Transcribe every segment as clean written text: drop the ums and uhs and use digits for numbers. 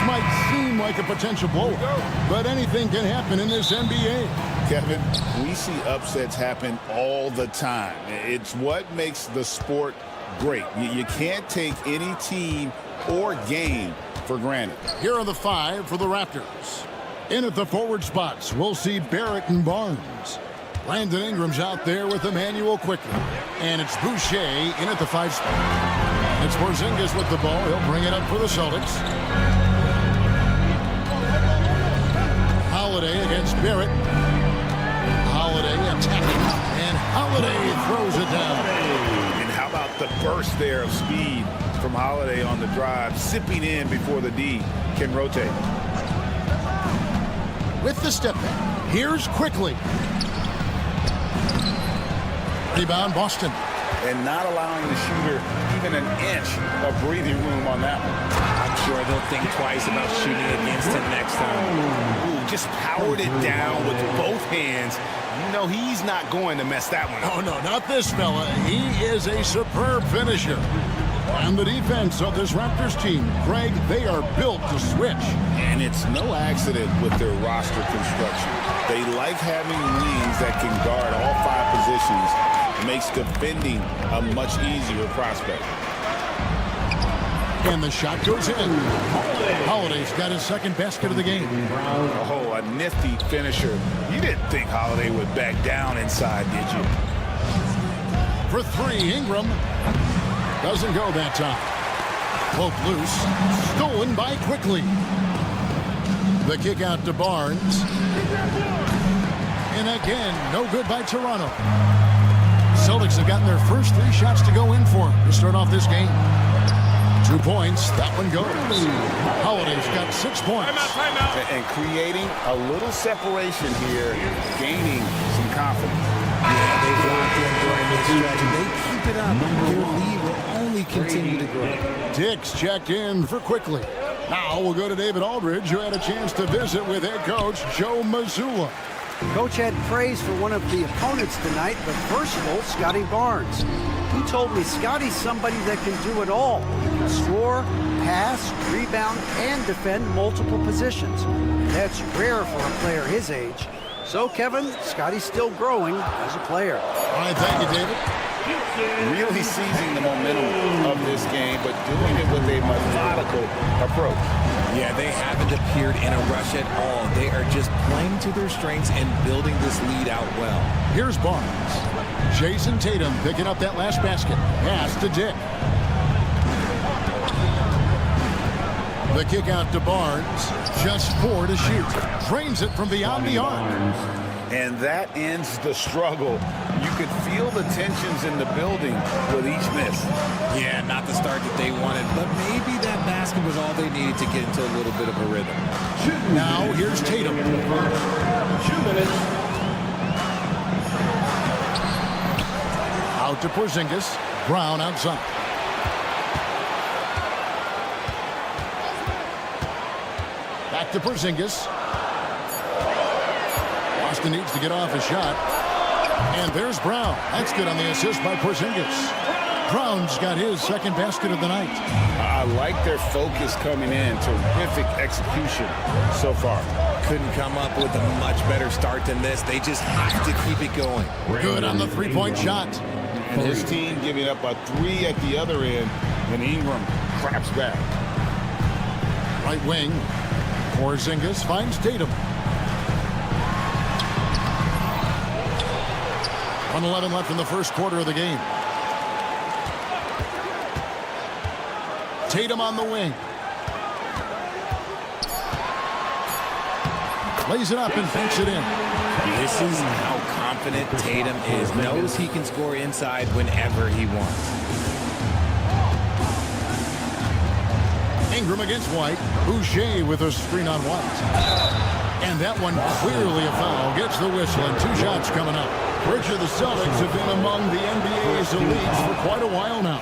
might seem like a potential blowout, but anything can happen in this NBA. Kevin, we see upsets happen all the time. It's what makes the sport great. You can't take any team or game for granted. Here are the 5 for the Raptors. In at the forward spots, we'll see Barrett and Barnes. Landon Ingram's out there with Emmanuel quickly. And it's Boucher in at the 5 spot. It's Porzingis with the ball. He'll bring it up for the Celtics. Holiday against Barrett. Holiday attacking. And Holiday throws it down. And how about the burst there of speed from Holiday on the drive, sipping in before the D can rotate. With the step back, here's quickly. Rebound, Boston. And not allowing the shooter even an inch of breathing room on that one. I'm sure they'll think twice about shooting against him next time. Ooh, just powered it down with both hands. You know he's not going to mess that one up. Oh, no, not this fella. He is a superb finisher. And the defense of this Raptors team, Greg, they are built to switch. And it's no accident with their roster construction. They like having wings that can guard all 5 positions. It makes defending a much easier prospect. And the shot goes in. Holiday's got his second basket of the game. Oh, a nifty finisher. You didn't think Holiday would back down inside, did you? For 3, Ingram. Doesn't go that time. Poke loose. Stolen by Quickly. The kick out to Barnes. And again, no good by Toronto. Celtics have gotten their first 3 shots to go in for them to start off this game. 2 points. That one goes. Holiday's got 6 points. Timeout. And creating a little separation here, gaining some confidence. Yeah, they've locked in during this stretch. If they keep it up, their lead will only continue to grow. Dix checked in for Quickly. Now we'll go to David Aldridge, who had a chance to visit with head coach Joe Mazzulla. Coach had praise for one of the opponents tonight, but first of all, Scotty Barnes. He told me Scotty's somebody that can do it all. He can score, pass, rebound, and defend multiple positions. That's rare for a player his age. So, Kevin, Scotty's still growing as a player. All right, thank you, David. Really seizing the momentum of this game, but doing it with a methodical approach. Yeah, they haven't appeared in a rush at all. They are just playing to their strengths and building this lead out well. Here's Barnes. Jason Tatum picking up that last basket. Pass to Dick. The kick out to Barnes. Just 4 to shoot. Drains it from beyond the arc. And that ends the struggle. You could feel the tensions in the building with each miss. Yeah, not the start that they wanted, but maybe that basket was all they needed to get into a little bit of a rhythm. Now here's Tatum. 2 minutes. Out to Porzingis. Brown outside. Back to Porzingis. Boston needs to get off a shot. And there's Brown. That's good on the assist by Porzingis. Brown's got his second basket of the night. I like their focus coming in. Terrific execution so far. Couldn't come up with a much better start than this. They just have to keep it going. Good on the 3-point shot. And his team giving up a 3 at the other end, and Ingram claps back. Right wing. Porzingis finds Tatum. 1:11 left in the first quarter of the game. Tatum on the wing. Lays it up and banks it in. This is how confident Tatum is. Knows he can score inside whenever he wants. Ingram against White. Boucher with a screen on White. And that one clearly a foul. Gets the whistle and 2 shots coming up. Richard, the Celtics have been among the NBA's elites for quite a while now.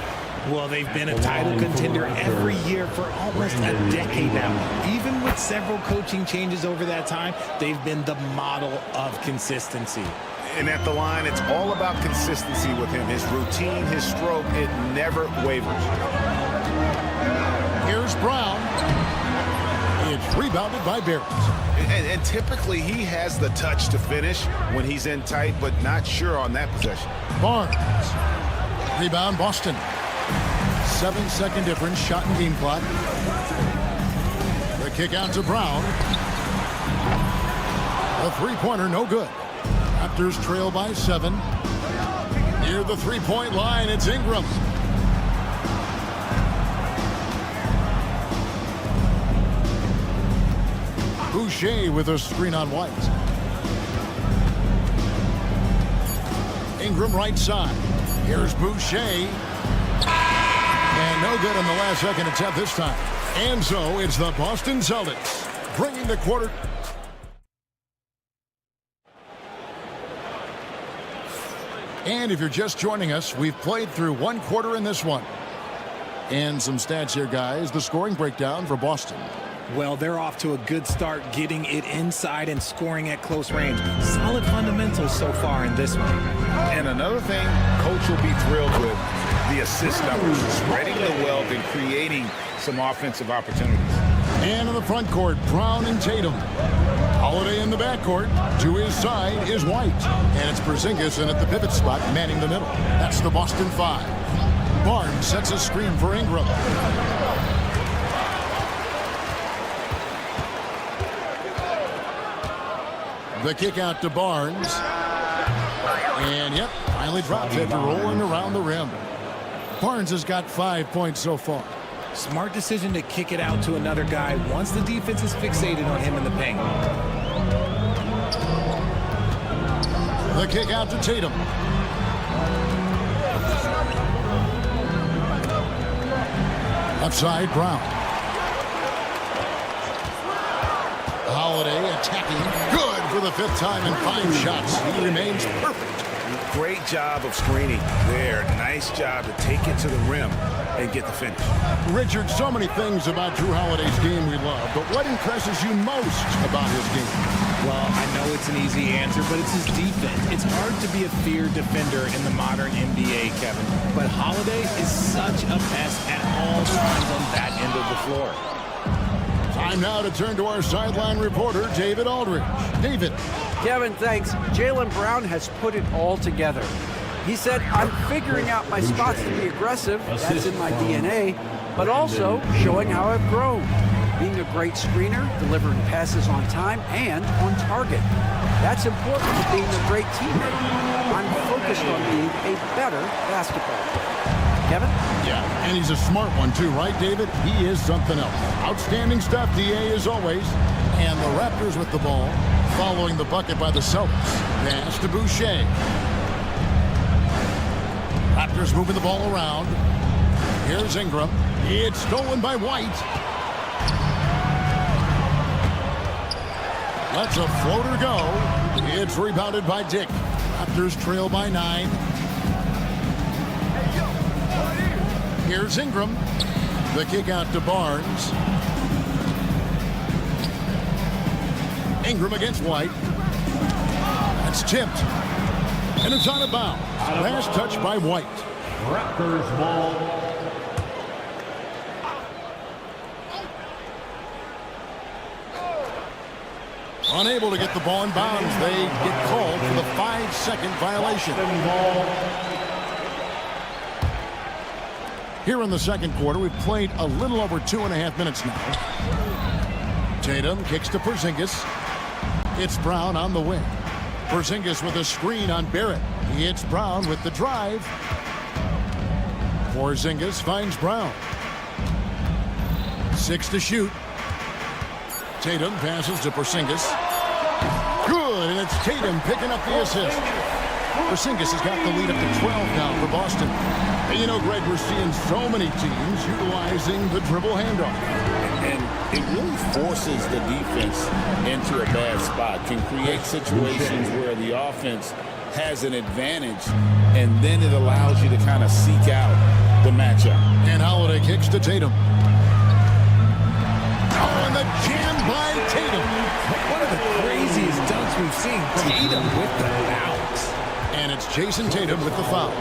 Well, they've been a title contender every year for almost a decade now. Even with several coaching changes over that time, they've been the model of consistency. And at the line, it's all about consistency with him. His routine, his stroke, it never wavers. Here's Brown. It's rebounded by Barrett. And typically he has the touch to finish when he's in tight, but not sure on that possession. Barnes. Rebound, Boston. 7-second difference, shot and game clock. The kick out to Brown. The three-pointer, no good. Raptors trail by 7. Near the three-point line, it's Ingram. Boucher with a screen on White. Ingram right side. Here's Boucher. And no good on the last second attempt this time. And so it's the Boston Celtics bringing the quarter. And if you're just joining us, we've played through one quarter in this one. And some stats here, guys. The scoring breakdown for Boston. Well, they're off to a good start getting it inside and scoring at close range. Solid fundamentals so far in this one. And another thing, coach will be thrilled with the assist numbers, spreading the wealth and creating some offensive opportunities. And in the front court, Brown and Tatum. Holiday in the backcourt. To his side is White. And it's Porzingis in at the pivot spot, manning the middle. That's the Boston 5. Barnes sets a screen for Ingram. The kick out to Barnes. And, yep, finally drops after rolling around the rim. Barnes has got 5 points so far. Smart decision to kick it out to another guy once the defense is fixated on him in the paint. The kick out to Tatum. Left side, Brown. Holiday attacking. Good for the 5th time in 5 shots. He remains perfect. Great job of screening there. Nice job to take it to the rim and get the finish. Richard, so many things about Drew Holiday's game we love, but what impresses you most about his game? Well, I know it's an easy answer, but it's his defense. It's hard to be a feared defender in the modern NBA, Kevin. But Holiday is such a pest at all times on that end of the floor. Time now to turn to our sideline reporter, David Aldridge. David. Kevin, thanks. Jaylen Brown has put it all together. He said, I'm figuring out my spots to be aggressive. That's in my DNA. But also showing how I've grown. Being a great screener, delivering passes on time and on target. That's important to being a great teammate. I'm focused on being a better basketball player. Kevin? Yeah, and he's a smart one too, right, David? He is something else. Outstanding stuff, DA, as always. And the Raptors with the ball, following the bucket by the Celtics. Pass to Boucher. Raptors moving the ball around. Here's Ingram. It's stolen by White. Lets a floater go. It's rebounded by Dick. Raptors trail by 9. Here's Ingram. The kick out to Barnes. Ingram against White. That's tipped. And it's out of bounds. Last touch by White. Raptors ball. Unable to get the ball in bounds. They get called for the 5-second violation. Here in the second quarter, we've played a little over 2.5 minutes now. Tatum kicks to Porzingis. It's Brown on the wing. Porzingis with a screen on Barrett. It's Brown with the drive. Porzingis finds Brown. 6 to shoot. Tatum passes to Porzingis. Good, and it's Tatum picking up the assist. Porzingis has got the lead up to 12 now for Boston. And you know, Greg, we're seeing so many teams utilizing the dribble handoff. And it really forces the defense into a bad spot. Can create situations where the offense has an advantage, and then it allows you to kind of seek out the matchup. And Holiday kicks to Tatum. Oh, and the jam by Tatum. One of the craziest dunks we've seen. Tatum with the bounce. And it's Jason Tatum with the foul.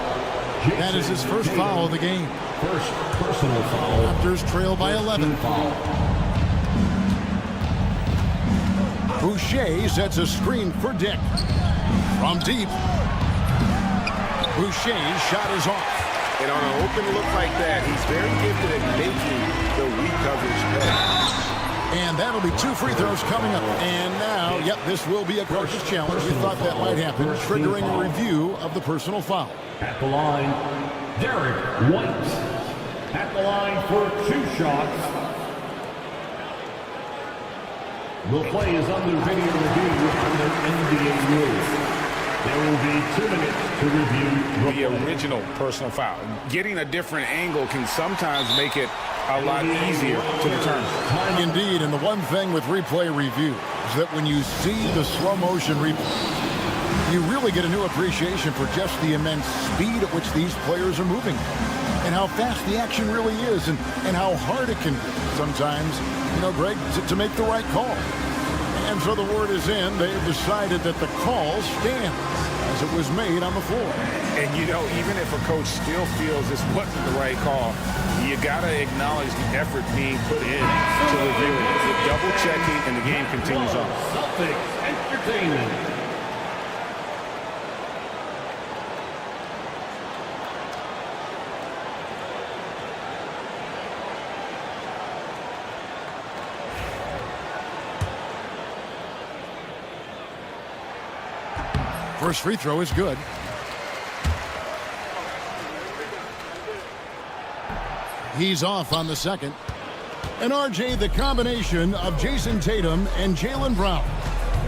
That is his first foul of the game. First personal foul. Raptors trail by 11. Boucher sets a screen for Dick. From deep. Boucher's shot is off. And on an open look like that, he's very gifted at making the weak coverage play. And that'll be 2 free throws coming up. And now, yep, this will be a coach's challenge. We thought that might happen, triggering a review of the personal foul. At the line, Derek White. At the line for 2 shots. The play is under video review under NBA rules. There will be 2 minutes to review the original personal foul. Getting a different angle can sometimes make it a lot easier to determine. Indeed, and the one thing with replay review is that when you see the slow motion replay, you really get a new appreciation for just the immense speed at which these players are moving and how fast the action really is and how hard it can be sometimes, Greg, to make the right call. And so the word is in. They've decided that the call stands as it was made on the floor. And, even if a coach still feels this wasn't the right call, you got to acknowledge the effort being put in to review it. The double-checking, and the game continues on. Celtics Entertainment. First free throw is good. He's off on the second. And RJ, the combination of Jason Tatum and Jaylen Brown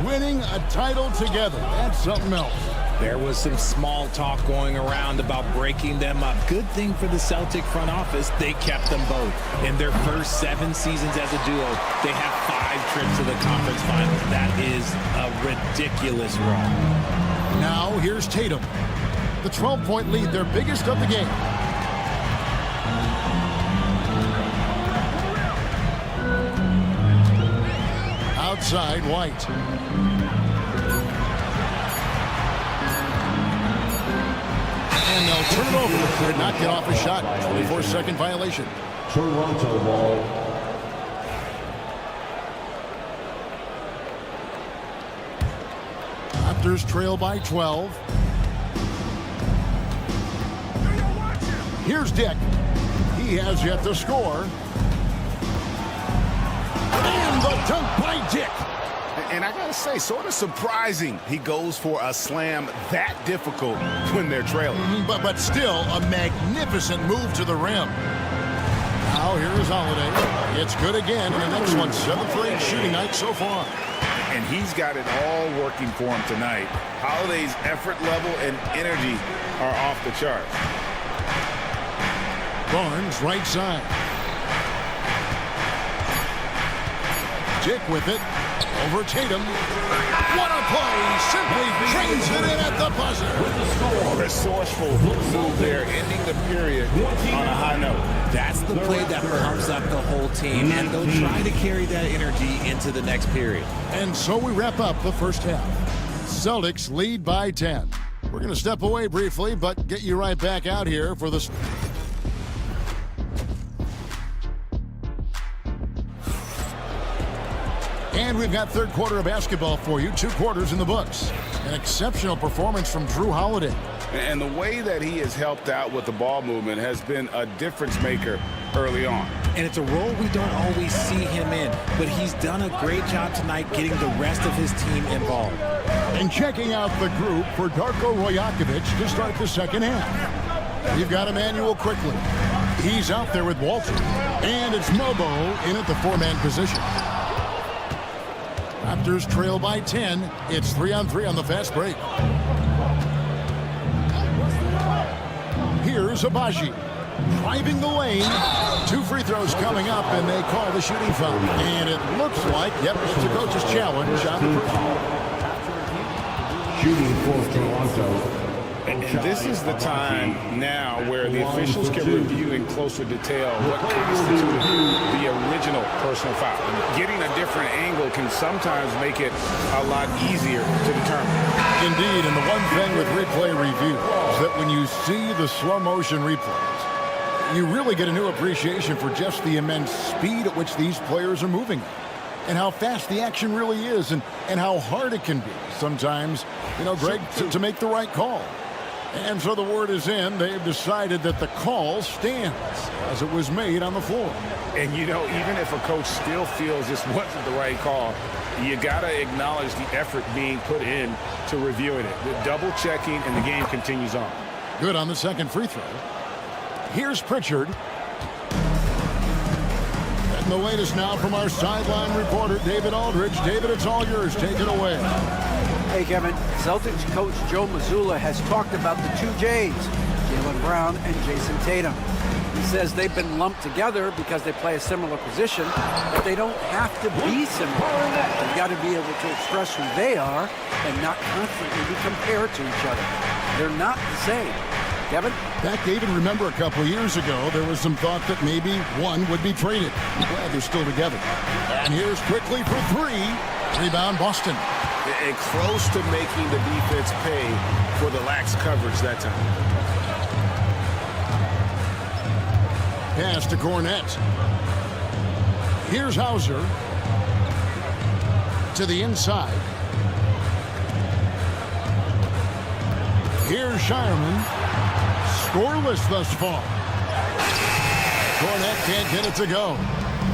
winning a title together. That's something else. There was some small talk going around about breaking them up. Good thing for the Celtic front office, they kept them both. In their first 7 seasons as a duo, they have 5 trips to the conference finals. That is a ridiculous run. Now here's Tatum. The 12-point lead, their biggest of the game. Outside, White. And they'll turn it over. Did not get off a shot. 24-second violation. Toronto ball. Raptors trail by 12. Here's Dick. He has yet to score. And the dunk by Dick. And I got to say, sort of surprising he goes for a slam that difficult when they're trailing. But still a magnificent move to the rim. Now here is Holiday. It's good again in the next one. 7 for 8 shooting night so far. And he's got it all working for him tonight. Holiday's effort level and energy are off the charts. Barnes, right side. Dick with it. Over Tatum. What a play! Simply trains it in at the buzzer. Resourceful move there, ending the period on a high note. That's the play that pumps up the whole team, and they'll try to carry that energy into the next period. And so we wrap up the first half. Celtics lead by 10. We're going to step away briefly, but get you right back out here for the... And we've got third quarter of basketball for you. 2 quarters in the books. An exceptional performance from Drew Holiday. And the way that he has helped out with the ball movement has been a difference maker early on. And it's a role we don't always see him in, but he's done a great job tonight getting the rest of his team involved. And checking out the group for Darko Rajakovic to start the second half. You've got Emmanuel quickly. He's out there with Walter. And it's Mobo in at the 4-man position. Raptors trail by 10. It's 3-on-3 on the fast break. Here's Abaji driving the lane. 2 free throws coming up, and they call the shooting foul. And it looks like, yep, it's the coach's challenge on the Shooting for Toronto. And this is the time now where the officials can review in closer detail what constituted the original personal foul. Getting a different angle can sometimes make it a lot easier to determine. Indeed, and the one thing with replay review is that when you see the slow motion replays, you really get a new appreciation for just the immense speed at which these players are moving. and how fast the action really is and how hard it can be sometimes, Greg, to make the right call. And so the word is in. They've decided that the call stands as it was made on the floor. And, even if a coach still feels this wasn't the right call, you got to acknowledge the effort being put in to reviewing it. The double checking, and the game continues on. Good on the second free throw. Here's Pritchard. And the latest now from our sideline reporter, David Aldridge. David, it's all yours. Take it away. Hey, Kevin. Celtics coach Joe Mazzulla has talked about the two J's, Jaylen Brown and Jason Tatum. He says they've been lumped together because they play a similar position, but they don't have to be similar. They've got to be able to express who they are and not constantly be compared to each other. They're not the same. Kevin? Back, David, remember a couple of years ago, there was some thought that maybe one would be traded. I'm glad they're still together. And here's quickly for three. Rebound, Boston. And close to making the defense pay for the lax coverage that time. Pass to Cornette. Here's Hauser. To the inside. Here's Shireman. Scoreless thus far. Cornette can't get it to go.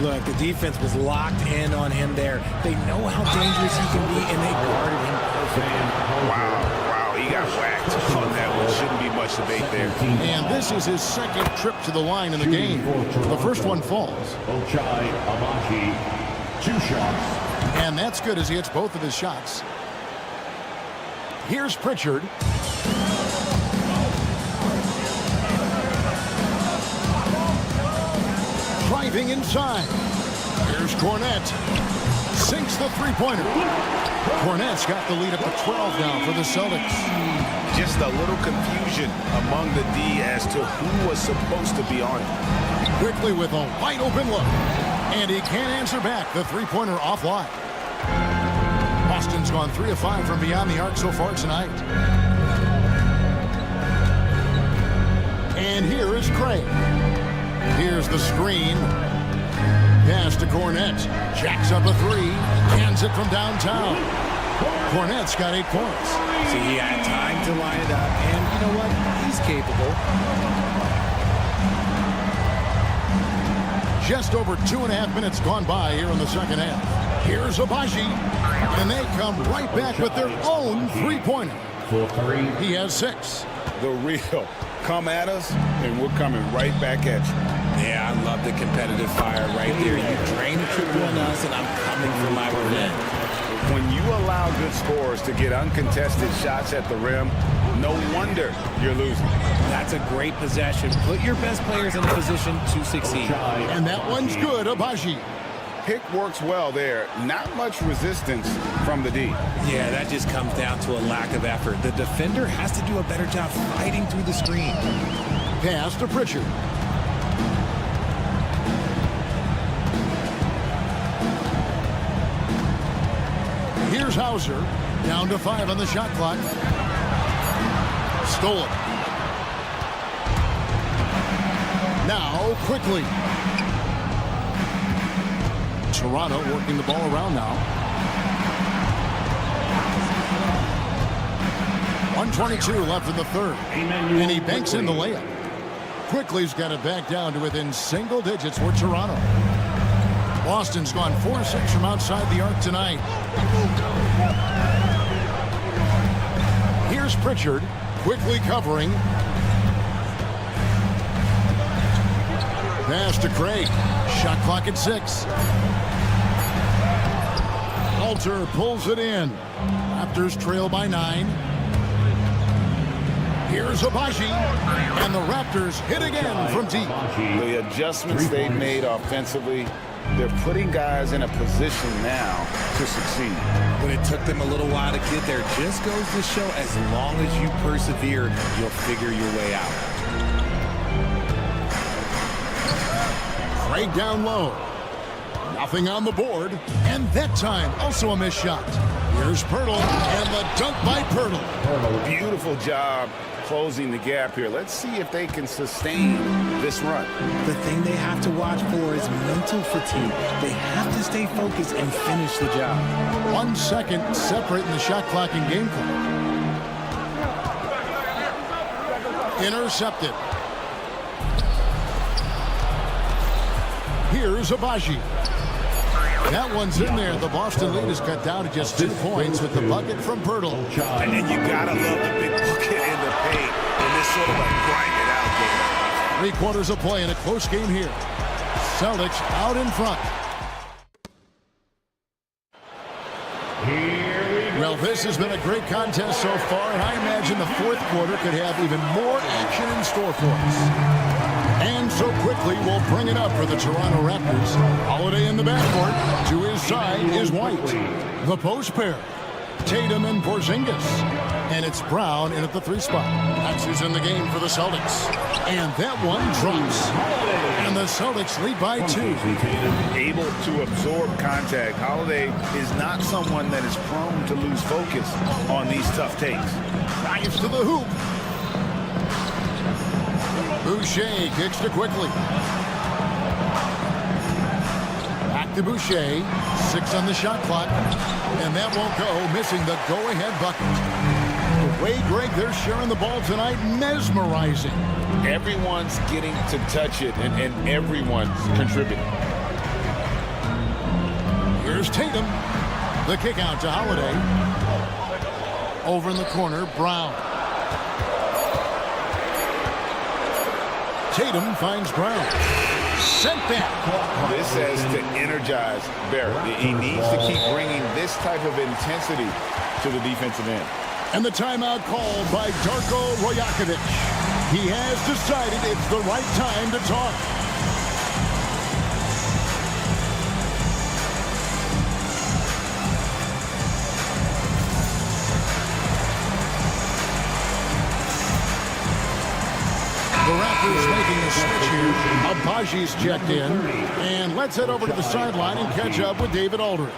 Look, the defense was locked in on him there. They know how dangerous he can be, and they guarded him perfectly. Wow, he got whacked on that one. Shouldn't be much debate there. And this is his second trip to the line in the game. The first one falls. Ochai Amachi, 2 shots. And that's good as he hits both of his shots. Here's Pritchard. Driving inside. Here's Cornette. Sinks the three-pointer. Cornette's got the lead up to 12 now for the Celtics. Just a little confusion among the D as to who was supposed to be on it. Quickly with a wide-open look. And he can't answer back. The three-pointer offline. Boston's gone 3 of 5 from beyond the arc so far tonight. And here is Craig. Here's the screen. Pass to Cornette. Jacks up a three. Hands it from downtown. Cornette's got 8 points. See, he had time to line it up, and you know what? He's capable. Just over 2.5 minutes gone by here in the second half. Here's Abaji. And they come right back with their own three-pointer. For 3. He has 6. The real come at us, and we're coming right back at you. Yeah, I love the competitive fire right there. You drain the triple on us, and I'm coming for my revenge. When you allow good scorers to get uncontested shots at the rim, no wonder you're losing. That's a great possession. Put your best players in a position to succeed. And that one's good, Abaji. Pick works well there. Not much resistance from the D. Yeah, that just comes down to a lack of effort. The defender has to do a better job fighting through the screen. Pass to Pritchard. Here's Hauser. Down to 5 on the shot clock. Stolen. Now, quickly. Toronto working the ball around now. 1:22 left in the third. And he banks in the layup. Quickly's got it back down to within single digits for Toronto. Boston's gone 4-6 from outside the arc tonight. Here's Pritchard, quickly covering. Pass to Craig. Shot clock at 6. Alter pulls it in. Raptors trail by 9. Here's Abaji. And the Raptors hit again from deep. The adjustments they've made offensively, they're putting guys in a position now to succeed. But it took them a little while to get there. Just goes to show as long as you persevere, you'll figure your way out. Craig down low. Nothing on the board. And that time, also a missed shot. Here's Pirtle, and the dunk by Pirtle. Beautiful job closing the gap here. Let's see if they can sustain this run. The thing they have to watch for is mental fatigue. They have to stay focused and finish the job. 1 second separating the shot clock and game clock. Intercepted. Here's Abaji. That one's in there. The Boston lead is cut down to just 2 points with the bucket from Pirtle. And then you gotta love the big bucket in the paint in this sort of a grind it out game. 3/4 of play in a close game here. Celtics out in front. Well, this has been a great contest so far, and I imagine the 4th quarter could have even more action in store for us. And so quickly, we'll bring it up for the Toronto Raptors. Holiday in the backcourt. To his side is White. The post pair, Tatum and Porzingis. And it's Brown in at the 3 spot. That's who's in the game for the Celtics. And that one drops. And the Celtics lead by 2. Able to absorb contact. Holiday is not someone that is prone to lose focus on these tough takes. Drives to the hoop. Boucher kicks to quickly. Back to Boucher. 6 on the shot clock. And that won't go, missing the go-ahead bucket. The way, Greg, they're sharing the ball tonight, mesmerizing. Everyone's getting to touch it, and everyone's contributing. Here's Tatum. The kick out to Holiday. Over in the corner, Brown. Tatum finds Brown. Sent back. This has to energize Barrett. He needs to keep bringing this type of intensity to the defensive end. And the timeout called by Darko Rajakovic. He has decided it's the right time to talk. The Raptors making a switch here. Abaji's checked in. And let's head over to the sideline and catch up with David Aldridge.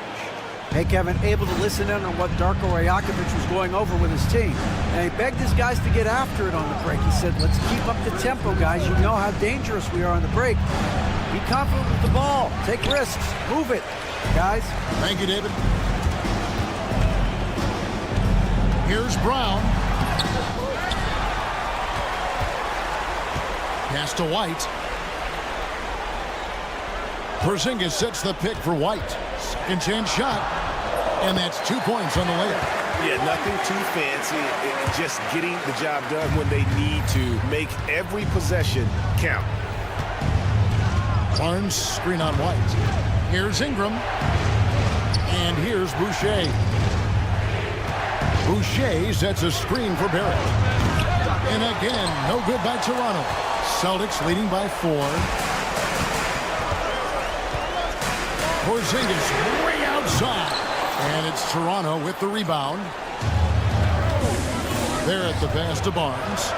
Hey, Kevin, able to listen in on what Darko Rajakovic was going over with his team. And he begged his guys to get after it on the break. He said, let's keep up the tempo, guys. You know how dangerous we are on the break. Be confident with the ball. Take risks. Move it, guys. Thank you, David. Here's Brown. Pass to White. Porzingis sets the pick for White. Second chance shot. And that's 2 points on the layup. Yeah, nothing too fancy. Just getting the job done when they need to. Make every possession count. Barnes screen on White. Here's Ingram. And here's Boucher. Boucher sets a screen for Barrett. And again, no good by Toronto. Celtics leading by 4. Porzingis way outside. And it's Toronto with the rebound. There at the pass to Barnes.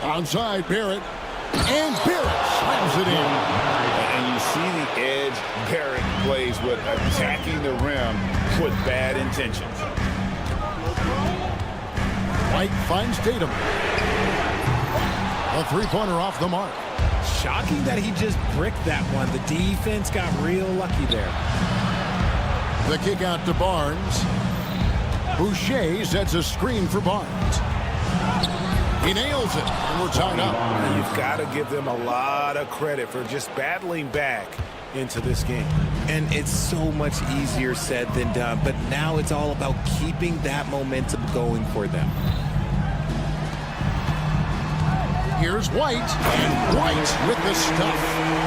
Outside Barrett. And Barrett slams it in. And you see the edge Barrett plays with attacking the rim with bad intentions. White finds Tatum. A 3-pointer off the mark. Shocking that he just bricked that one. The defense got real lucky there. The kick out to Barnes. Boucher sets a screen for Barnes. He nails it, and we're tied up. You've got to give them a lot of credit for just battling back into this game. And it's so much easier said than done, but now it's all about keeping that momentum going for them. Here's White, and White with the stuff.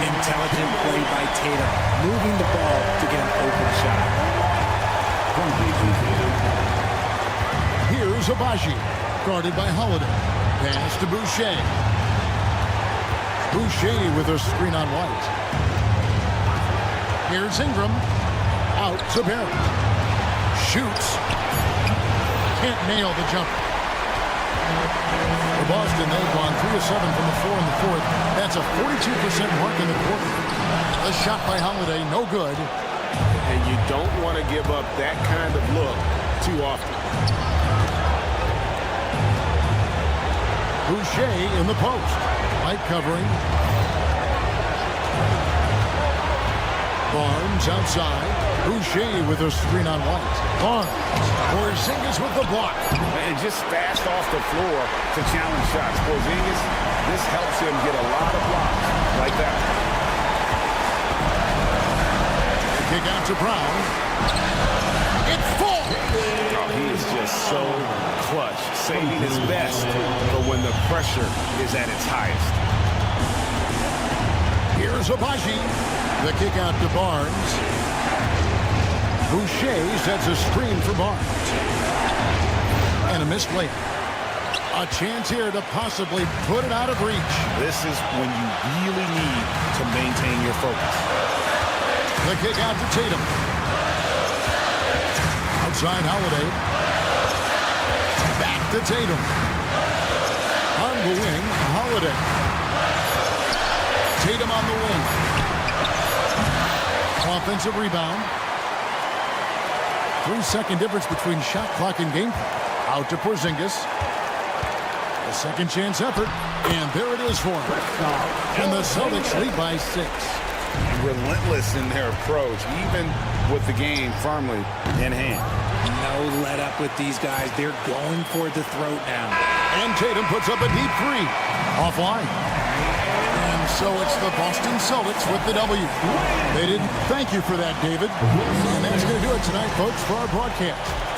Intelligent play by Tatum, moving the ball to get an open shot. Here's Abaji, guarded by Holiday. Pass to Boucher. Boucher with a screen on White. Here's Ingram, out to Barrett. Shoots. Can't nail the jumper. For Boston, they've gone 3 of 7 from the floor in the 4th. That's a 42% mark in the quarter. The shot by Holiday, no good. And you don't want to give up that kind of look too often. Boucher in the post. Light covering. Barnes outside. Boucher with a screen on White. Barnes. Porzingis with the block. And just fast off the floor to challenge shots. Porzingis, this helps him get a lot of blocks like that. Kick out to Brown. It falls. Oh, he is just so clutch, saving his best for when the pressure is at its highest. Here's Abaji. The kick out to Barnes. Boucher sets a screen for Barnes. And a missed layup. A chance here to possibly put it out of reach. This is when you really need to maintain your focus. The kick out to Tatum. Outside Holiday. Back to Tatum. On the wing, Holiday. Tatum on the wing. Offensive rebound. 3-second difference between shot clock and game clock. Out to Porzingis. A second chance effort. And there it is for him. And the Celtics lead by 6. Relentless in their approach, even with the game firmly in hand. No let up with these guys. They're going for the throat now. And Tatum puts up a deep three. Offline. And so it's the Boston Celtics with the W. They didn't thank you for that, David. And that's going to do it tonight, folks, for our broadcast.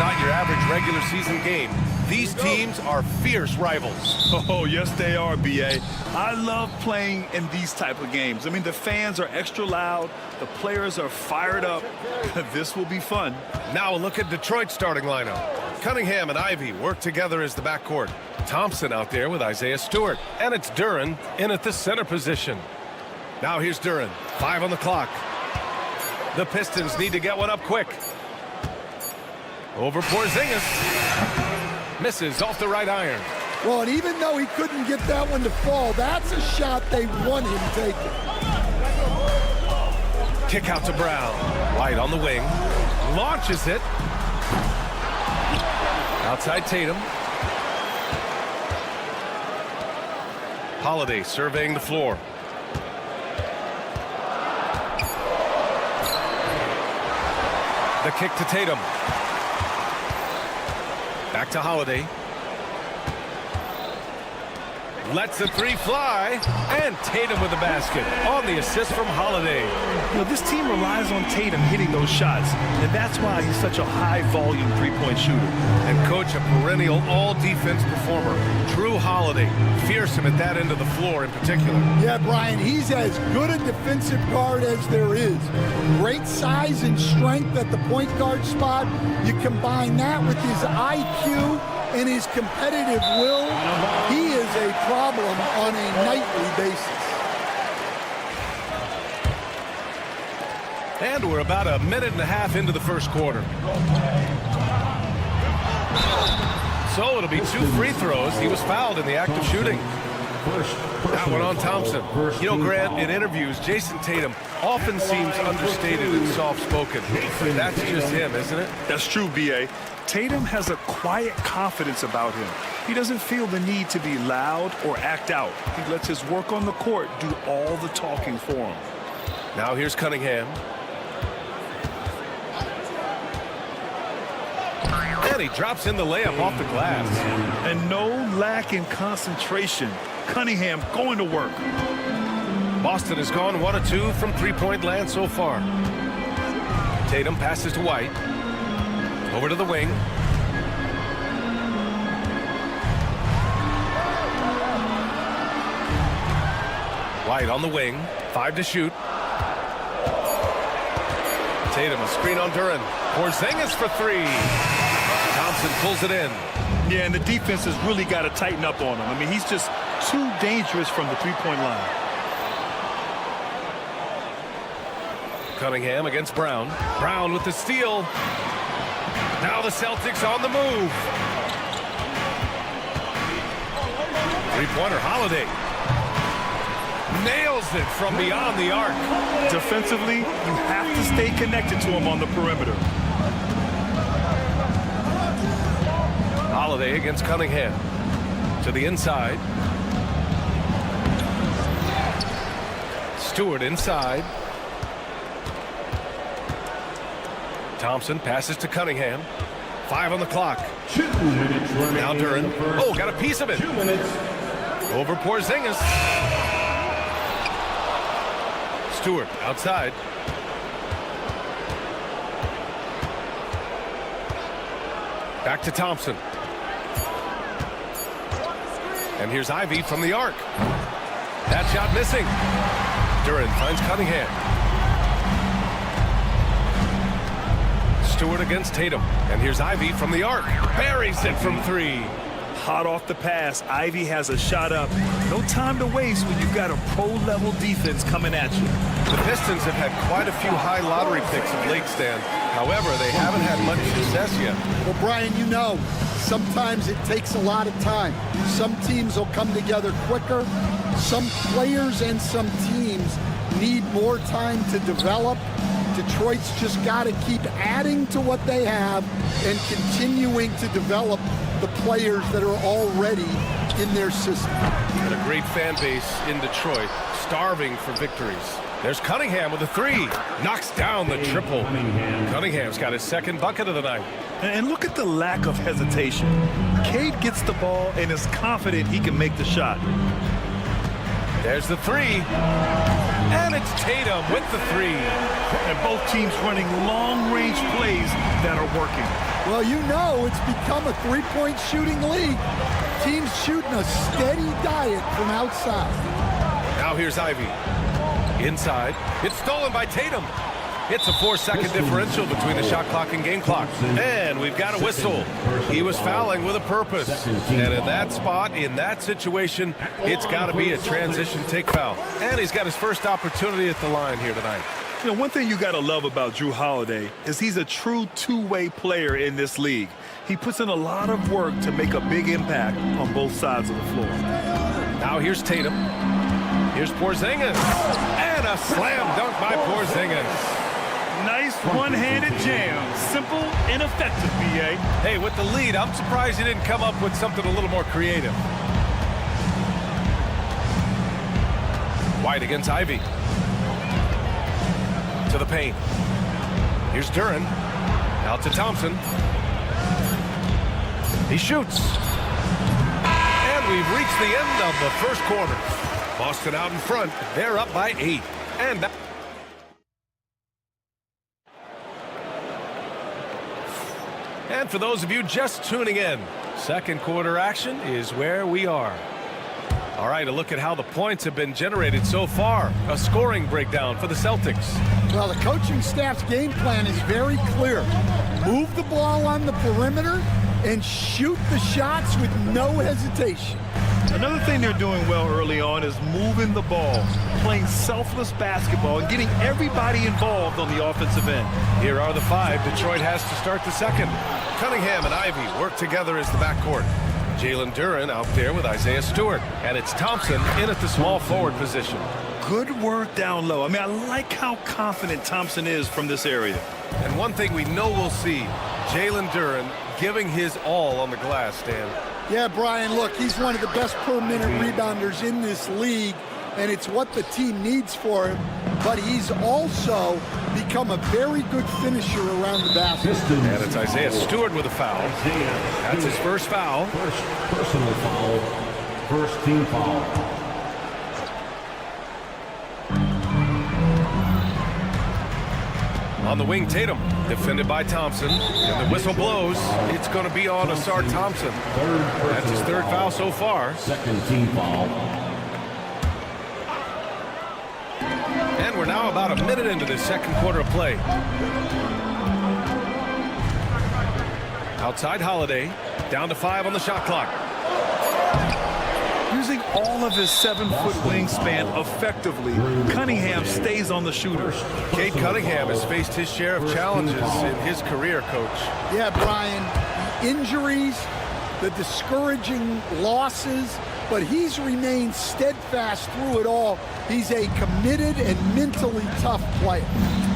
not your average regular season game. These teams are fierce rivals. Oh, yes, they are, B.A. I love playing in these type of games. I mean, the fans are extra loud. The players are fired up. This will be fun. Now a look at Detroit's starting lineup. Cunningham and Ivy work together as the backcourt. Thompson out there with Isaiah Stewart. And it's Duren in at the center position. Now here's Duren. 5 on the clock. The Pistons need to get one up quick. Over Porzingis. Misses off the right iron. Well, and even though he couldn't get that one to fall, that's a shot they want him taking. Kick out to Brown. White on the wing. Launches it. Outside Tatum. Holiday surveying the floor. The kick to Tatum. Back to Holiday. Lets the three fly. And Tatum with the basket on the assist from Holiday. You know, this team relies on Tatum hitting those shots, and that's why he's such a high-volume three-point shooter. And coach, a perennial all-defense performer. Drew Holiday. Fearsome at that end of the floor in particular. Yeah, Brian, he's as good a defensive guard as there is. Great size and strength at the point guard spot. You combine that with his IQ and his competitive will, he is a problem on a nightly basis. And we're about a minute and a half into the first quarter. So it'll be 2 free throws. He was fouled in the act of shooting. That one on Thompson. You know, Grant, in interviews, Jason Tatum often seems understated and soft-spoken. That's just him, isn't it? That's true, B.A. Tatum has a quiet confidence about him. He doesn't feel the need to be loud or act out. He lets his work on the court do all the talking for him. Now here's Cunningham. And he drops in the layup off the glass. And no lack in concentration. Cunningham going to work. Boston has gone 1 of 2 from three-point land so far. Tatum passes to White. Over to the wing. White on the wing. 5 to shoot. Tatum, a screen on Duren. Porzingis for 3. Thompson pulls it in. Yeah, and the defense has really got to tighten up on him. I mean, he's just too dangerous from the three-point line. Cunningham against Brown. Brown with the steal. Now the Celtics on the move. Three-pointer, Holiday. Nails it from beyond the arc. Defensively, you have to stay connected to him on the perimeter. Holiday against Cunningham. To the inside. Stewart inside. Thompson passes to Cunningham. 5 on the clock. 2 minutes running. Now Duren. Oh, got a piece of it. 2 minutes. Over Porzingis. Stewart outside. Back to Thompson. And here's Ivy from the arc. That shot missing. Duren finds Cunningham. Stewart against Tatum. And here's Ivy from the arc. Buries it from 3. Hot off the pass. Ivy has a shot up. No time to waste when you've got a pro-level defense coming at you. The Pistons have had quite a few high lottery picks of late, Stan. However, they haven't had much success yet. Well, Brian, you know, sometimes it takes a lot of time. Some teams will come together quicker. Some players and some teams need more time to develop. Detroit's just got to keep adding to what they have and continuing to develop the players that are already in their system. And a great fan base in Detroit, starving for victories. There's Cunningham with a 3. Knocks down the triple. Cunningham's got his second bucket of the night. And look at the lack of hesitation. Cade gets the ball and is confident he can make the shot. There's the 3. And it's Tatum with the 3. And both teams running long-range plays that are working. Well, you know it's become a three-point shooting league. Teams shooting a steady diet from outside. Now here's Ivy. Inside. It's stolen by Tatum. It's a 4-second differential between the shot clock and game clock. And we've got a whistle. He was fouling with a purpose. And in that spot, in that situation, it's got to be a transition take foul. And he's got his first opportunity at the line here tonight. You know, one thing you got to love about Jrue Holiday is he's a true two-way player in this league. He puts in a lot of work to make a big impact on both sides of the floor. Now here's Tatum. Here's Porzingis. And a slam dunk by Porzingis. Nice one-handed jam. Simple and effective, B.A. Hey, with the lead, I'm surprised he didn't come up with something a little more creative. White against Ivy. To the paint. Here's Duren. Out to Thompson. He shoots. And we've reached the end of the first quarter. Boston out in front. They're up by 8. And for those of you just tuning in, second quarter action is where we are. All right, a look at how the points have been generated so far. A scoring breakdown for the Celtics. Well, the coaching staff's game plan is very clear. Move the ball on the perimeter and shoot the shots with no hesitation. Another thing they're doing well early on is moving the ball, playing selfless basketball, and getting everybody involved on the offensive end. Here are the 5 Detroit has to start the second. Cunningham and Ivy work together as the backcourt. Jalen Duren out there with Isaiah Stewart. And it's Thompson in at the small forward position. Good work down low. I mean, I like how confident Thompson is from this area. And one thing we know we'll see, Jalen Duren giving his all on the glass, Dan. Yeah, Brian, look, he's one of the best per-minute rebounders in this league, and it's what the team needs for him. But he's also become a very good finisher around the basket. And it's Isaiah Stewart with a foul. That's his first foul. First personal foul. First team foul. On the wing, Tatum, defended by Thompson. And the whistle blows. It's going to be on Asar Thompson. That's his third foul so far. Second team foul. And we're now about a minute into the second quarter of play. Outside Holiday, down to 5 on the shot clock. Using all of his 7-foot wingspan effectively, Cunningham stays on the shooter. Cade Cunningham has faced his share of challenges in his career, Coach. Yeah, Brian, injuries, the discouraging losses, but he's remained steadfast through it all. He's a committed and mentally tough player.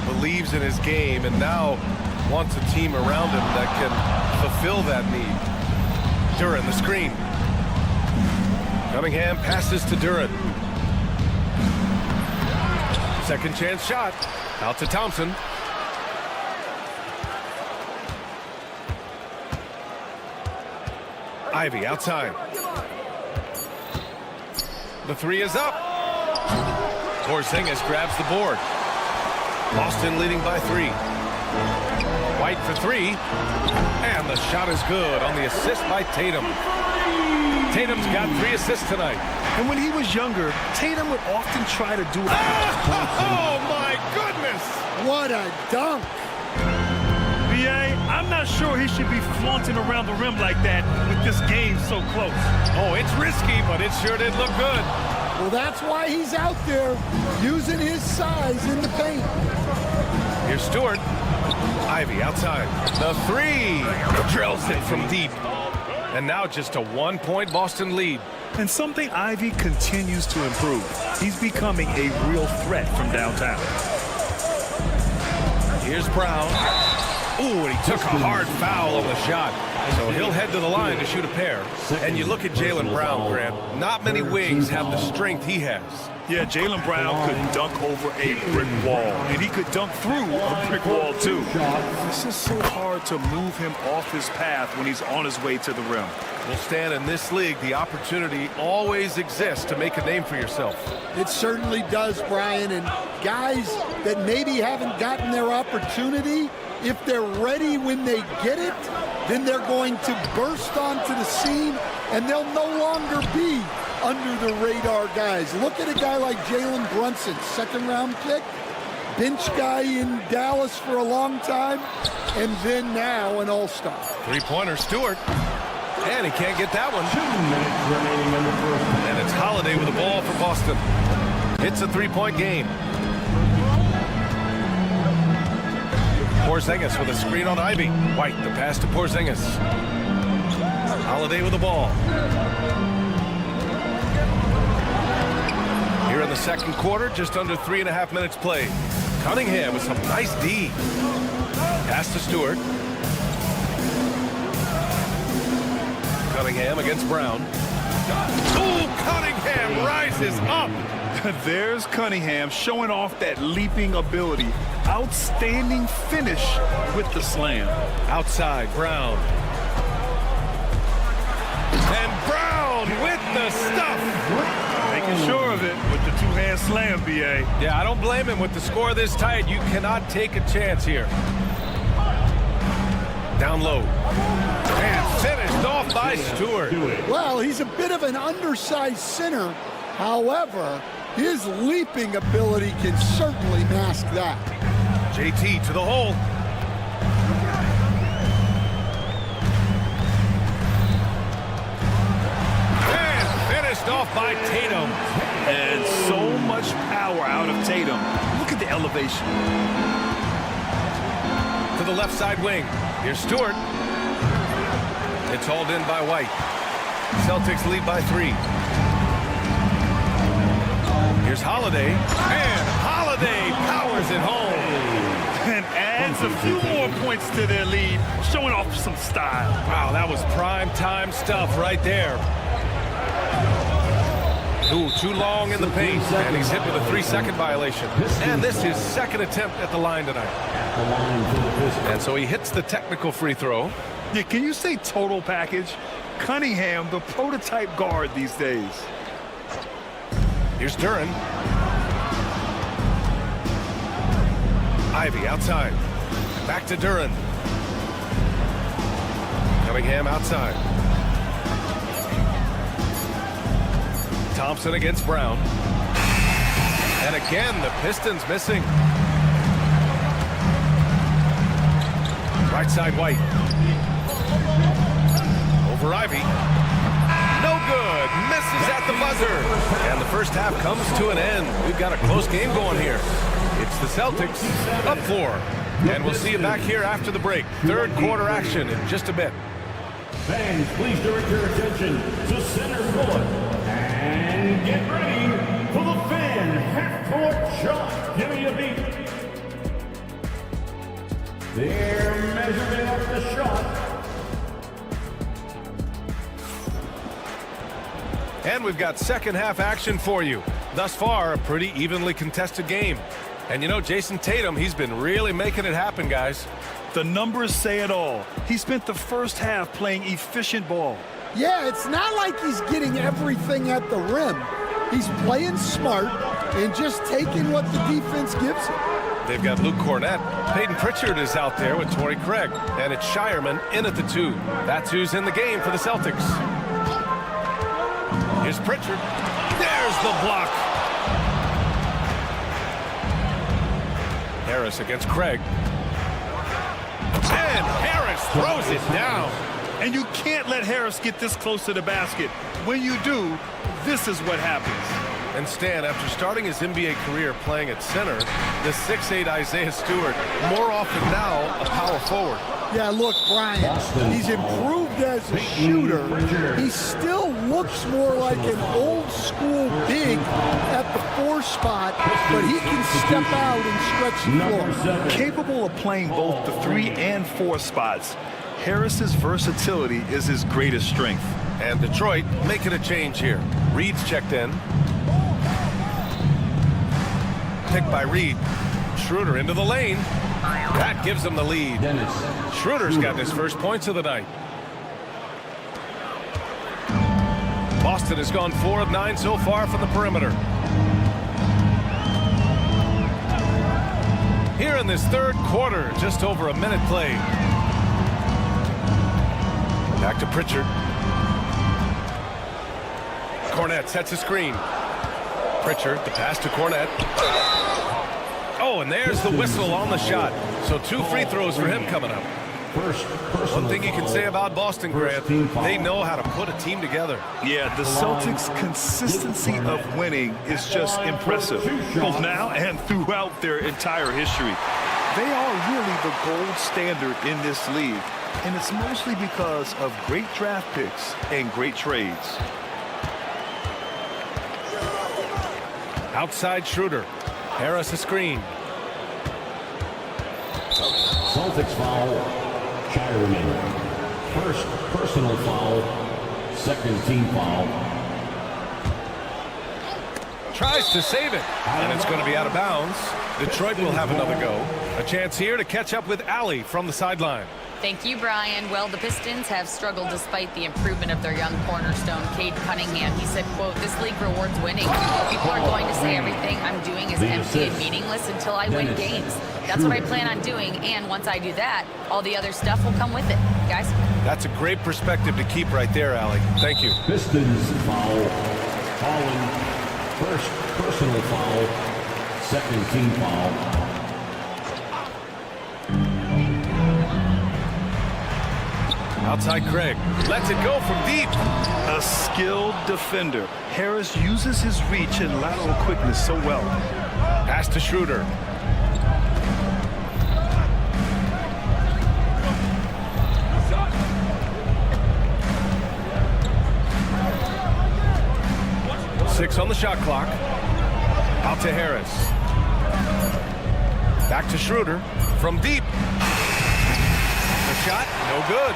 Believes in his game and now wants a team around him that can fulfill that need. Duren, the screen. Cunningham passes to Duren. Second chance shot. Out to Thompson. Ivy outside. The 3 is up. Porzingis grabs the board. Boston leading by 3. White for 3. And the shot is good on the assist by Tatum. Tatum's got 3 assists tonight. And when he was younger, Tatum would often try to do it. Oh, my goodness! What a dunk! B.A., I'm not sure he should be flaunting around the rim like that with this game so close. Oh, it's risky, but it sure did look good. Well, that's why he's out there using his size in the paint. Here's Stewart. Ivy outside. The 3 drills it from deep. And now just a 1-point Boston lead. And something Ivy continues to improve. He's becoming a real threat from downtown. Here's Brown. Ooh, and he took a hard foul on the shot. So he'll head to the line to shoot a pair. And you look at Jaylen Brown, Grant. Not many wings have the strength he has. Yeah, Jaylen Brown could dunk over a brick wall, and he could dunk through a brick wall, too. It's just so hard to move him off his path when he's on his way to the rim. Well, Stan, in this league, the opportunity always exists to make a name for yourself. It certainly does, Brian, and guys that maybe haven't gotten their opportunity If they're ready when they get it, then they're going to burst onto the scene, and they'll no longer be under the radar guys. Look at a guy like Jalen Brunson, second-round pick, bench guy in Dallas for a long time, and then now an all-star. Three-pointer, Stewart. And he can't get that one. 2 minutes remaining in the first. And it's Holiday with the ball for Boston. It's a three-point game. Porzingis with a screen on Ivy. White, the pass to Porzingis. Holiday with the ball. Here in the second quarter, just under 3.5 minutes played. Cunningham with some nice D. Pass to Stewart. Cunningham against Brown. Oh, Cunningham rises up. There's Cunningham showing off that leaping ability. Outstanding finish with the slam. Outside, Brown. And Brown with the stuff. Making sure of it with the two-hand slam, B.A. Yeah, I don't blame him with the score this tight. You cannot take a chance here. Down low. And finished off by Stewart. Well, he's a bit of an undersized center. However, his leaping ability can certainly mask that. JT to the hole. And finished off by Tatum. And so much power out of Tatum. Look at the elevation. To the left side wing. Here's Stewart. It's hauled in by White. Celtics lead by 3. Here's Holiday. And Holiday powers it home. And adds a few more points to their lead, showing off some style. Wow, that was prime time stuff right there. Ooh, too long in the paint. And he's hit with a 3-second violation. And this is his second attempt at the line tonight. And so he hits the technical free throw. Yeah, can you say total package? Cunningham, the prototype guard these days. Here's Duren. Ivy outside. Back to Duren. Cunningham outside. Thompson against Brown. And again, the Pistons missing. Right side, White. Over Ivy. No good. Misses at the buzzer. And the first half comes to an end. We've got a close game going here. It's the Celtics up 4. And we'll see you back here after the break. Third quarter action in just a bit. Fans, please direct your attention to center court. And get ready for the fan half-court shot. Give me a beat. They're measuring up the shot. And we've got second half action for you. Thus far, a pretty evenly contested game. And you know, Jason Tatum, he's been really making it happen, guys. The numbers say it all. He spent the first half playing efficient ball. Yeah, it's not like he's getting everything at the rim. He's playing smart and just taking what the defense gives him. They've got Luke Cornett. Peyton Pritchard is out there with Torrey Craig. And it's Shireman in at the 2. That's who's in the game for the Celtics. Here's Pritchard. There's the block. Harris against Craig. And Harris throws it down. And you can't let Harris get this close to the basket. When you do, this is what happens. And Stan, after starting his NBA career playing at center, the 6'8" Isaiah Stewart, more often now a power forward. Yeah, look, Brian, he's improved as a shooter. He still looks more like an old school big at the 4 spot, but he can step out and stretch the floor. Capable of playing both the 3 and 4 spots, Harris's versatility is his greatest strength. And Detroit making a change here. Reed's checked in. Picked by Reed. Schroeder into the lane. That gives him the lead. Schroeder's got his first points of the night. Boston has gone 4 of 9 so far from the perimeter. Here in this third quarter, just over a minute played. Back to Pritchard. Cornette sets a screen. Pritchard, the pass to Cornette. Oh, and there's the whistle on the shot. So 2 free throws for him coming up. One thing you can say about Boston, Grant, they know how to put a team together. Yeah, the Celtics' consistency of winning is just impressive, both now and throughout their entire history. They are really the gold standard in this league, and it's mostly because of great draft picks and great trades. Outside Schroeder. Harris a screen. Celtics foul. Shireman. First personal foul. Second team foul. Tries to save it, and it's going to be out of bounds. Detroit will have another go. A chance here to catch up with Allie from the sideline. Thank you, Brian. Well, the Pistons have struggled despite the improvement of their young cornerstone, Cade Cunningham. He said, quote, "This league rewards winning. People are going to say everything I'm doing is empty and meaningless until I win games. That's what I plan on doing, and once I do that, all the other stuff will come with it." Guys? That's a great perspective to keep right there, Allie. Thank you. Pistons foul. Holland. First personal foul. Second team foul. Outside Craig. Lets it go from deep. A skilled defender. Harris uses his reach and lateral quickness so well. Pass to Schroeder. Six on the shot clock. Out to Harris. Back to Schroeder. From deep. The shot, no good.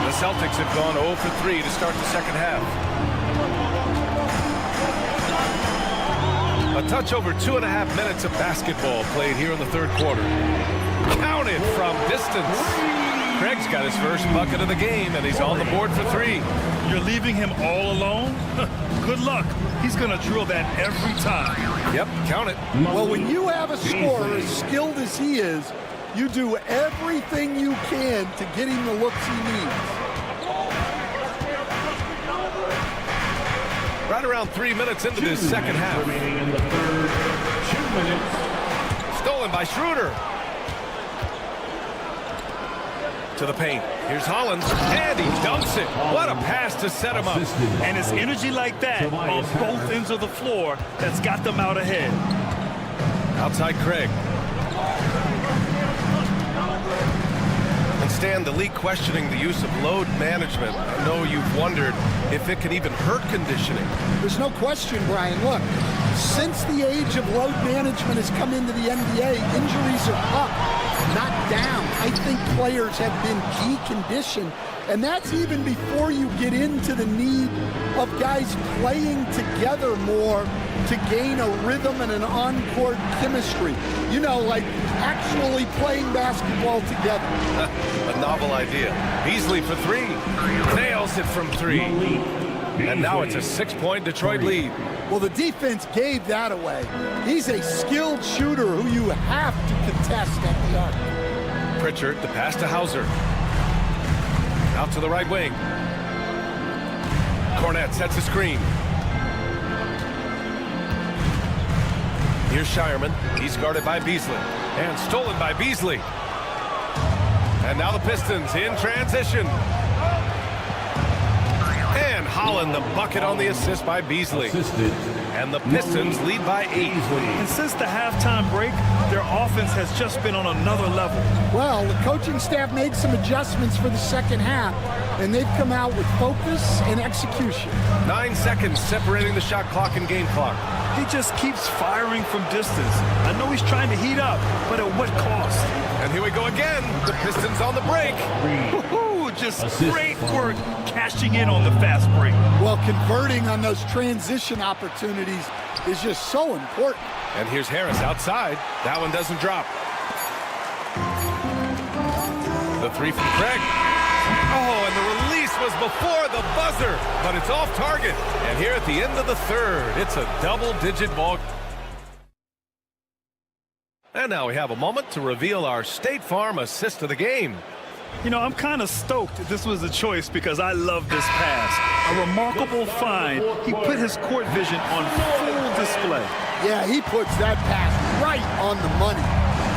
The Celtics have gone 0 for 3 to start the second half. A touch over 2.5 minutes of basketball played here in the third quarter. Counted from distance. Craig's got his first bucket of the game, and he's on the board for 3. You're leaving him all alone? Good luck. He's going to drill that every time. Yep, count it. Well, when you have a scorer as skilled as he is, you do everything you can to get him the looks he needs. Right around 3 minutes into this second half. Remaining in the third. 2 minutes. Stolen by Schroeder. To the paint. Here's Hollins, and he dunks it. What a pass to set him up. And it's energy like that on both ends of the floor that's got them out ahead. Outside Craig. And Stan, the league questioning the use of load management. I know you've wondered if it can even hurt conditioning. There's no question, Brian. Look, since the age of load management has come into the NBA, injuries are up, not down. I think players have been deconditioned, and that's even before you get into the need of guys playing together more to gain a rhythm and an on-court chemistry. You know, like actually playing basketball together. A novel idea. Beasley for 3. Nails it from 3. And now it's a 6-point Detroit lead. Well, the defense gave that away. He's a skilled shooter who you have to contest at the arc. Pritchard, the pass to Hauser. Out to the right wing. Cornette sets a screen. Here's Shireman. He's guarded by Beasley. And stolen by Beasley. And now the Pistons in transition. And Holland the bucket on the assist by Beasley. And the Pistons lead by 8. And since the halftime break, their offense has just been on another level. Well, the coaching staff made some adjustments for the second half, and they've come out with focus and execution. 9 seconds separating the shot clock and game clock. He just keeps firing from distance. I know he's trying to heat up, but at what cost? And here we go again. The Pistons on the break. Woohoo! Just great work cashing in on the fast break. Well, converting on those transition opportunities is just so important. And here's Harris outside. That one doesn't drop. The 3 from Craig. Oh, and the release was before the buzzer, but it's off target. And here at the end of the third, it's a double-digit ball. And now we have a moment to reveal our State Farm assist of the game. You know, I'm kind of stoked that this was a choice because I love this pass. A remarkable find. He put his court vision on full display. Yeah, he puts that pass right on the money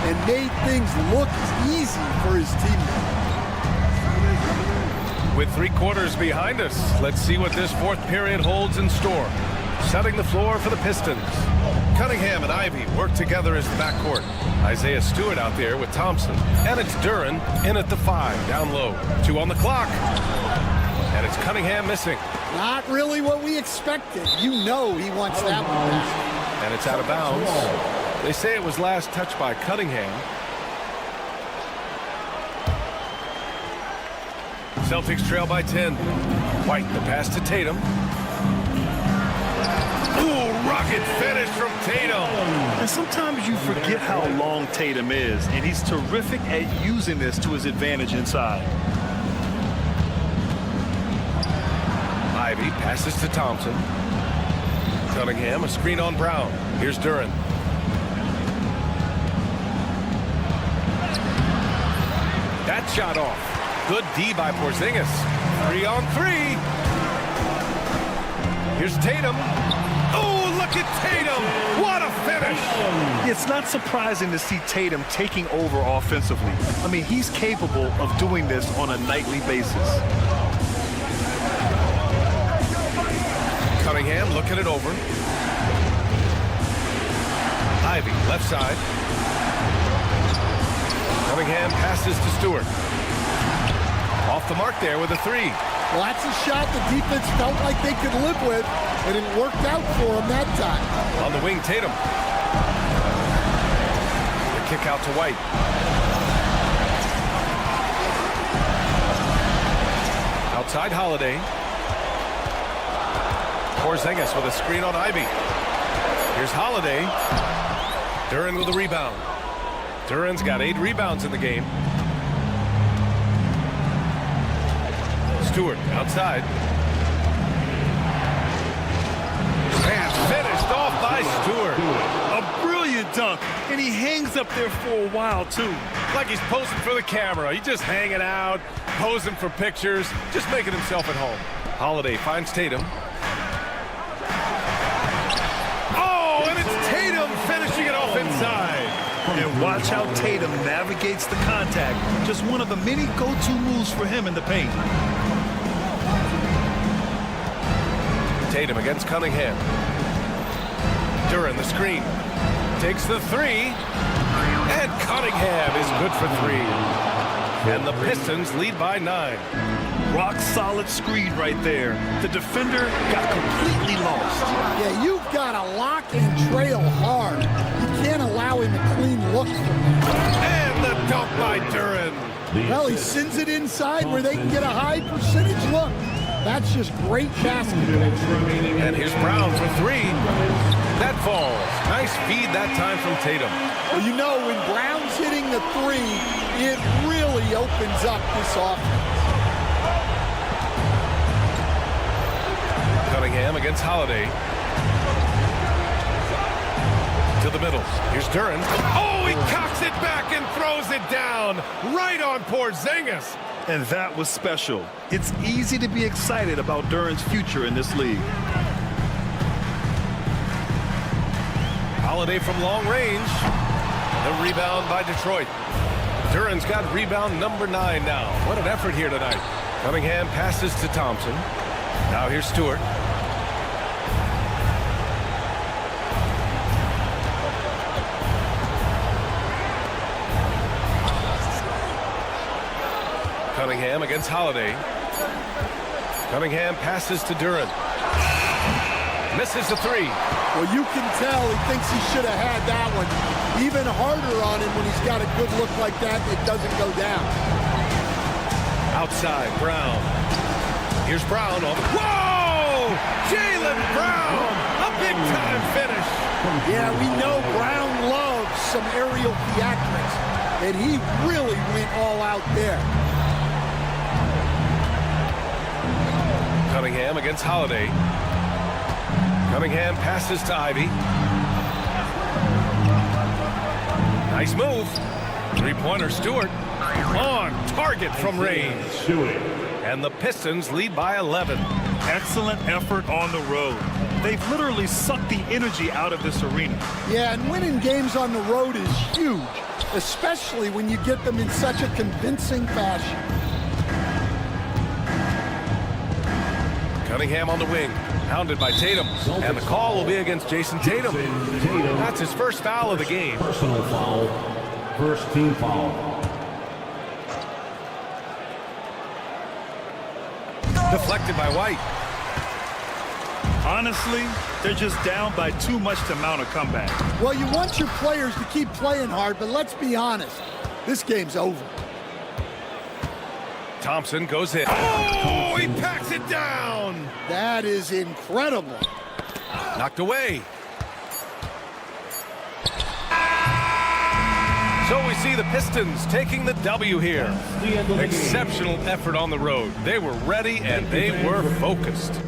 and made things look easy for his teammates. With 3 quarters behind us, let's see what this fourth period holds in store. Setting the floor for the Pistons. Cunningham and Ivy work together as the backcourt. Isaiah Stewart out there with Thompson. And it's Duren in at the 5, down low. 2 on the clock. And it's Cunningham missing. Not really what we expected. You know he wants that one back. And it's out of bounds. They say it was last touched by Cunningham. Celtics trail by 10. White, the pass to Tatum. Ooh, rocket finish from Tatum. And sometimes you forget how long Tatum is, and he's terrific at using this to his advantage inside. Ivy passes to Thompson. Cunningham, a screen on Brown. Here's Duren. That shot off. Good D by Porzingis. 3 on 3. Here's Tatum. Oh, look at Tatum. What a finish. It's not surprising to see Tatum taking over offensively. I mean, he's capable of doing this on a nightly basis. Cunningham looking it over. Ivy, left side. Cunningham passes to Stewart. Off the mark there with a 3. Well, that's a shot the defense felt like they could live with, and it worked out for them that time. On the wing, Tatum. The kick out to White. Outside Holiday. Porzingis with a screen on Ivy. Here's Holiday. Duren with a rebound. Duren's got 8 rebounds in the game. Stewart outside. And finished off by Stewart. A brilliant dunk, and he hangs up there for a while, too. Like he's posing for the camera. He's just hanging out, posing for pictures, just making himself at home. Holiday finds Tatum. Oh, and it's Tatum finishing it off inside. And watch how Tatum navigates the contact. Just one of the many go-to moves for him in the paint. Tatum against Cunningham. Duren the screen. Takes the 3. And Cunningham is good for 3. And the Pistons lead by 9. Rock solid screen right there. The defender got completely lost. Yeah, you've got to lock and trail hard. You can't allow him a clean look from there. And the dunk by Duren. Well, he sends it inside where they can get a high percentage look. That's just great basketball. And here's Brown for 3. That falls. Nice feed that time from Tatum. Well, you know, when Brown's hitting the 3, it really opens up this offense. Cunningham against Holiday. To the middle. Here's Duren. Oh, he cocks it back and throws it down. Right on Porzingis. And that was special. It's easy to be excited about Duren's future in this league. Holiday from long range. The rebound by Detroit. Duren's got rebound number 9 now. What an effort here tonight. Cunningham passes to Thompson. Now here's Stewart. Cunningham against Holiday. Cunningham passes to Duren. Misses the 3. Well, you can tell he thinks he should have had that one. Even harder on him when he's got a good look like that, it doesn't go down. Outside, Brown. Here's Brown on the... Whoa! Jaylen Brown! A big-time finish. Yeah, we know Brown loves some aerial theatrics, and he really went all out there. Cunningham against Holiday. Cunningham passes to Ivy. Nice move. Three-pointer Stewart on target from range. And the Pistons lead by 11. Excellent effort on the road. They've literally sucked the energy out of this arena. Yeah, and winning games on the road is huge, especially when you get them in such a convincing fashion. Cunningham on the wing, hounded by Tatum. And the call will be against Jason Tatum. That's his first foul of the game. Personal foul. First team foul. Deflected by White. Honestly, they're just down by too much to mount a comeback. Well, you want your players to keep playing hard, but let's be honest, this game's over. Thompson goes in. Oh, he packs it down. That is incredible. Knocked away. So we see the Pistons taking the W here. Exceptional effort on the road. They were ready and they were focused.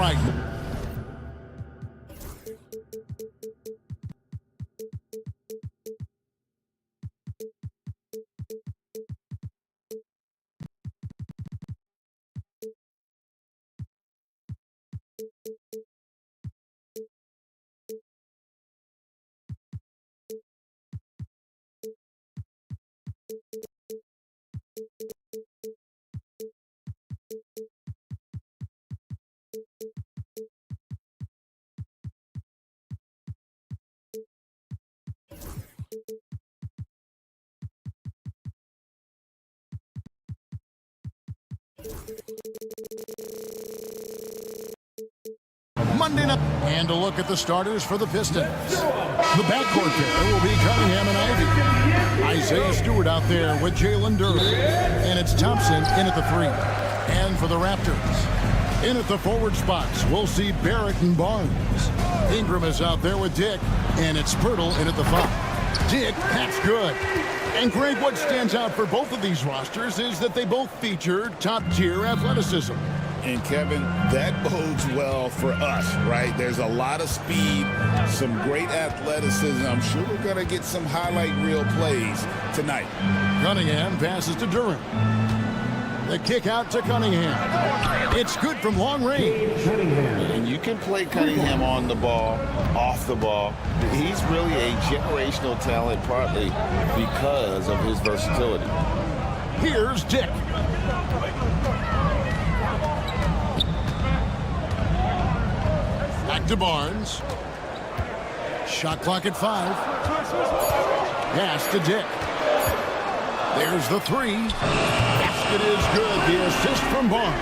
right. Monday night. And a look at the starters for the Pistons. The backcourt pair will be Cunningham and Ivey. Isaiah Stewart out there with Jalen Duren. And it's Thompson in at the 3. And for the Raptors, in at the forward spots, we'll see Barrett and Barnes. Ingram is out there with Dick. And it's Pirtle in at the 5. Dick, that's good. And Greg, what stands out for both of these rosters is that they both feature top-tier athleticism. And Kevin, that bodes well for us, right? There's a lot of speed, some great athleticism. I'm sure we're going to get some highlight reel plays tonight. Cunningham passes to Duren. The kick out to Cunningham. It's good from long range. And you can play Cunningham on the ball, off the ball. He's really a generational talent, partly because of his versatility. Here's Dick. Back to Barnes. Shot clock at 5. Pass to Dick. There's the 3. Basket is good. The assist from Barnes.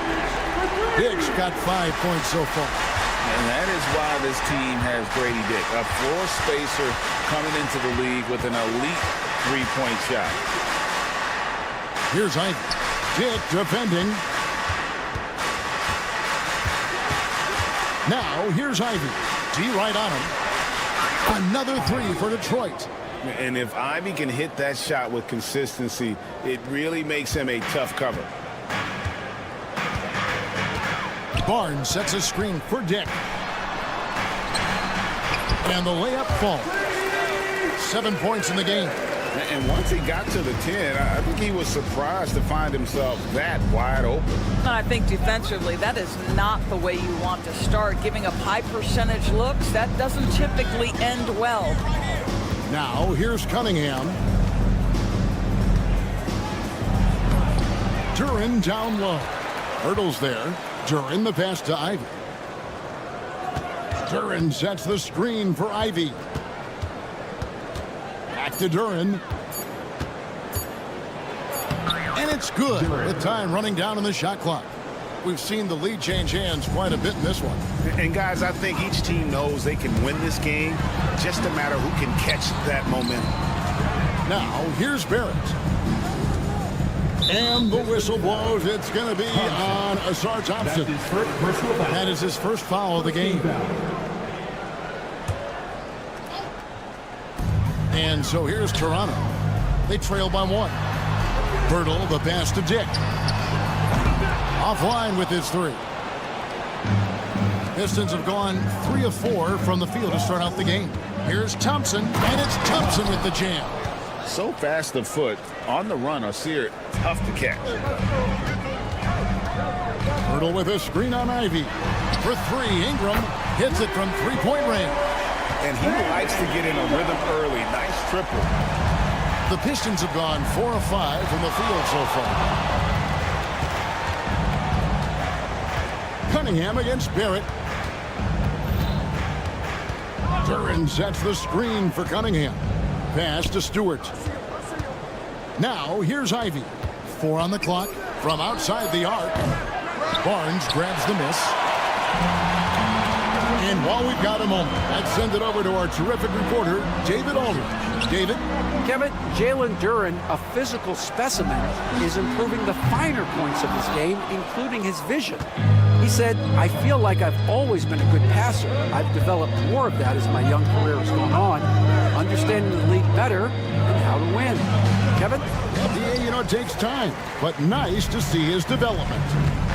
Dick's got 5 points so far. And that is why this team has Grady Dick, a floor spacer coming into the league with an elite three-point shot. Here's Ivey. Dick defending. Now, here's Ivey. D right on him. Another 3 for Detroit. And if Ivey can hit that shot with consistency, it really makes him a tough cover. Barnes sets a screen for Dick. And the layup falls. 7 points in the game. And once he got to the 10, I think he was surprised to find himself that wide open. I think defensively, that is not the way you want to start. Giving up high percentage looks, that doesn't typically end well. Now, here's Cunningham. Duren down low. Hurdles there. Duren the pass to Ivey. Duren sets the screen for Ivey. Back to Duren. And it's good. The time running down on the shot clock. We've seen the lead change hands quite a bit in this one. And guys, I think each team knows they can win this game. Just a matter who can catch that momentum. Now, here's Barrett. And the whistle blows. It's going to be on Asar Thompson. That is his first foul of the game. And so here's Toronto. They trail by 1. Pirtle, the pass to Dick. Offline with his 3. Pistons have gone 3 of 4 from the field to start out the game. Here's Thompson, and it's Thompson with the jam. So fast of foot, on the run, Asir, tough to catch. Pirtle with a screen on Ivey. For 3, Ingram hits it from 3-point range. And he likes to get in a rhythm early. Nice triple. The Pistons have gone 4 of 5 from the field so far. Cunningham against Barrett. Duren sets the screen for Cunningham. Pass to Stewart. Now, here's Ivey. 4 on the clock from outside the arc. Barnes grabs the miss. And while we've got a moment, let's send it over to our terrific reporter, David Aldridge. David? Kevin, Jalen Duren, a physical specimen, is improving the finer points of his game, including his vision. He said, I feel like I've always been a good passer. I've developed more of that as my young career has gone on, understanding the league better and how to win. Kevin? Yeah, you know, it takes time, but nice to see his development.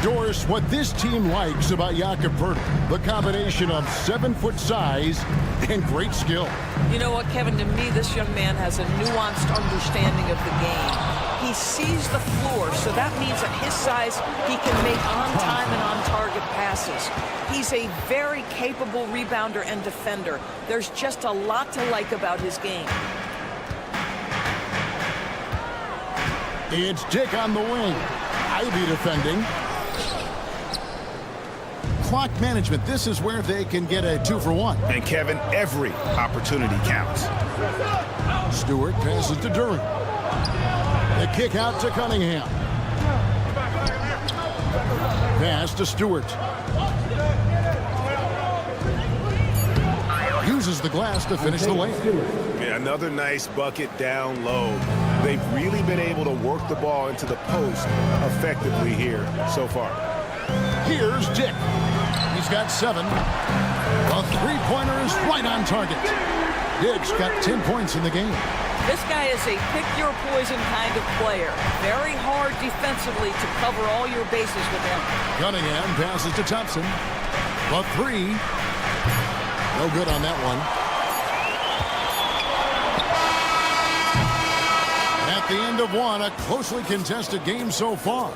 Doris, what this team likes about Jakob Poeltl, the combination of 7-foot size and great skill. You know what, Kevin? To me, this young man has a nuanced understanding of the game. He sees the floor, so that means at his size, he can make on-time and on-target passes. He's a very capable rebounder and defender. There's just a lot to like about his game. It's Dick on the wing. Ivy defending. Clock management. This is where they can get a 2-for-1. And Kevin, every opportunity counts. Stewart passes to Duran. The kick out to Cunningham. Pass to Stewart. Uses the glass to finish the layup. Yeah, another nice bucket down low. They've really been able to work the ball into the post effectively here so far. Here's Dick. He's got 7. A three-pointer is right on target. Dick's got 10 points in the game. This guy is a pick-your-poison kind of player. Very hard defensively to cover all your bases with him. Cunningham passes to Thompson. The 3. No good on that one. At the end of one, a closely contested game so far.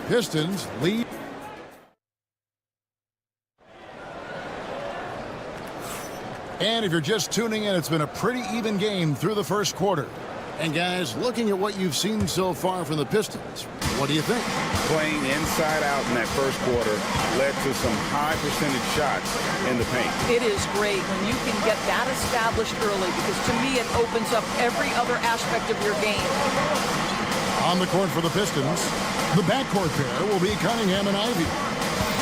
Pistons lead. And if you're just tuning in, it's been a pretty even game through the first quarter. And guys, looking at what you've seen so far from the Pistons, what do you think? Playing inside out in that first quarter led to some high percentage shots in the paint. It is great when you can get that established early, because to me it opens up every other aspect of your game. On the court for the Pistons, the backcourt pair will be Cunningham and Ivy.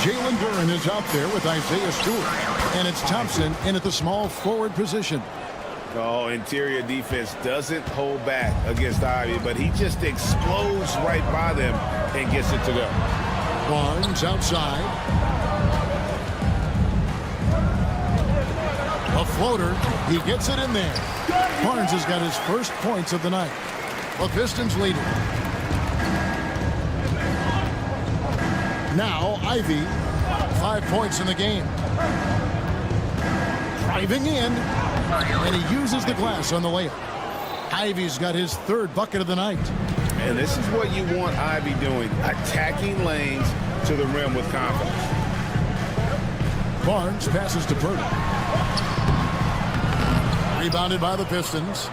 Jalen Duren is out there with Isaiah Stewart. And it's Thompson in at the small forward position. Oh, interior defense doesn't hold back against Ivy, but he just explodes right by them and gets it to go. Barnes outside. A floater. He gets it in there. Barnes has got his first points of the night. The Pistons lead it. Now Ivy, 5 points in the game. Driving in, and he uses the glass on the layup. Ivy's got his 3rd bucket of the night. And this is what you want Ivy doing, attacking lanes to the rim with confidence. Barnes passes to Poeltl. Rebounded by the Pistons.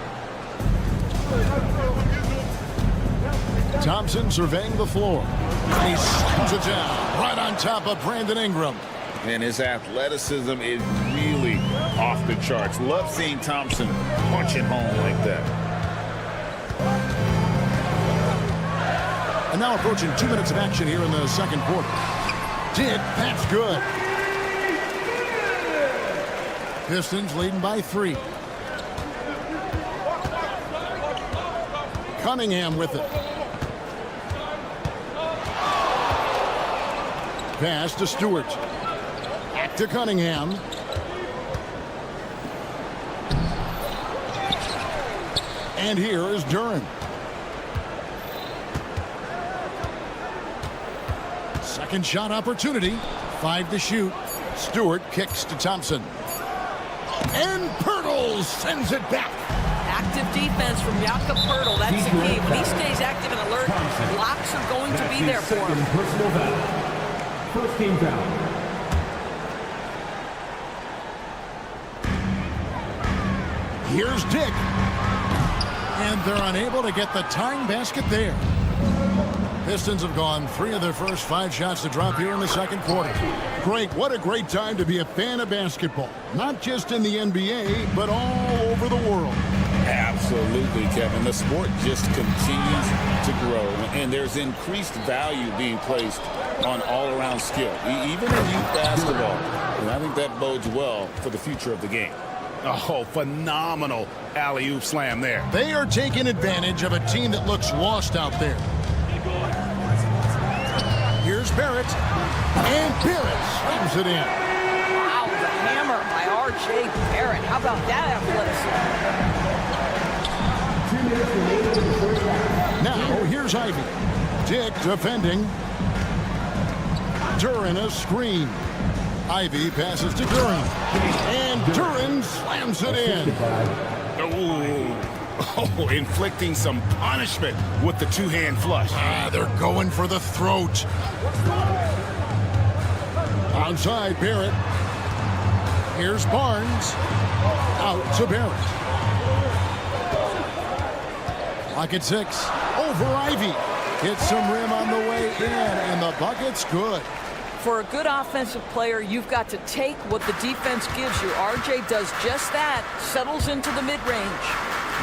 Thompson surveying the floor. And he slams it down right on top of Brandon Ingram. And his athleticism is really off the charts. Love seeing Thompson punch it home like that. And now approaching 2 minutes of action here in the second quarter. That's good. Pistons leading by 3. Cunningham with it. Pass to Stewart. Back to Cunningham. And here is Duren. Second shot opportunity. 5 to shoot. Stewart kicks to Thompson. And Poeltl sends it back. Active defense from Jakob Poeltl. That's the key. When he stays active and alert, blocks are going to be there for him. Personal foul. First team foul. Here's Dick. And they're unable to get the tying basket there. Pistons have gone 3 of their first 5 shots to drop here in the second quarter. Great, what a great time to be a fan of basketball. Not just in the NBA, but all over the world. Absolutely, Kevin. The sport just continues to grow, and there's increased value being placed on all-around skill, even in youth basketball. And I think that bodes well for the future of the game. Oh, phenomenal alley-oop slam there. They are taking advantage of a team that looks lost out there. Here's Barrett. And Barrett slams it in. Wow, the hammer by R.J. Barrett. How about that athleticism? Now, here's Ivy. Dick defending. Duran a screen. Ivy passes to Duran. And Duran slams it in. Oh, inflicting some punishment with the two-hand flush. They're going for the throat. Outside Barrett. Here's Barnes. Out to Barrett. Lock at 6. Over Ivy. Hits some rim on the way in, and the bucket's good. For a good offensive player, you've got to take what the defense gives you. RJ does just that, settles into the mid-range.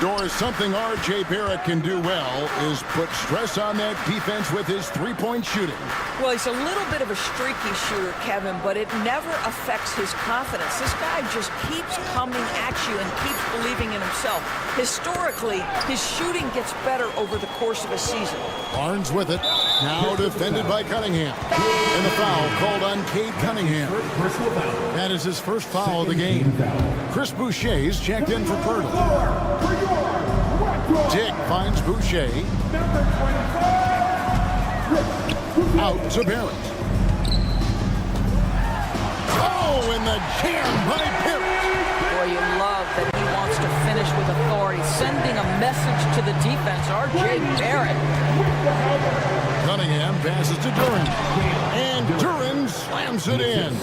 Doris, something R.J. Barrett can do well is put stress on that defense with his three-point shooting. Well, he's a little bit of a streaky shooter, Kevin, but it never affects his confidence. This guy just keeps coming at you and keeps believing in himself. Historically, his shooting gets better over the course of a season. Barnes with it. Now defended by Cunningham. And the foul called on Cade Cunningham. That is his first foul of the game. Chris Boucher's checked in for Pirtle. Dick finds Boucher. Out to Barrett. Oh, and the jam by Barrett. Boy, you love that he wants to finish with authority, sending a message to the defense. R.J. Barrett. Cunningham passes to Duran. And Duran slams it in.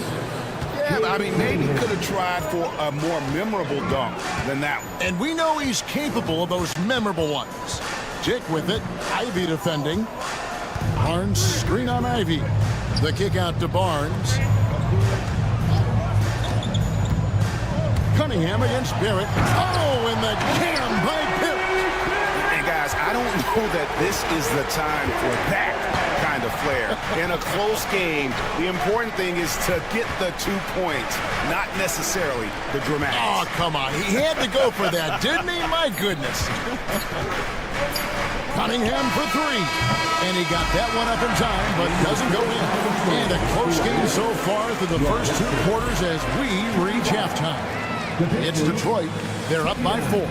Yeah, I mean, maybe could have tried for a more memorable dunk than that one. And we know he's capable of those memorable ones. Dick with it. Ivy defending. Barnes screen on Ivy. The kick out to Barnes. Cunningham against Barrett. Oh, and the jam by Barrett. And guys, I don't know that this is the time for that kind of flair. In a close game, the important thing is to get the 2 points, not necessarily the dramatics. Oh, come on. He had to go for that, didn't he? My goodness. Cunningham for 3. And he got that one up in time, but doesn't go in. And a close game so far through the first 2 quarters as we reach halftime. It's Detroit. They're up by 4.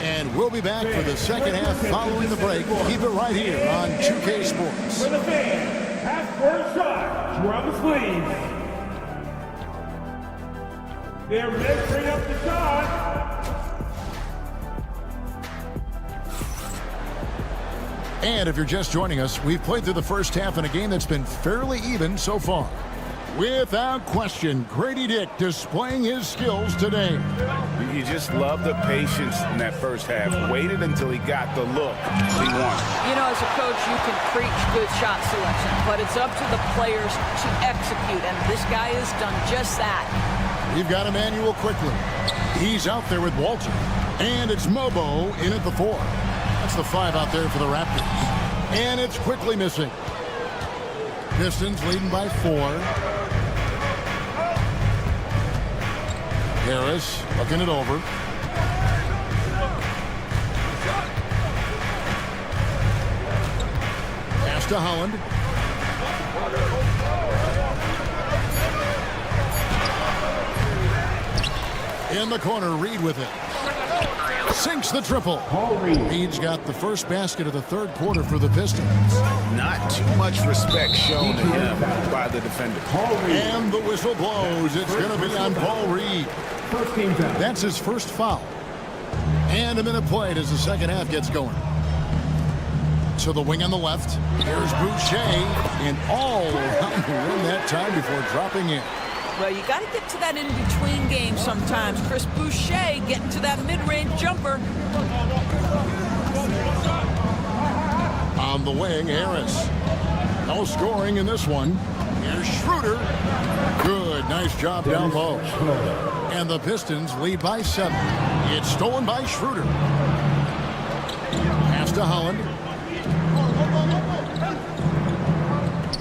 And we'll be back for the second half following the break. Keep it right here on 2K Sports. For the fans, half-court shot, drums please. They're measuring up the shot. And if you're just joining us, we've played through the first half in a game that's been fairly even so far. Without question, Grady Dick displaying his skills today. You just love the patience in that first half. Waited until he got the look he wanted. You know, as a coach, you can preach good shot selection, but it's up to the players to execute, and this guy has done just that. We've got Emmanuel quickly. He's out there with Walter. And it's Mobo in at the 4. That's the 5 out there for the Raptors. And it's quickly missing. Pistons leading by 4. Harris looking it over. Pass to Holland. In the corner, Reed with it. Sinks the triple. Reed's got the first basket of the third quarter for the Pistons. Not too much respect shown to him by the defender. And the whistle blows. It's going to be on Paul Reed. That's his first foul. And a minute played as the second half gets going. To the wing on the left. Here's Boucher. And all around the rim that time before dropping in. Well, you got to get to that in-between game sometimes. Chris Boucher getting to that mid-range jumper. On the wing, Harris. No scoring in this one. Here's Schroeder. Good, nice job down low. And the Pistons lead by 7. It's stolen by Schroeder. Pass to Holland.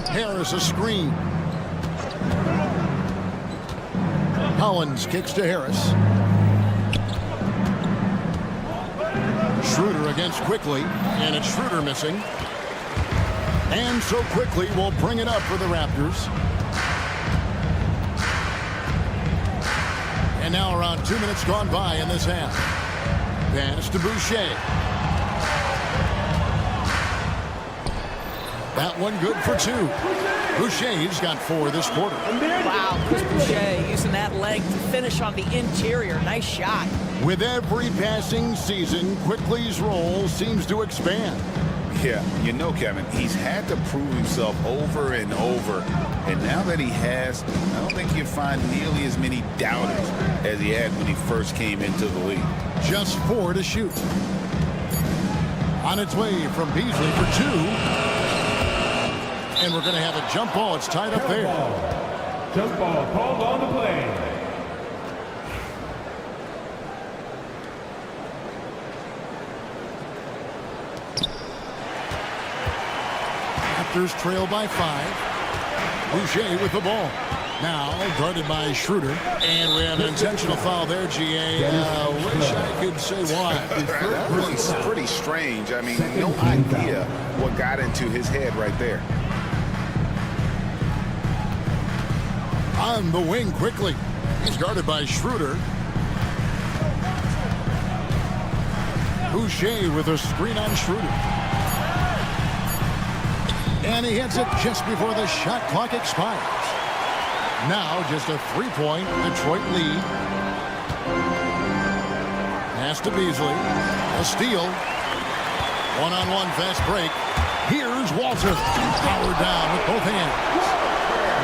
Harris a screen. Hollins kicks to Harris. Schroeder against Quickly, and it's Schroeder missing. And so Quickly will bring it up for the Raptors. And now around 2 minutes gone by in this half. Pass to Boucher. That one good for 2. Boucher's got 4 this quarter. Wow, Chris Boucher using that leg to finish on the interior. Nice shot. With every passing season, Quickly's role seems to expand. Yeah, you know, Kevin, he's had to prove himself over and over. And now that he has, I don't think you'll find nearly as many doubters as he had when he first came into the league. Just 4 to shoot. On its way from Beasley for 2. And we're going to have a jump ball. It's tied up there. Jump ball called on the play. Raptors trail by 5. Boucher with the ball. Now guarded by Schroeder. And we have an intentional foul there, GA. Wish I could say why. That was pretty strange. I mean, no idea what got into his head right there. On the wing quickly. He's guarded by Schroeder. Boucher with a screen on Schroeder. And he hits it just before the shot clock expires. Now just a 3-point Detroit lead. Pass to Beasley. A steal. One-on-one fast break. Here's Walter. Powered down with both hands.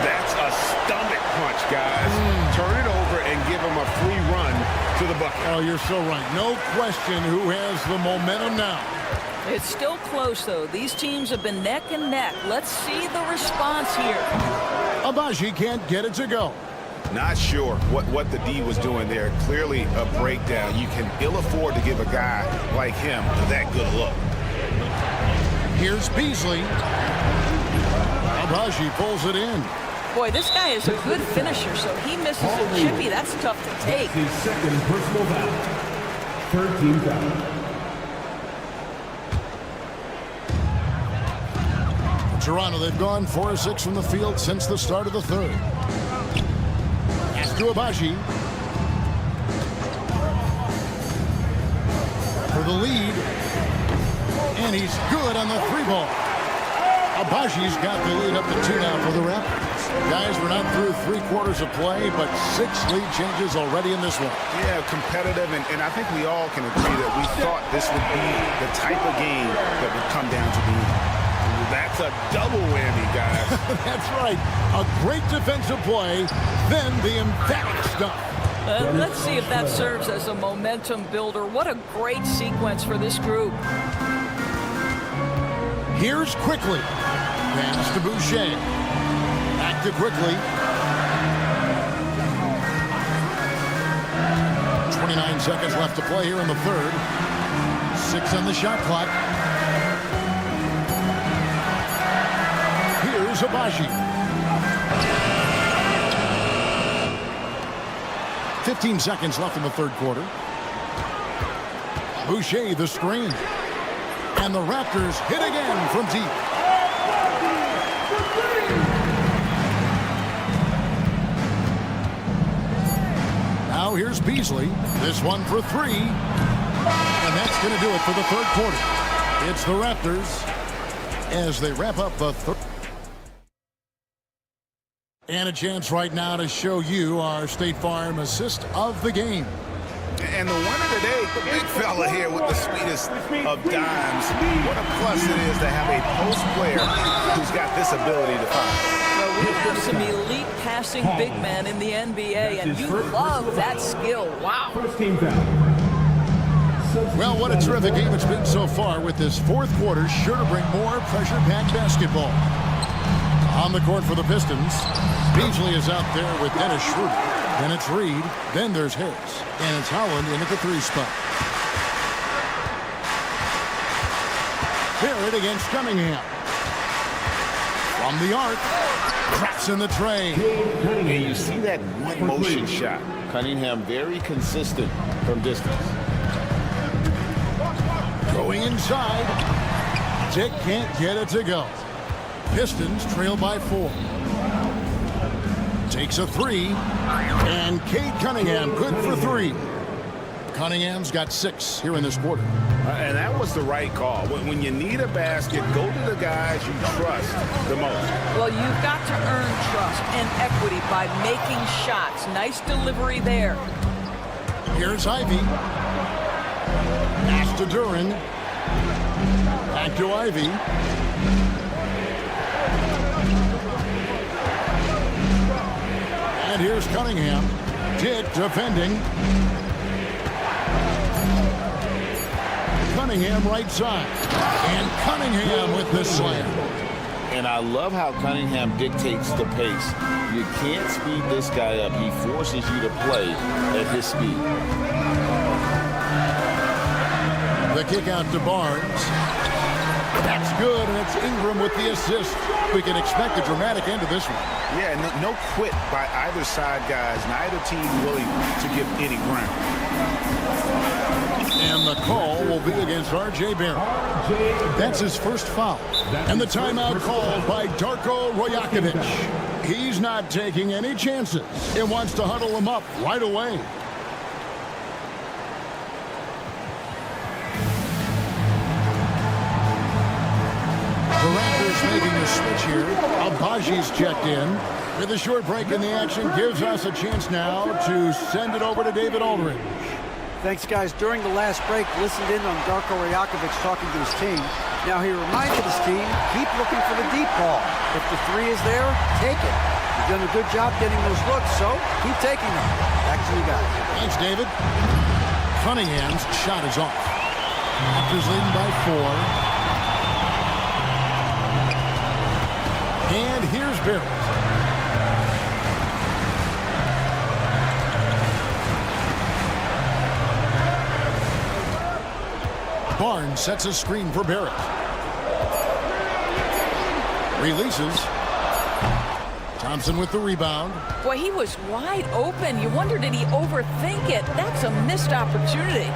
That's a stomach punch, guys. Turn it over and give him a free run to the bucket. Oh, you're so right. No question who has the momentum now. It's still close, though. These teams have been neck and neck. Let's see the response here. Abaji can't get it to go. Not sure what the D was doing there. Clearly a breakdown. You can ill afford to give a guy like him that good a look. Here's Beasley. Abaji pulls it in. Boy, this guy is a good finisher, so he misses a chippy. That's tough to take. His second personal foul. 13 foul. Toronto, they've gone 4 of 6 from the field since the start of the third. Pass to Abaji. For the lead. And he's good on the 3-ball. Abaji's got the lead up to 2 now for the Raptors. Guys, we're not through 3 quarters of play, but 6 lead changes already in this one. Yeah, competitive, and I think we all can agree that we thought this would be the type of game that would come down to the end. That's a double whammy, guys. That's right. A great defensive play, then the emphatic stuff. Let's see if that serves as a momentum builder. What a great sequence for this group. Here's Quickly. Pass to Boucher. Back to Quickly. 29 seconds left to play here in the third. 6 on the shot clock. Here's Abaji. 15 seconds left in the third quarter. Boucher the screen. And the Raptors hit again from deep. Now here's Beasley. This one for 3. And that's going to do it for the third quarter. It's the Raptors as they wrap up the third. And a chance right now to show you our State Farm assist of the game. And the winner today, the big fella here with the sweetest of dimes. What a plus it is to have a post player who's got this ability to find. Well, we have some elite passing big men in the NBA, and you love that skill. Wow. First team foul. Well, what a terrific game it's been so far, with this fourth quarter sure to bring more pressure-packed basketball. On the court for the Pistons, Beasley is out there with Dennis Schroeder. Then it's Reed. Then there's Harris. And it's Howland in at the 3 spot. Barrett against Cunningham. From the arc. Traps in the tray. And you see that one motion shot. Cunningham very consistent from distance. Going inside. Dick can't get it to go. Pistons trail by 4. Takes a 3. And Cade Cunningham good for 3. Cunningham's got 6 here in this quarter. And that was the right call. When you need a basket, go to the guys you trust the most. Well, you've got to earn trust and equity by making shots. Nice delivery there. Here's Ivy. Pass to Duran. Back to Ivy. And here's Cunningham. Dick defending. Cunningham right side. And Cunningham with the slam. And I love how Cunningham dictates the pace. You can't speed this guy up. He forces you to play at his speed. The kick out to Barnes. That's good, and it's Ingram with the assist. We can expect a dramatic end to this one. Yeah, no quit by either side, guys. Neither team willing to give any ground. And the call will be against R.J. Barrett. That's his first foul. And the timeout called by Darko Rajakovic. He's not taking any chances. He wants to huddle him up right away. The Raptors making a switch here. Abaji's checked in. With a short break in the action, gives us a chance now to send it over to David Aldridge. Thanks, guys. During the last break, listened in on Darko Rajakovic talking to his team. Now he reminded his team, keep looking for the deep ball. If the 3 is there, take it. You've done a good job getting those looks, so keep taking them. Back to you guys. Thanks, David. Cunningham's shot is off. Raptors leading by 4. And here's Barrett. Barnes sets a screen for Barrett. Releases. Thompson with the rebound. Boy, he was wide open. You wonder, did he overthink it? That's a missed opportunity.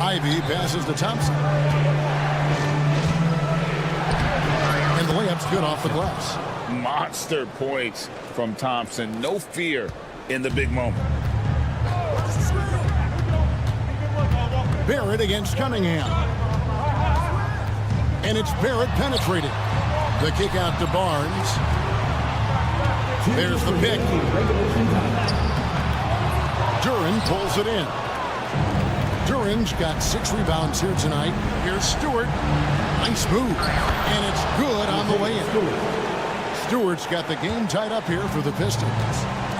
Ivy passes to Thompson. And the layup's good off the glass. Monster points from Thompson. No fear in the big moment. Barrett against Cunningham. And it's Barrett penetrating. The kick out to Barnes. There's the pick. Duran pulls it in. Duran's got 6 rebounds here tonight. Here's Stewart. Nice move. And it's good on the way in. Stewart's got the game tied up here for the Pistons.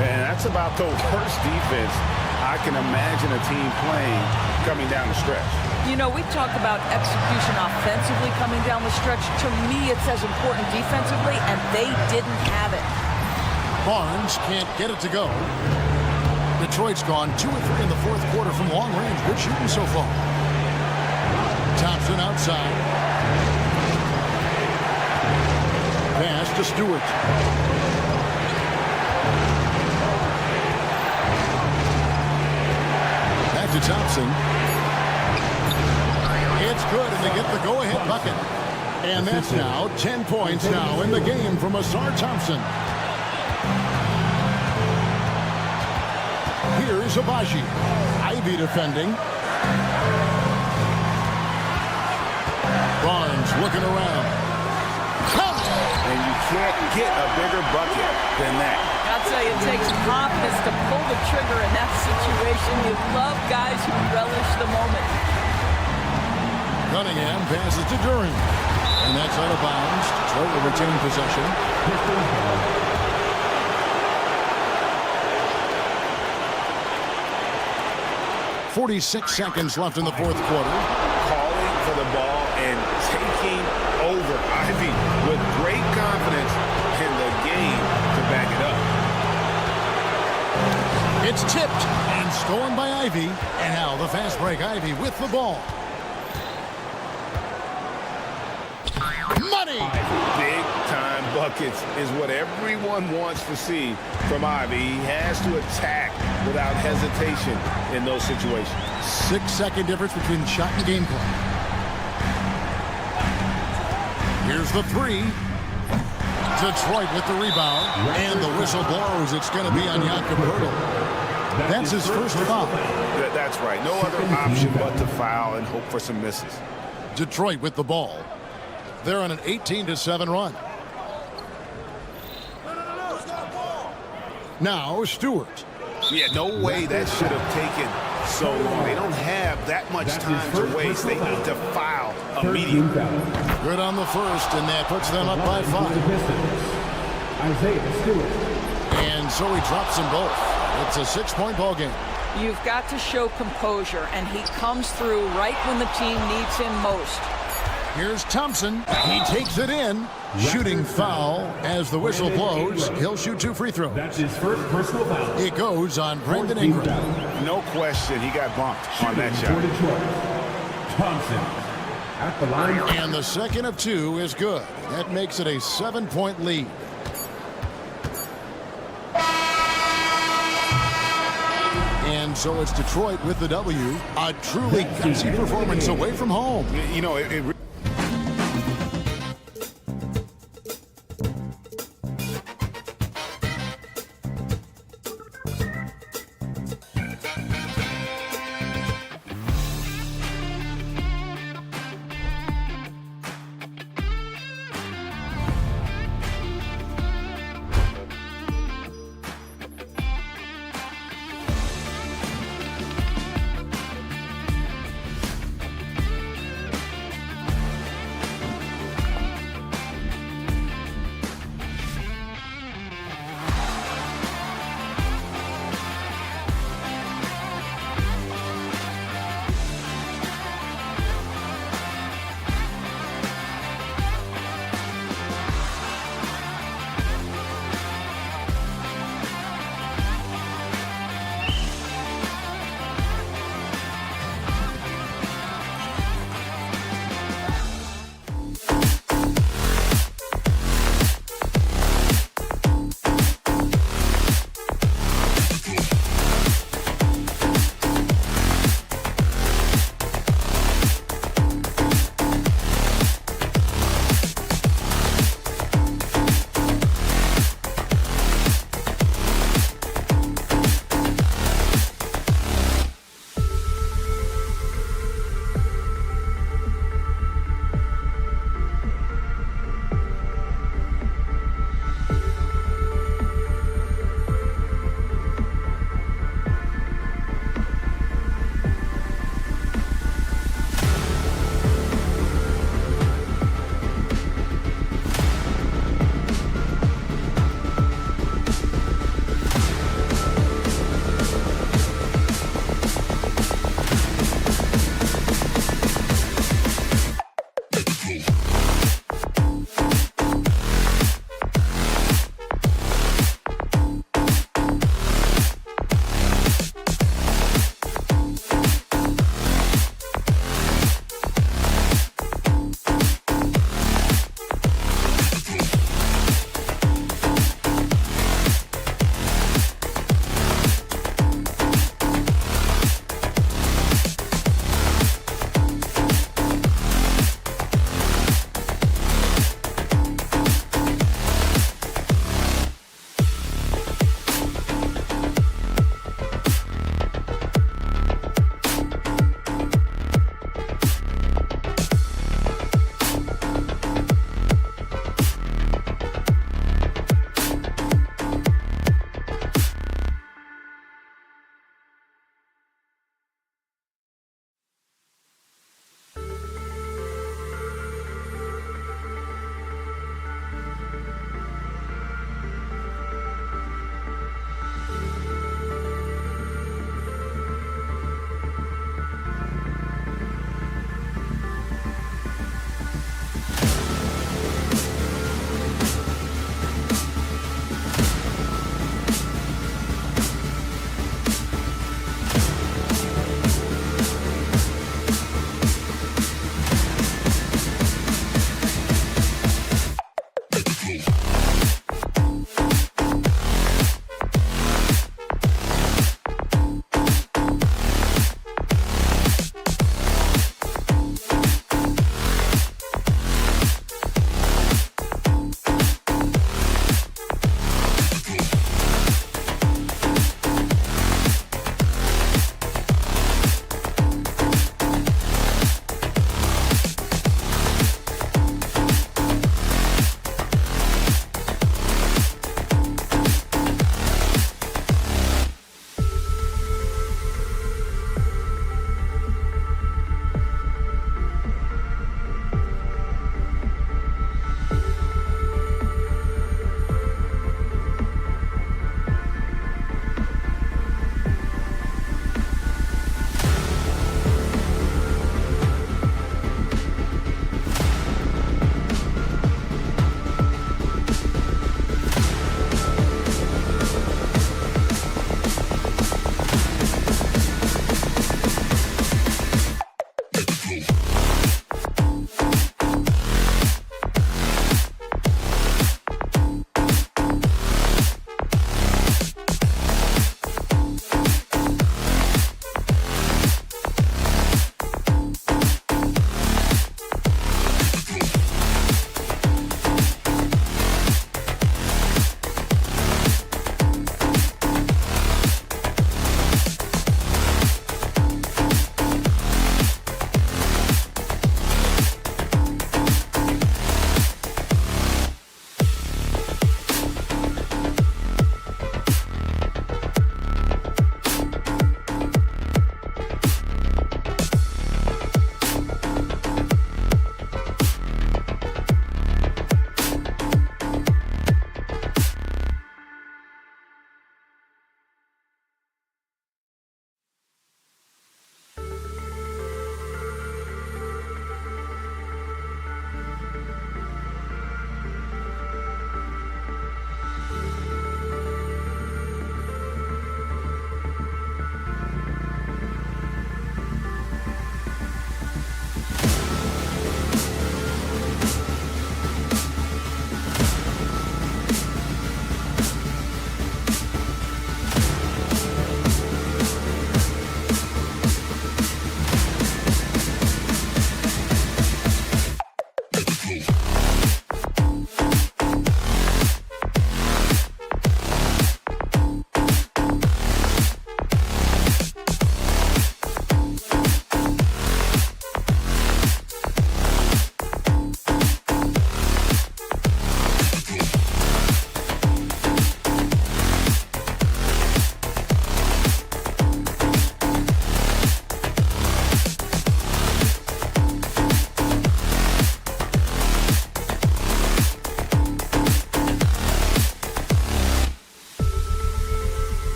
Man, that's about the worst defense I can imagine a team playing coming down the stretch. You know, we talk about execution offensively coming down the stretch. To me, it's as important defensively, and they didn't have it. Barnes can't get it to go. Detroit's gone 2 of 3 in the 4th quarter from long range. Good shooting so far. Thompson outside. Pass to Stewart. Back to Thompson. It's good, and they get the go-ahead bucket. And that's now 10 points now in the game from Asar Thompson. Here's Abaji. Ivy defending. Barnes looking around. And you can't get a bigger bucket than that. I'll tell you, it takes confidence to pull the trigger in that situation. You love guys who relish the moment. Cunningham passes to Duran. And that's out of bounds. Detroit will retain possession. 46 seconds left in the 4th quarter. Calling for the ball and taking over. Ivy with great confidence in the game to back it up. It's tipped and stolen by Ivy. And now the fast break. Ivy with the ball. Money! Big-time buckets is what everyone wants to see from Ivy. He has to attack without hesitation in those situations. 6-second difference between shot and game play. Here's the 3. Detroit with the rebound. And the whistle blows. It's going to be on Jakob Poeltl. That's his first foul. That's right. No other option but to foul and hope for some misses. Detroit with the ball. They're on an 18-7 run. Now Stewart. Yeah, no way that should have taken so long. They don't have that much time to waste. They need to foul immediately. Good on the first, and that puts them up by 5. And so he drops them both. It's a 6-point ball game. You've got to show composure, and he comes through right when the team needs him most. Here's Thompson. He takes it in. Shooting foul as the whistle blows. He'll shoot 2 free throws. That's his first personal foul. It goes on Brandon Ingram. No question, he got bumped on that shot. Thompson at the line. And the second of 2 is good. That makes it a 7-point lead. And so it's Detroit with the W. A truly gutsy performance away from home. You know, it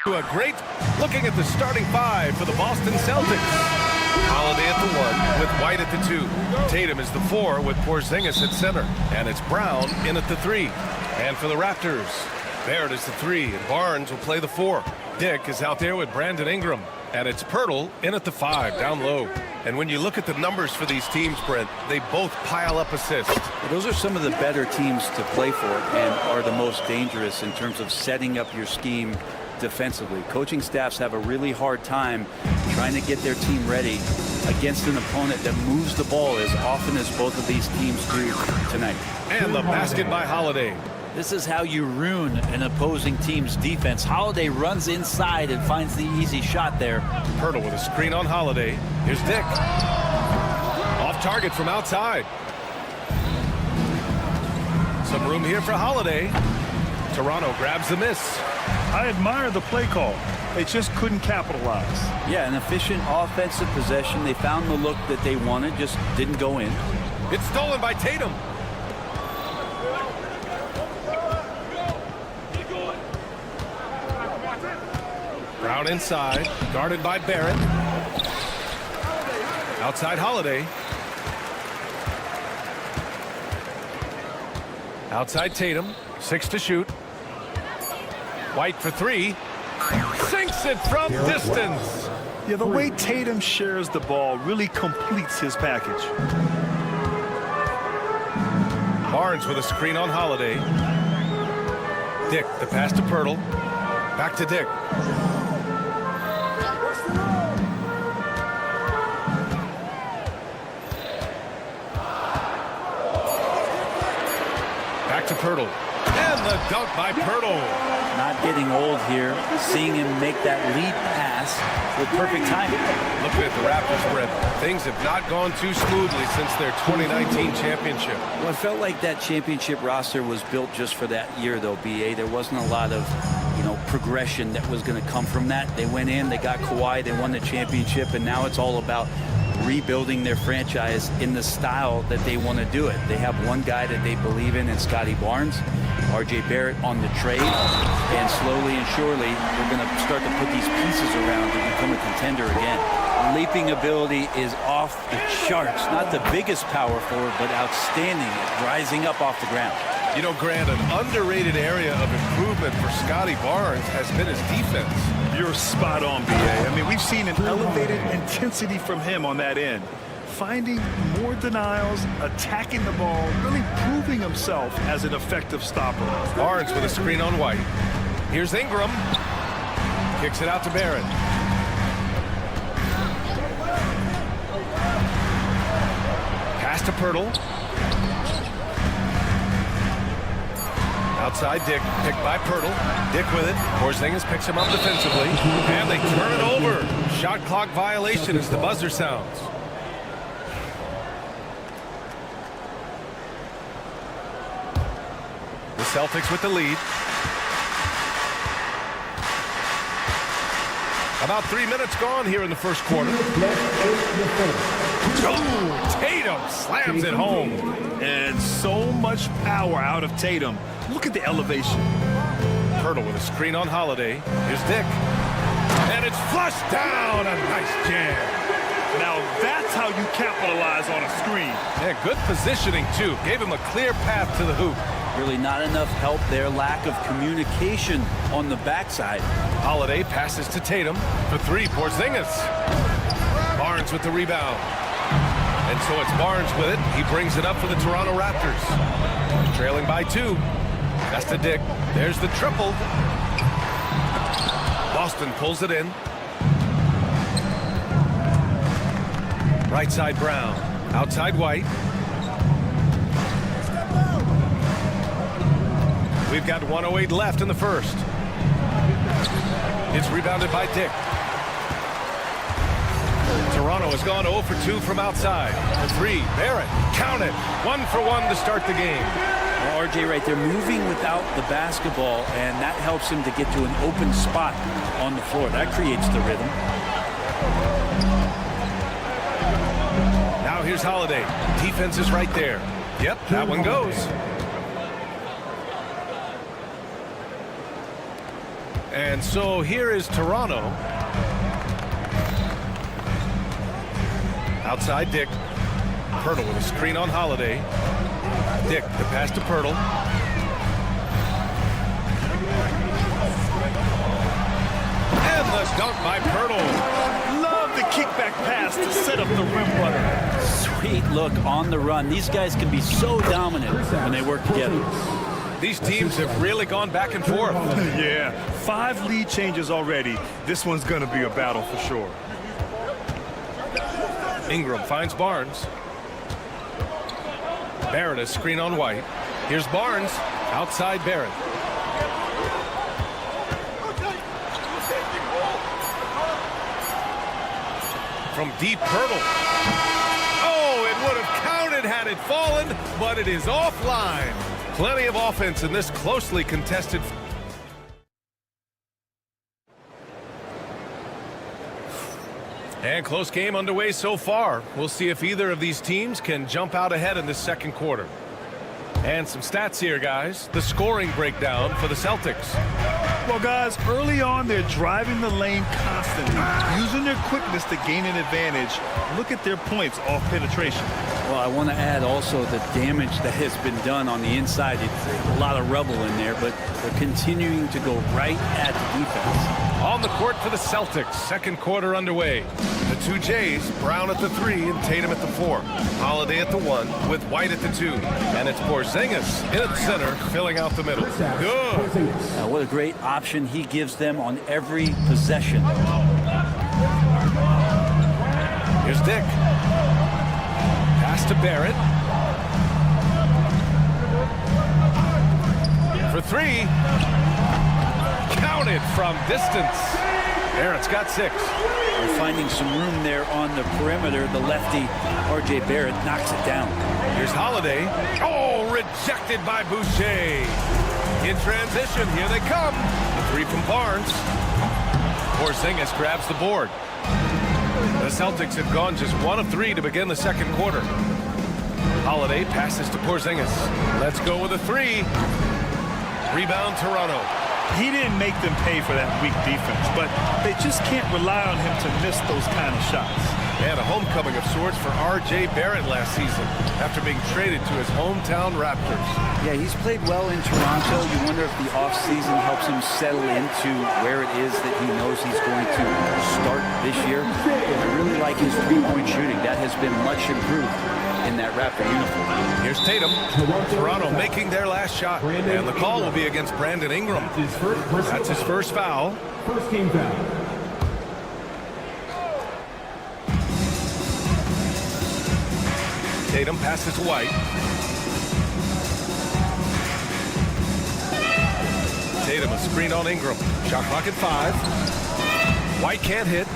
A great looking at the starting five for the Boston Celtics. Holiday at the 1 with White at the 2. Tatum is the 4 with Porzingis at center. And it's Brown in at the 3. And for the Raptors, Barrett is the 3 and Barnes will play the 4. Dick is out there with Brandon Ingram. And it's Pirtle in at the 5 down low. And when you look at the numbers for these teams, Brent, they both pile up assists. Those are some of the better teams to play for and are the most dangerous in terms of setting up your scheme defensively. Coaching staffs have a really hard time trying to get their team ready against an opponent that moves the ball as often as both of these teams do tonight. And the basket by Holiday. This is how you ruin an opposing team's defense. Holiday runs inside and finds the easy shot there. Pirtle with a screen on Holiday. Here's Dick. Off target from outside. Some room here for Holiday. Toronto grabs the miss. I admire the play call. They just couldn't capitalize. Yeah, an efficient offensive possession. They found the look that they wanted, just didn't go in. It's stolen by Tatum. Brown inside, guarded by Barrett. Outside Holiday. Outside Tatum, 6 to shoot. White for 3. Sinks it from distance. Yeah, the way Tatum shares the ball really completes his package. Barnes with a screen on Holiday. Dick, the pass to Pirtle. Back to Dick. Back to Pirtle. And the dunk by Pirtle. Not getting old here. Seeing him make that lead pass with perfect timing. Looking at the Raptors, Brent, things have not gone too smoothly since their 2019 championship. Well, it felt like that championship roster was built just for that year, though, B.A. There wasn't a lot of, progression that was going to come from that. They went in, they got Kawhi, they won the championship, and now it's all about rebuilding their franchise in the style that they want to do it. They have one guy that they believe in Scotty Barnes, R.J. Barrett on the trade, and slowly and surely we're going to start to put these pieces around to become a contender again. Leaping ability is off the charts. Not the biggest power forward, but outstanding at rising up off the ground. Grant, an underrated area of improvement for Scotty Barnes has been his defense. You're spot on, B.A. I mean, we've seen an elevated intensity from him on that end. Finding more denials, attacking the ball, really proving himself as an effective stopper. Barnes with a screen on White. Here's Ingram. Kicks it out to Barrett. Pass to Pirtle. Outside Dick, picked by Pirtle. Dick with it. Porzingis picks him up defensively. And they turn it over. Shot clock violation as the buzzer sounds. The Celtics with the lead. About 3 minutes gone here in the first quarter. Oh, Tatum slams it home. And so much power out of Tatum. Look at the elevation. Pirtle with a screen on Holiday. Here's Dick. And it's flushed down. A nice jam. Now that's how you capitalize on a screen. Yeah, good positioning, too. Gave him a clear path to the hoop. Really not enough help there. Lack of communication on the backside. Holiday passes to Tatum for 3. Porzingis. Barnes with the rebound. And so it's Barnes with it. He brings it up for the Toronto Raptors. Trailing by 2. That's to Dick. There's the triple. Boston pulls it in. Right side Brown. Outside White. We've got 1:08 left in the first. It's rebounded by Dick. Toronto has gone 0 for 2 from outside. The 3, Barrett, count it. 1 for 1 to start the game. Well, RJ right there, moving without the basketball, and that helps him to get to an open spot on the floor. That creates the rhythm. Now here's Holiday. Defense is right there. Yep, that one goes. And so here is Toronto. Outside Dick. Pirtle with a screen on Holiday. Dick, the pass to Pirtle. And the dunk by Pirtle. Love the kickback pass to set up the rim runner. Sweet look on the run. These guys can be so dominant when they work together. These teams have really gone back and forth. Yeah, 5 lead changes already. This one's going to be a battle for sure. Ingram finds Barnes. Barrett a screen on White. Here's Barnes. Outside Barrett. From deep, Pirtle. Oh, it would have counted had it fallen, but it is offline. Plenty of offense in this closely contested. And close game underway so far. We'll see if either of these teams can jump out ahead in this second quarter. And some stats here, guys. The scoring breakdown for the Celtics. Well, guys, early on, they're driving the lane constantly, using their quickness to gain an advantage. Look at their points off penetration. Well, I want to add also the damage that has been done on the inside. It's a lot of rubble in there, but they're continuing to go right at the defense. On the court for the Celtics, second quarter underway. The two Jays, Brown at the 3 and Tatum at the 4. Holiday at the 1 with White at the 2. And it's Porzingis in at center, filling out the middle. Good. What a great option he gives them on every possession. Here's Dick. Pass to Barrett. For 3. Counted from distance. Barrett's got 6. They're finding some room there on the perimeter. The lefty, R.J. Barrett, knocks it down. Here's Holiday. Oh, rejected by Boucher. In transition, here they come. The 3 from Barnes. Porzingis grabs the board. The Celtics have gone just 1 of 3 to begin the second quarter. Holiday passes to Porzingis. Let's go with a 3. Rebound, Toronto. He didn't make them pay for that weak defense, but they just can't rely on him to miss those kind of shots. And a homecoming of sorts for R.J. Barrett last season after being traded to his hometown Raptors. Yeah, he's played well in Toronto. You wonder if the offseason helps him settle into where it is that he knows he's going to start this year. I really like his three-point shooting. That has been much improved in that Raptor uniform. Here's Tatum. Toronto making their last shot. And the call will be against Brandon Ingram. That's his first foul. First team foul. Tatum passes to White. Tatum a screen on Ingram. Shot clock at 5. White can't hit.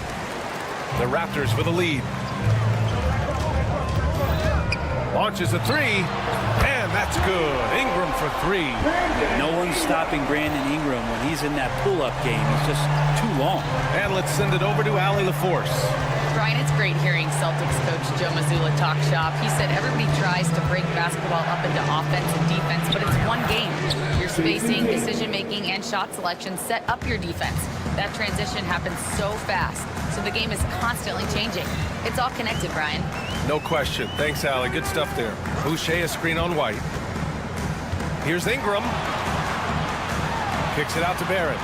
The Raptors with a lead. Launches a 3, and that's good. Ingram for 3. No one's stopping Brandon Ingram when he's in that pull-up game. He's just too long. And let's send it over to Allie LaForce. Brian, it's great hearing Celtics coach Joe Mazzulla talk shop. He said everybody tries to break basketball up into offense and defense, but it's one game. Your spacing, decision-making, and shot selection set up your defense. That transition happens so fast, so the game is constantly changing. It's all connected, Brian. No question. Thanks, Allie. Good stuff there. Boucher a screen on White. Here's Ingram. Kicks it out to Barrett.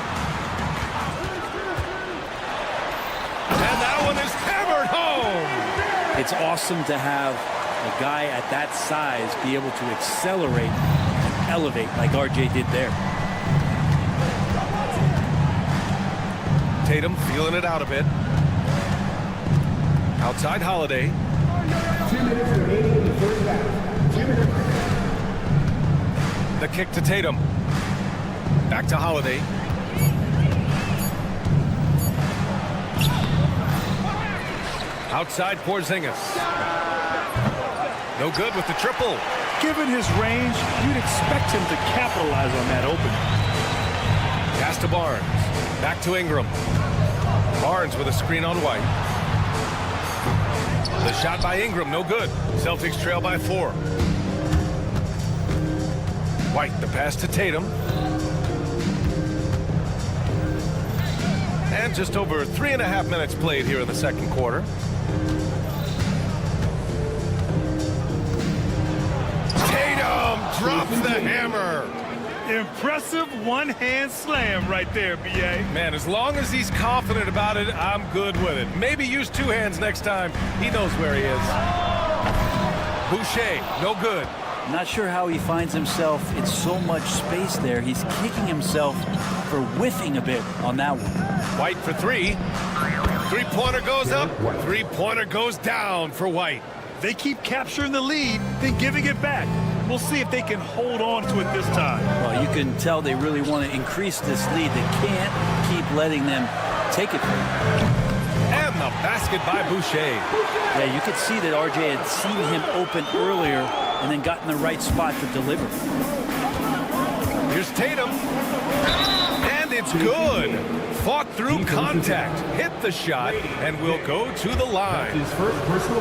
And that one is hammered home. It's awesome to have a guy at that size be able to accelerate and elevate like RJ did there. Tatum feeling it out a bit. Outside Holiday. 2 minutes remaining in the first half. 2 minutes. The kick to Tatum. Back to Holiday. Outside Porzingis. No good with the triple. Given his range, you'd expect him to capitalize on that opening. Pass to Barnes. Back to Ingram. Barnes with a screen on White. The shot by Ingram, no good. Celtics trail by 4. White, the pass to Tatum. And just over 3.5 minutes played here in the second quarter. Tatum drops the hammer. Impressive one-hand slam right there, B.A. Man, as long as he's confident about it, I'm good with it. Maybe use two hands next time. He knows where he is. Boucher, no good. Not sure how he finds himself in so much space there. He's kicking himself for whiffing a bit on that one. White for three. Three-pointer goes up. Three-pointer goes down for White. They keep capturing the lead, then giving it back. We'll see if they can hold on to it this time. Well, you can tell they really want to increase this lead. They can't keep letting them take it from them. And the basket by Boucher. Yeah, you could see that RJ had seen him open earlier and then got in the right spot to deliver. Here's Tatum. And it's good. Fought through contact, hit the shot, and will go to the line.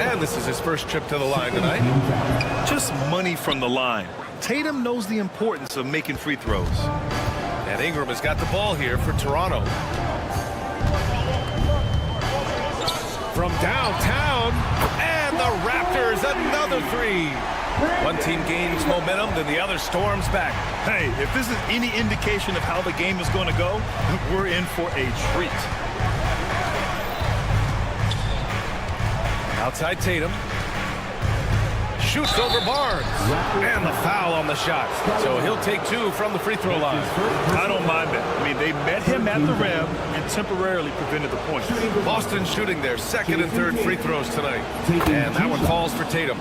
And this is his first trip to the line tonight. Just money from the line. Tatum knows the importance of making free throws. And Ingram has got the ball here for Toronto. From downtown, and the Raptors, another three. One team gains momentum, then the other storms back. Hey, if this is any indication of how the game is going to go, we're in for a treat. Outside Tatum. Shoots over Barnes. And the foul on the shot. So he'll take two from the free throw line. I don't mind that. I mean, they met him at the rim and temporarily prevented the point. Boston shooting their second and third free throws tonight. And that one falls for Tatum.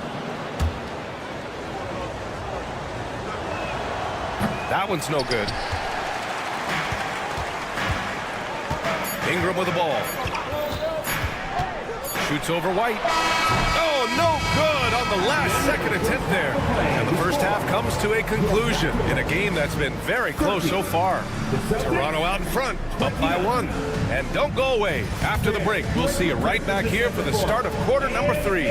That one's no good. Ingram with the ball. Shoots over White. Oh, no good on the last second attempt there. And the first half comes to a conclusion in a game that's been very close so far. Toronto out in front, up by one. And don't go away. After the break, we'll see you right back here for the start of quarter number 3.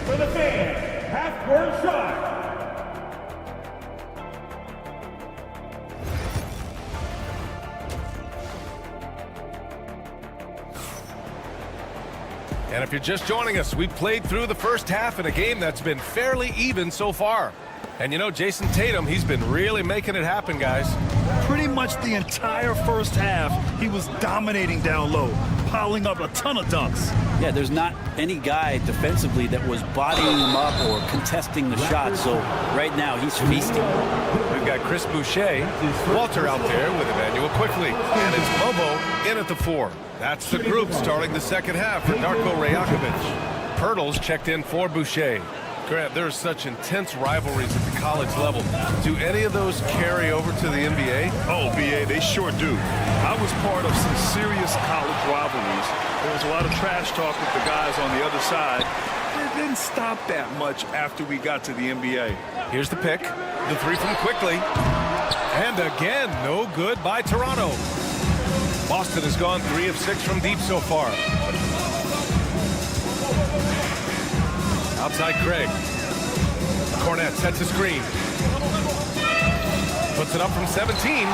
For the fans, half-court shot. And if you're just joining us, we played through the first half in a game that's been fairly even so far. And you know, Jason Tatum, he's been really making it happen, guys. Pretty much the entire first half, he was dominating down low, piling up a ton of dunks. Yeah, there's not any guy defensively that was bodying him up or contesting the shot. So right now, he's feasting. We've got Chris Boucher, Walter out there with Emmanuel quickly. And it's Bobo in at the 4. That's the group starting the second half for Darko Rajakovic. Pirtle's checked in for Boucher. Grant, there's such intense rivalries at the college level. Do any of those carry over to the NBA? Oh, BA, they sure do. I was part of some serious college rivalries. There was a lot of trash talk with the guys on the other side. It didn't stop that much after we got to the NBA. Here's the pick. The three from Quickly. And again, no good by Toronto. Boston has gone 3 of 6 from deep so far. Outside Craig. Cornette sets a screen. Puts it up from 17.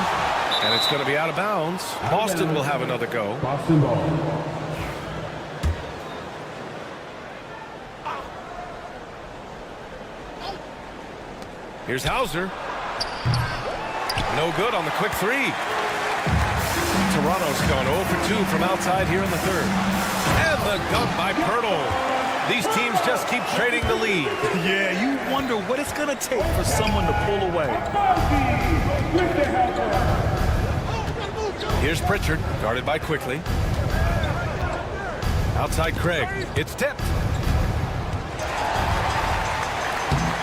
And it's going to be out of bounds. Boston will have another go. Boston ball. Here's Hauser. No good on the quick three. Toronto's gone 0 for 2 from outside here in the third. And the dunk by Pirtle. These teams just keep trading the lead. Yeah, you wonder what it's going to take for someone to pull away. Here's Pritchard, guarded by Quickly. Outside Craig. It's tipped.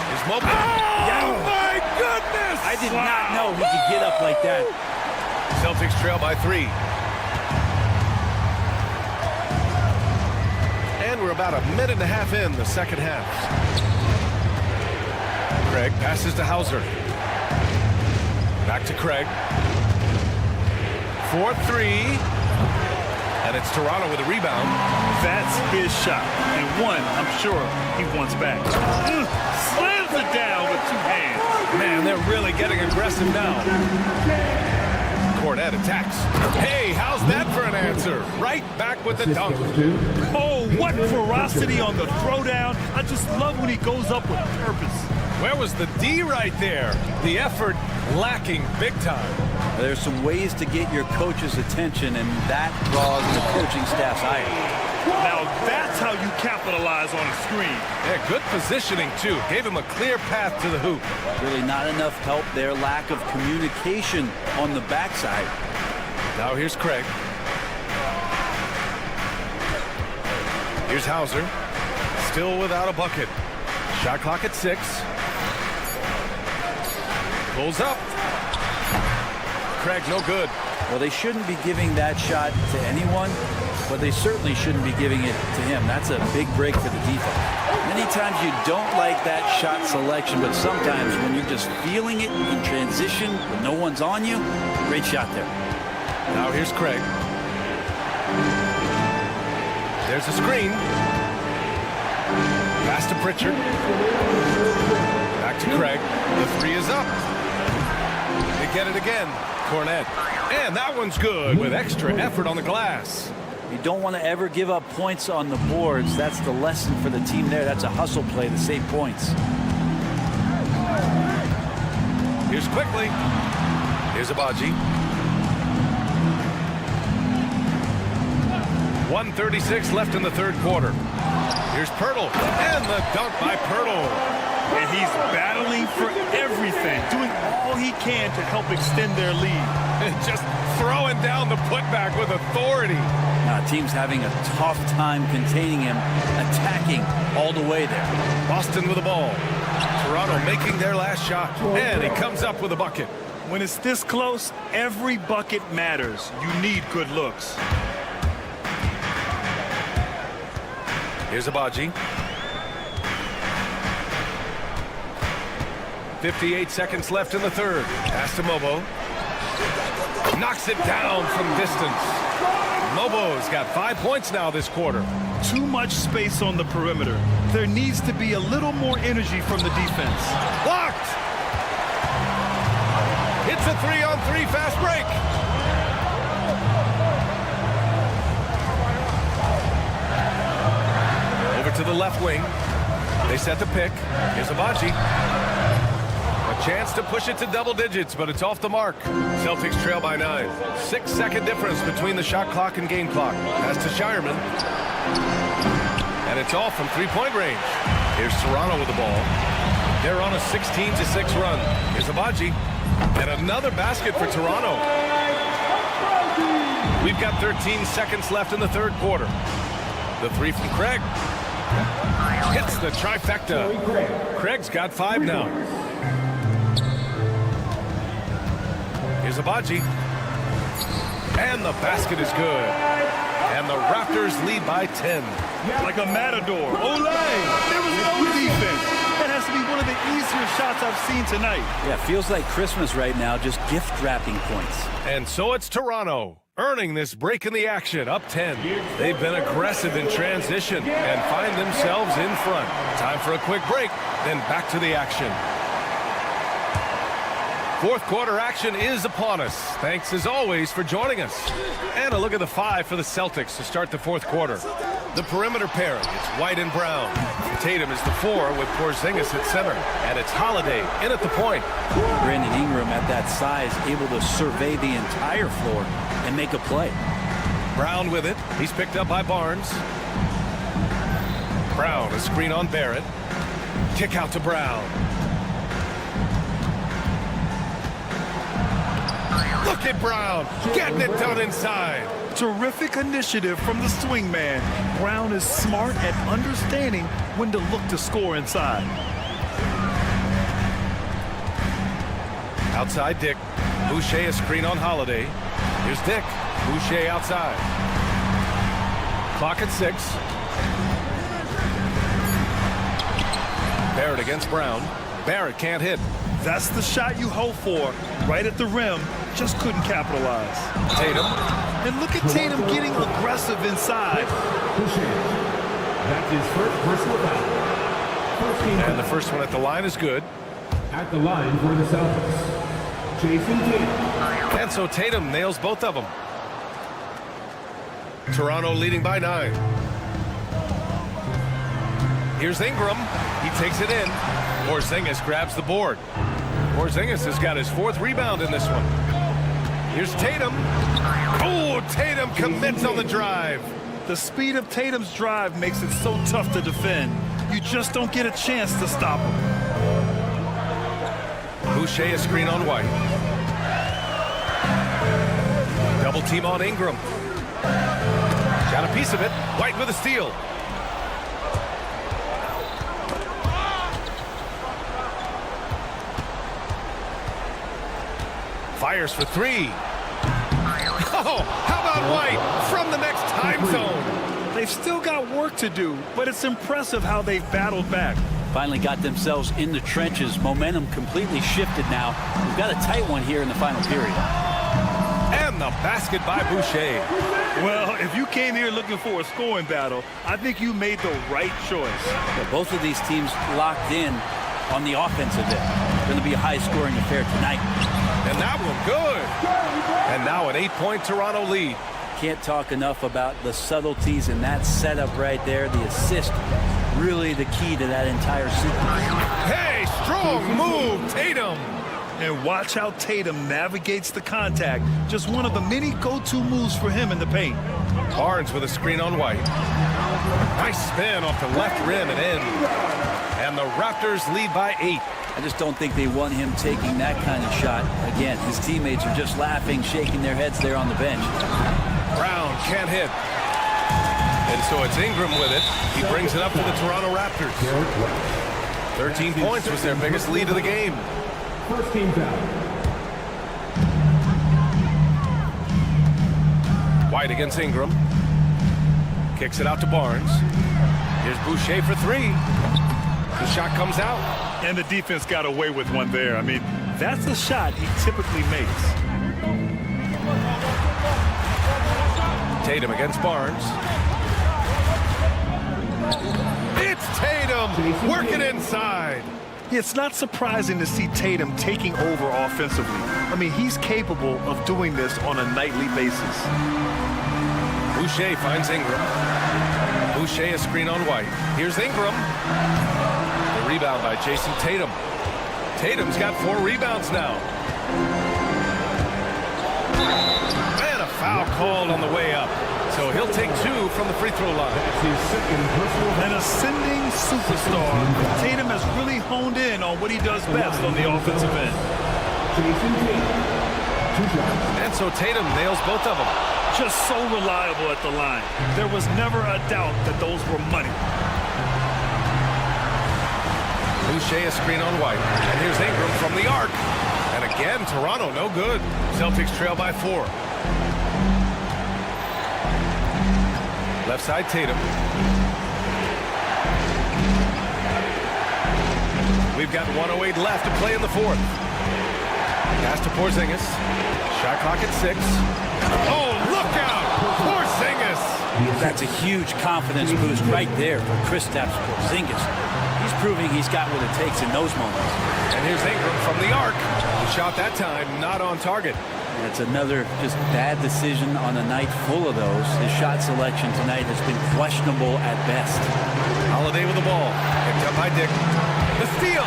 Here's Mobley. Oh, my goodness! I did not know he could get up like that. Celtics trail by 3. And we're about a minute and a half in the second half. Craig passes to Hauser. Back to Craig. 4-3. And it's Toronto with a rebound. That's his shot. And one, I'm sure, he wants back. Slams it down with 2 hands. Man, they're really getting aggressive now. Cornet attacks. Hey, how's that for an answer? Right back with the dunk. Oh, what ferocity on the throwdown. I just love when he goes up with purpose. Where was the D right there? The effort lacking big time. There's some ways to get your coach's attention, and that draws the coaching staff's eye. Now that's how you capitalize on a screen. Yeah, good positioning, too. Gave him a clear path to the hoop. Really not enough help there. Lack of communication on the backside. Now here's Craig. Here's Hauser. Still without a bucket. Shot clock at 6. Pulls up. Craig, no good. Well, they shouldn't be giving that shot to anyone, but they certainly shouldn't be giving it to him. That's a big break for the defense. Many times you don't like that shot selection, but sometimes when you're just feeling it in transition when no one's on you, great shot there. Now here's Craig. There's a screen. Pass to Pritchard. Back to Craig. The 3 is up. They get it again. Cornet. And that one's good with extra effort on the glass. You don't want to ever give up points on the boards. That's the lesson for the team there. That's a hustle play to save points. Here's Quickly. Here's Abaji. 1:36 left in the third quarter. Here's Pirtle. And the dunk by Pirtle. And he's battling for everything, doing all he can to help extend their lead. Just throwing down the putback with authority. Team's having a tough time containing him, attacking all the way there. Boston with the ball. Toronto making their last shot. And he comes up with a bucket. When it's this close, every bucket matters. You need good looks. Here's Abaji. 58 seconds left in the third. Pass to Mobo. Knocks it down from distance. Mobo's got 5 points now this quarter. Too much space on the perimeter. There needs to be a little more energy from the defense. Blocked! It's a 3-on-3 fast break. Over to the left wing. They set the pick. Here's Abaji. A chance to push it to double digits, but it's off the mark. Celtics trail by 9. 6-second difference between the shot clock and game clock. Pass to Shireman. And it's off from three-point range. Here's Toronto with the ball. They're on a 16-6 run. Here's Abaji. And another basket for Toronto. We've got 13 seconds left in the third quarter. The 3 from Craig. Hits the trifecta. Craig's got 5 now. Here's Abaji. And the basket is good. And the Raptors lead by 10. Like a matador. Olay! There was no defense. That has to be one of the easier shots I've seen tonight. Yeah, feels like Christmas right now, just gift wrapping points. And so it's Toronto, earning this break in the action, up 10. They've been aggressive in transition and find themselves in front. Time for a quick break, then back to the action. Fourth quarter action is upon us. Thanks as always for joining us. And a look at the 5 for the Celtics to start the fourth quarter. The perimeter pairing, it's White and Brown. Tatum is the 4 with Porzingis at center. And it's Holiday in at the point. Brandon Ingram at that size, able to survey the entire floor and make a play. Brown with it. He's picked up by Barnes. Brown, a screen on Barrett. Kick out to Brown. Look at Brown, getting it done inside. Terrific initiative from the swing man. Brown is smart at understanding when to look to score inside. Outside Dick. Boucher a screen on Holiday. Here's Dick. Boucher outside. Clock at 6. Barrett against Brown. Barrett can't hit. That's the shot you hope for. Right at the rim. Just couldn't capitalize. Tatum. And look at Tatum getting aggressive inside. That's his first personal foul. And the first one at the line is good. At the line for the Celtics. And so Tatum nails both of them. Toronto leading by 9. Here's Ingram. He takes it in. Porzingis grabs the board. Porzingis has got his 4th rebound in this one. Here's Tatum. Oh, Tatum commits on the drive. The speed of Tatum's drive makes it so tough to defend. You just don't get a chance to stop him. Boucher a screen on White. Double team on Ingram. Got a piece of it. White with a steal. Fires for 3. Oh, how about White from the next time zone? They've still got work to do, but it's impressive how they've battled back. Finally got themselves in the trenches. Momentum completely shifted now. We've got a tight one here in the final period. And the basket by Boucher. Well, if you came here looking for a scoring battle, I think you made the right choice. Yeah, both of these teams locked in on the offensive end. It's going to be a high-scoring affair tonight. And that one good. And now an 8-point Toronto lead. Can't talk enough about the subtleties in that setup right there. The assist, really the key to that entire sequence. Hey, strong move, Tatum. And watch how Tatum navigates the contact. Just one of the many go-to moves for him in the paint. Barnes with a screen on White. Nice spin off the left rim and in. And the Raptors lead by 8. I just don't think they want him taking that kind of shot. Again, his teammates are just laughing, shaking their heads there on the bench. Brown can't hit. And so it's Ingram with it. He brings it up to the Toronto Raptors. 13 points was their biggest lead of the game. First team foul. White against Ingram. Kicks it out to Barnes. Here's Boucher for 3. The shot comes out. And the defense got away with one there. I mean, that's a shot he typically makes. Tatum against Barnes. It's Tatum working inside. It's not surprising to see Tatum taking over offensively. I mean, he's capable of doing this on a nightly basis. Boucher finds Ingram. Boucher a screen on White. Here's Ingram. The rebound by Jason Tatum. Tatum's got 4 rebounds now. And a foul called on the way up. So he'll take 2 from the free throw line. An ascending superstar. Tatum has really honed in on what he does best on the offensive end. And so Tatum nails both of them. Just so reliable at the line. There was never a doubt that those were money. Boucher a screen on White. And here's Ingram from the arc. And again, Toronto no good. Celtics trail by 4. Left side Tatum. We've got 1:08 left to play in the 4th. Pass to Porzingis. Shot clock at 6. Oh, look out! Porzingis! That's a huge confidence boost right there for Kristaps Porzingis. He's proving he's got what it takes in those moments. And here's Ingram from the arc. The shot that time not on target. That's another just bad decision on a night full of those. His shot selection tonight has been questionable at best. Holiday with the ball. Picked up by Dick. The steal!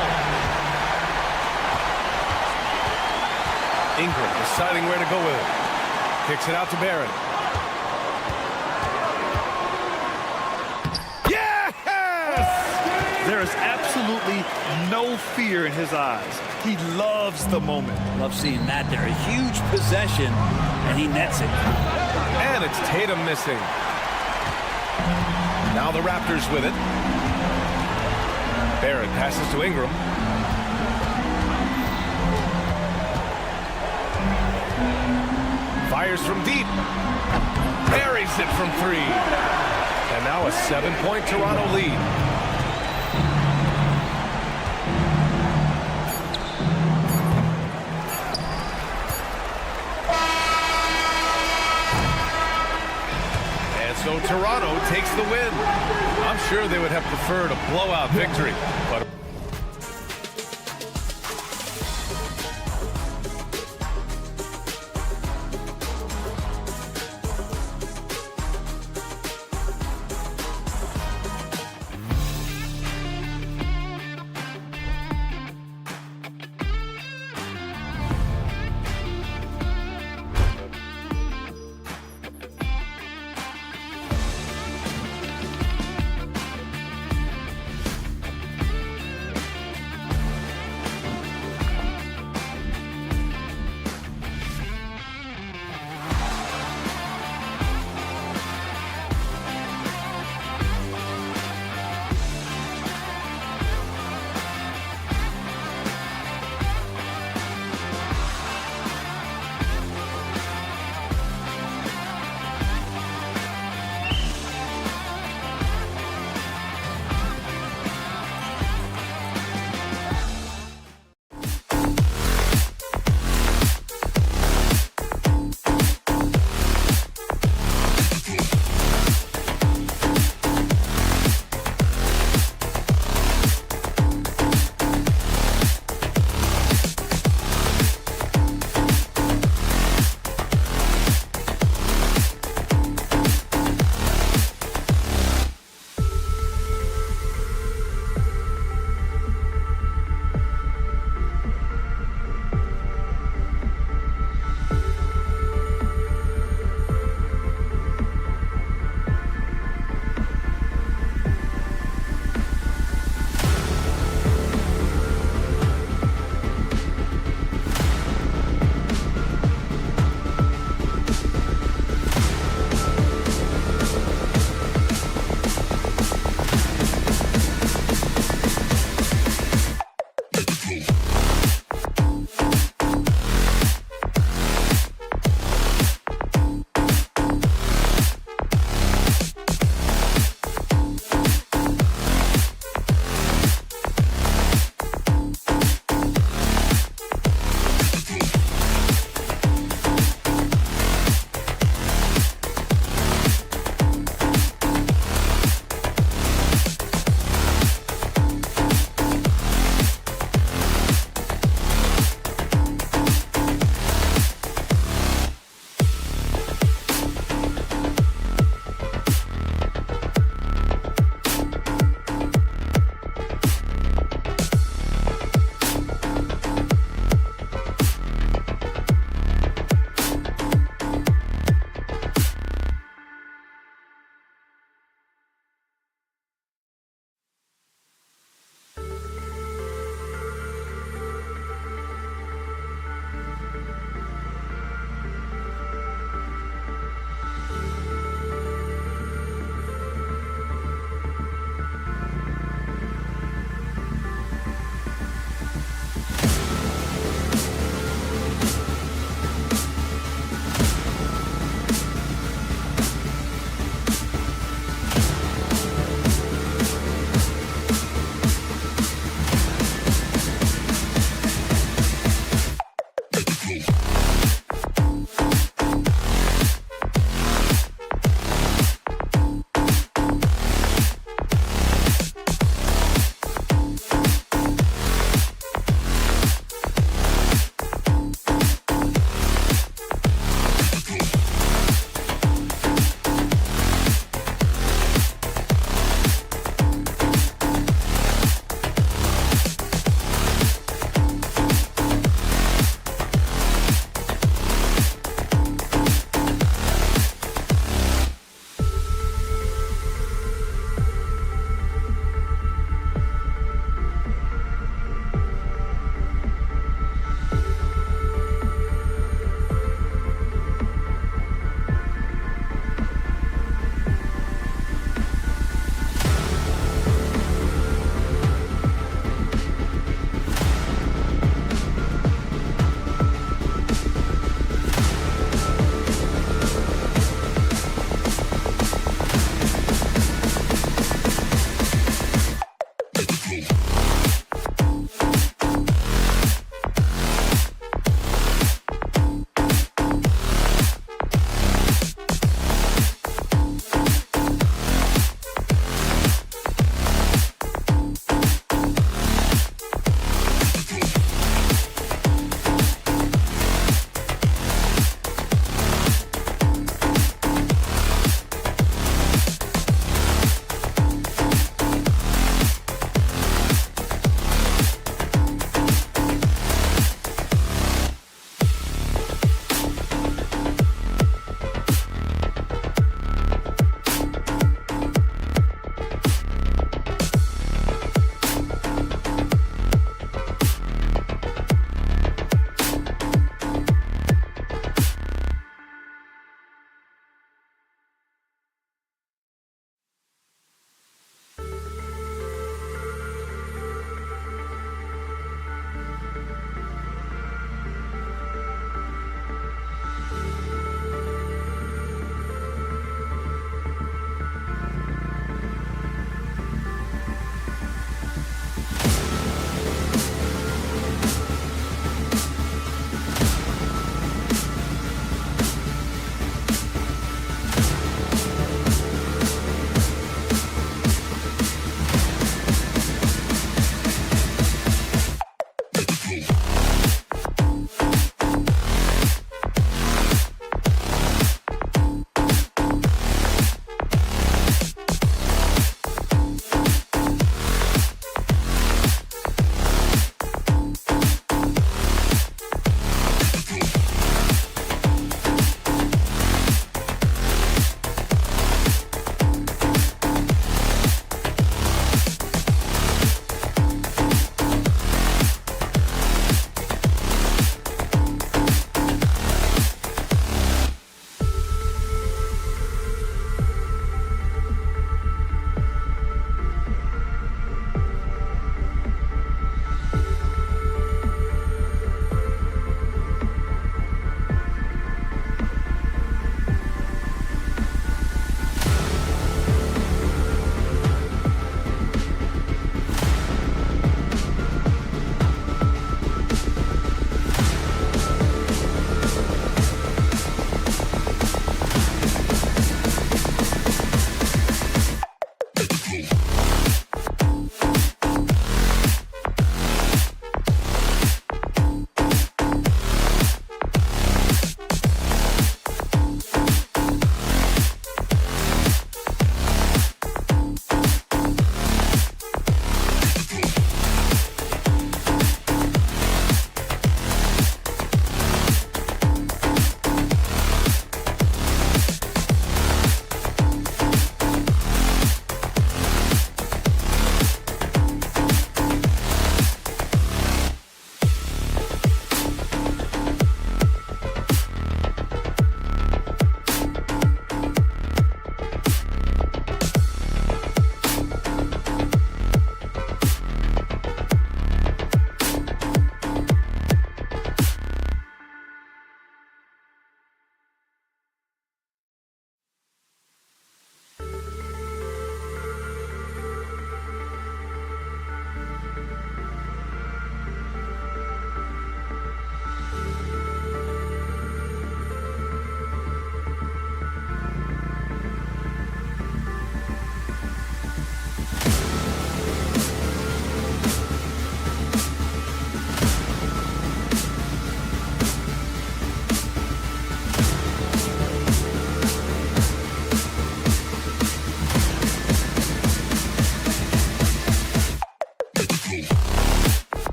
Ingram deciding where to go with it. Kicks it out to Barrett. Yes! There is absolutely no fear in his eyes. He loves the moment. Love seeing that there. A huge possession, and he nets it. And it's Tatum missing. Now the Raptors with it. Barrett passes to Ingram. Fires from deep. Buries it from 3. And now a 7-point Toronto lead. So Toronto takes the win. I'm sure they would have preferred a blowout victory, but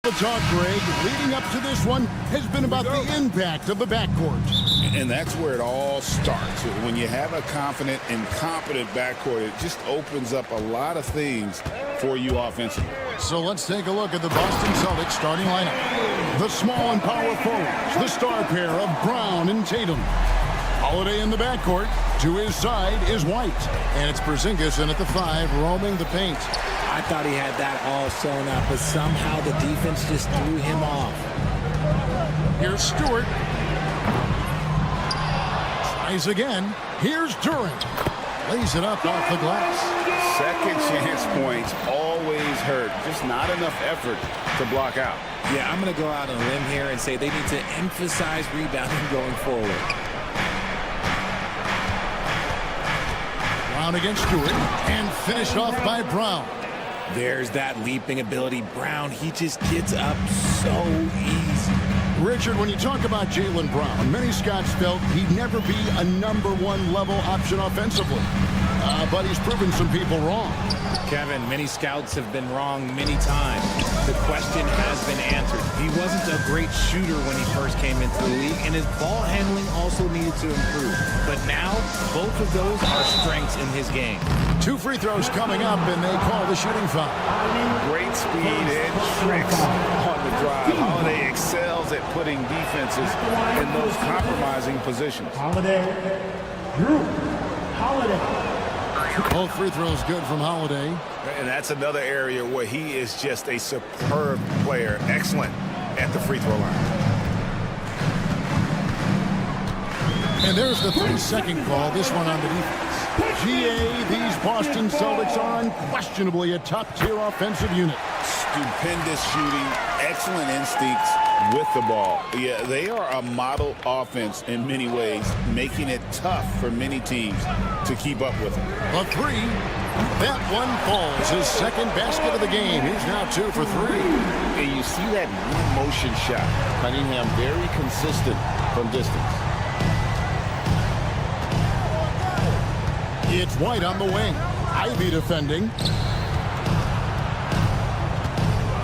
The talk, Greg, leading up to this one has been about the impact of the backcourt. And that's where it all starts. When you have a confident and competent backcourt, it just opens up a lot of things for you offensively. So let's take a look at the Boston Celtics starting lineup. The small and power forwards, the star pair of Brown and Tatum. Holiday in the backcourt. To his side is White. And it's Porzingis in at the 5, roaming the paint. I thought he had that all sewn up, but somehow the defense just threw him off. Here's Stewart. Tries again. Here's Durant. Lays it up off the glass. Second chance points always hurt. Just not enough effort to block out. Yeah, I'm going to go out on a limb here and say they need to emphasize rebounding going forward. Brown against Stewart, and finished off by Brown. There's that leaping ability. Brown, he just gets up so easy. Richard, when you talk about Jaylen Brown, many scouts felt he'd never be a #1 level option offensively. But he's proven some people wrong. Kevin, many scouts have been wrong many times. The question has been answered. He wasn't a great shooter when he first came into the league, and his ball handling also needed to improve. But now, both of those are strengths in his game. 2 free throws coming up, and they call the shooting foul. Great speed and tricks on the drive. Holiday excels at putting defenses in those compromising positions. Holiday. Drew. Holiday. Both free throws good from Holiday. And that's another area where he is just a superb player. Excellent at the free throw line. And there's the 3-second call, this one on the defense. GA, these Boston Celtics are unquestionably a top-tier offensive unit. Stupendous shooting, excellent instincts with the ball. Yeah, they are a model offense in many ways, making it tough for many teams to keep up with them. A 3. That one falls. His second basket of the game. He's now 2 for 3. And you see that motion shot. Cunningham very consistent from distance. It's White on the wing. Ivy defending.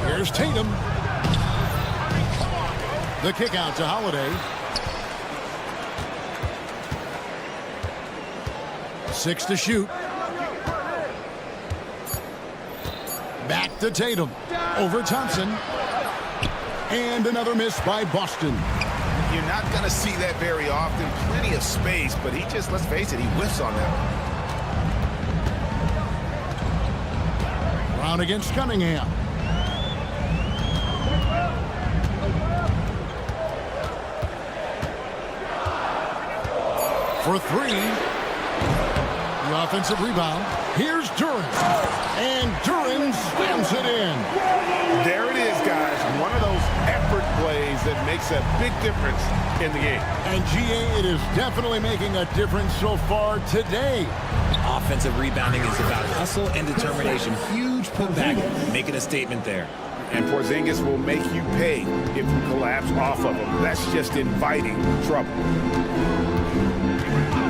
Here's Tatum. The kick out to Holiday. 6 to shoot. Back to Tatum. Over Thompson. And another miss by Boston. You're not going to see that very often. Plenty of space, but he just, let's face it, he whiffs on that. Brown against Cunningham. For 3. The offensive rebound. Here's Durant. And Durant slams it in. There it is, guys. One of those effort plays that makes a big difference in the game. And GA, it is definitely making a difference so far today. Offensive rebounding is about hustle and determination. Huge putback, making a statement there. And Porzingis will make you pay if you collapse off of him. That's just inviting trouble.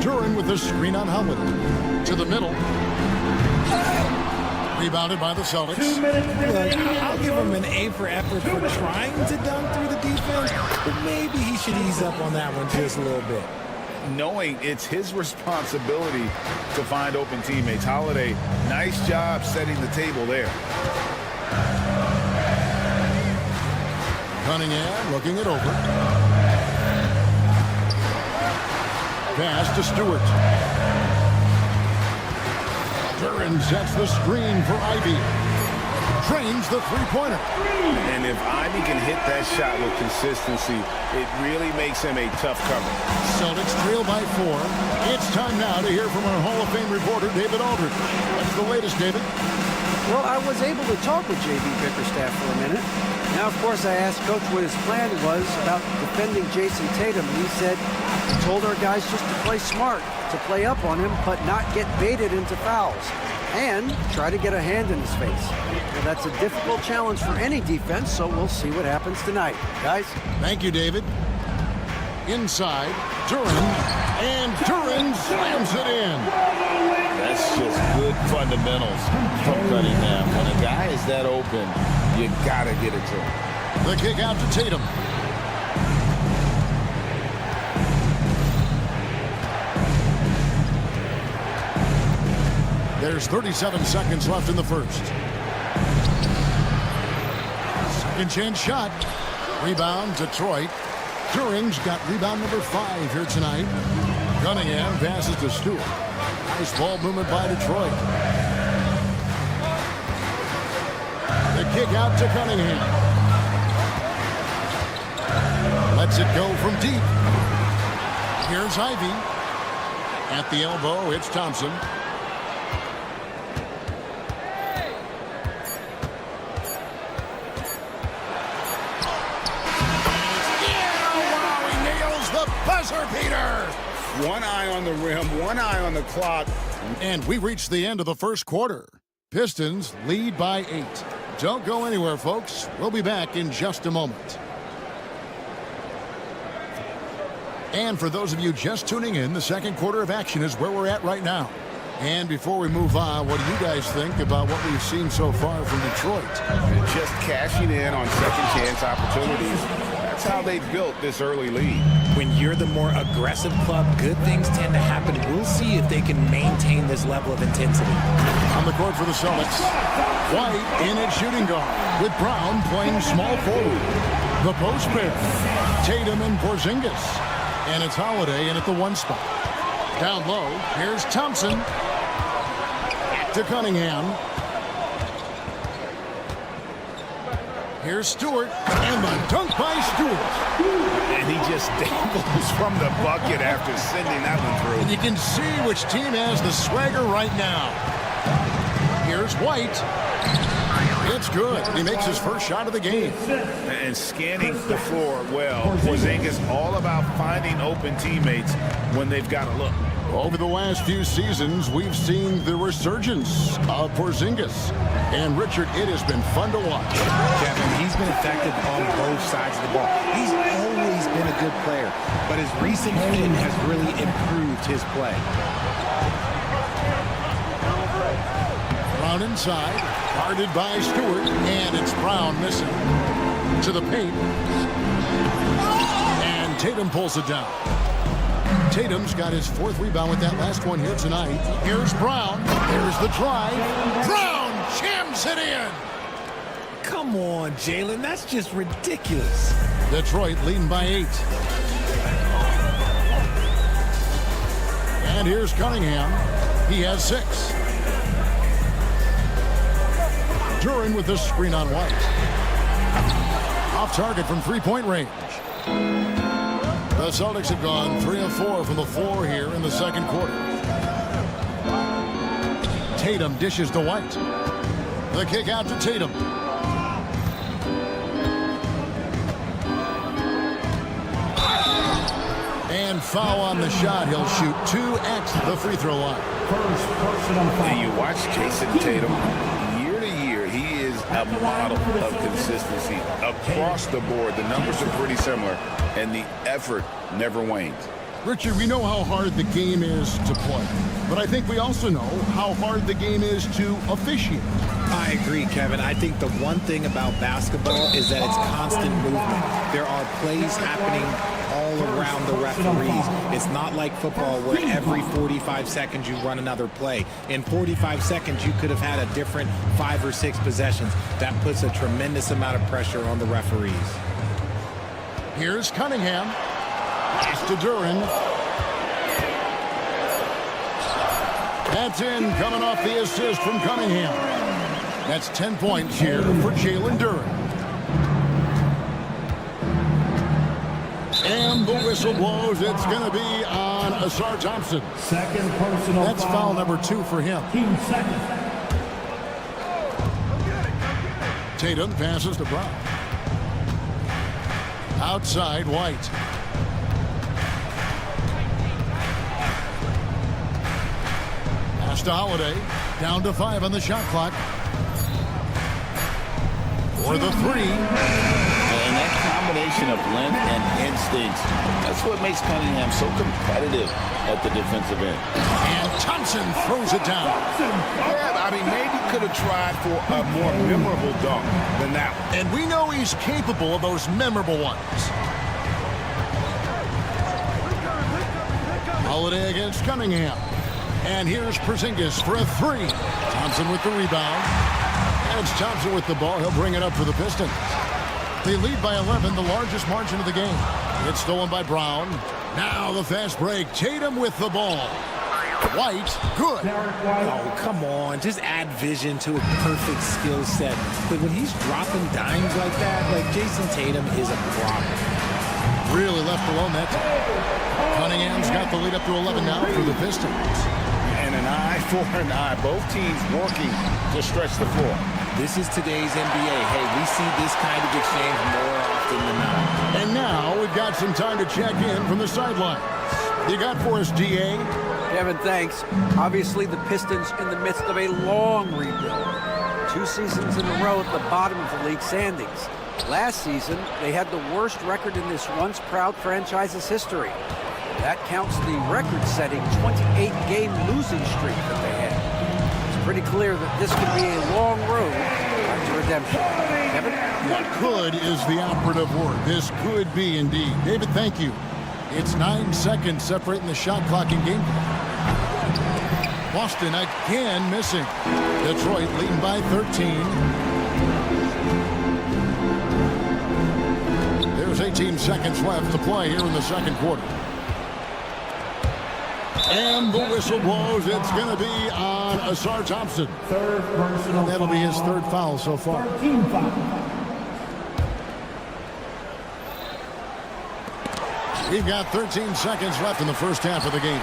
Duran with the screen on Holiday. To the middle. Rebounded by the Celtics. Look, I'll give him an A for effort for trying to dunk through the defense, but maybe he should ease up on that one just a little bit. Knowing it's his responsibility to find open teammates. Holiday, nice job setting the table there. Cunningham looking it over. Pass to Stewart. Duren sets the screen for Ivy. Trains the three-pointer. And if Ivy can hit that shot with consistency, it really makes him a tough cover. Celtics trail by 4. It's time now to hear from our Hall of Fame reporter, David Aldridge. What's the latest, David? Well, I was able to talk with J.B. Bickerstaff for a minute. Now, of course, I asked Coach what his plan was about defending Jason Tatum. And he said he told our guys just to play smart, to play up on him, but not get baited into fouls. And try to get a hand in his face. Well, that's a difficult challenge for any defense, so we'll see what happens tonight. Guys? Thank you, David. Inside, Duren, and Duren slams it in. That's just good fundamentals from Cunningham. When a guy is that open, you got to get it to him. The kick out to Tatum. There's 37 seconds left in the first. Second chance shot. Rebound, Detroit. Duren's got rebound number 5 here tonight. Cunningham passes to Stewart. Nice ball movement by Detroit. The kick out to Cunningham. Lets it go from deep. Here's Ivy. At the elbow, it's Thompson. Buzzer beater! One eye on the rim, one eye on the clock. And we reach the end of the first quarter. Pistons lead by 8. Don't go anywhere, folks. We'll be back in just a moment. And for those of you just tuning in, the second quarter of action is where we're at right now. And before we move on, what do you guys think about what we've seen so far from Detroit? Just cashing in on second chance opportunities. That's how they built this early lead. When you're the more aggressive club, good things tend to happen. We'll see if they can maintain this level of intensity. On the court for the Celtics, White in at shooting guard, with Brown playing small forward. The post pair, Tatum and Porzingis. And it's Holiday in at the 1 spot. Down low, here's Thompson. To Cunningham. Here's Stewart, and the dunk by Stewart. And he just dangles from the bucket after sending that one through. And you can see which team has the swagger right now. Here's White. It's good. He makes his first shot of the game. And scanning the floor well. Porzingis all about finding open teammates when they've got a look. Over the last few seasons, we've seen the resurgence of Porzingis. And, Richard, it has been fun to watch. Kevin, he's been effective on both sides of the ball. He's always been a good player, but his recent fit has really improved his play. Brown inside, guarded by Stewart, and it's Brown missing. To the paint. And Tatum pulls it down. Tatum's got his 4th rebound with that last one here tonight. Here's Brown. Here's the drive. Brown jams it in. Come on, Jalen. That's just ridiculous. Detroit leading by 8. And here's Cunningham. He has 6. Duren with the screen on White. Off target from 3-point range. The Celtics have gone 3 of 4 from the floor here in the second quarter. Tatum dishes to White. The kick out to Tatum. And foul on the shot. He'll shoot 2 at the free throw line. And you watch Jason Tatum. Year to year, he is a model of consistency. Across the board, the numbers are pretty similar, and the effort never wanes. Richard, we know how hard the game is to play, but I think we also know how hard the game is to officiate. I agree, Kevin. I think the one thing about basketball is that it's constant movement. There are plays happening all around the referees. It's not like football where every 45 seconds you run another play. In 45 seconds, you could have had a different 5 or 6 possessions. That puts a tremendous amount of pressure on the referees. Here's Cunningham. Pass to Duren. That's in, coming off the assist from Cunningham. That's 10 points here for Jalen Duren. And the whistle blows. It's going to be on Asar Thompson. Second personal That's foul number 2 for him. Team second. Tatum passes to Brown. Outside, White. Pass to Holiday. Down to 5 on the shot clock. For the 3. And that combination of length and instincts, that's what makes Cunningham so competitive at the defensive end. And Thompson throws it down. Yeah, I mean, maybe could have tried for a more memorable dunk than that one. And we know he's capable of those memorable ones. Holiday against Cunningham. And here's Porzingis for a 3. Thompson with the rebound. And it's Thompson with the ball. He'll bring it up for the Pistons. They lead by 11, the largest margin of the game. It's stolen by Brown. Now the fast break. Tatum with the ball. White, good. Oh, come on. Just add vision to a perfect skill set. But when he's dropping dimes like that, like Jason Tatum is a problem. Really left alone that time. Cunningham's got the lead up to 11 now for the Pistons. And an eye for an eye. Both teams working to stretch the floor. This is today's NBA. Hey, we see this kind of exchange more often than not. And now we've got some time to check in from the sidelines. You got for us, DA? Kevin, thanks. Obviously, the Pistons in the midst of a long rebuild. 2 seasons in a row at the bottom of the league standings. Last season, they had the worst record in this once proud franchise's history. That counts the record-setting 28-game losing streak that they had. It's pretty clear that this could be a long road back to redemption. Kevin? What could is the operative word. This could be indeed. David, thank you. It's 9 seconds separating the shot clock and game clock. Boston again missing. Detroit leading by 13. There's 18 seconds left to play here in the second quarter. And the whistle blows. It's going to be on Asar Thompson. Third personal That'll be his 3rd foul so far. 13 foul. We've got 13 seconds left in the first half of the game.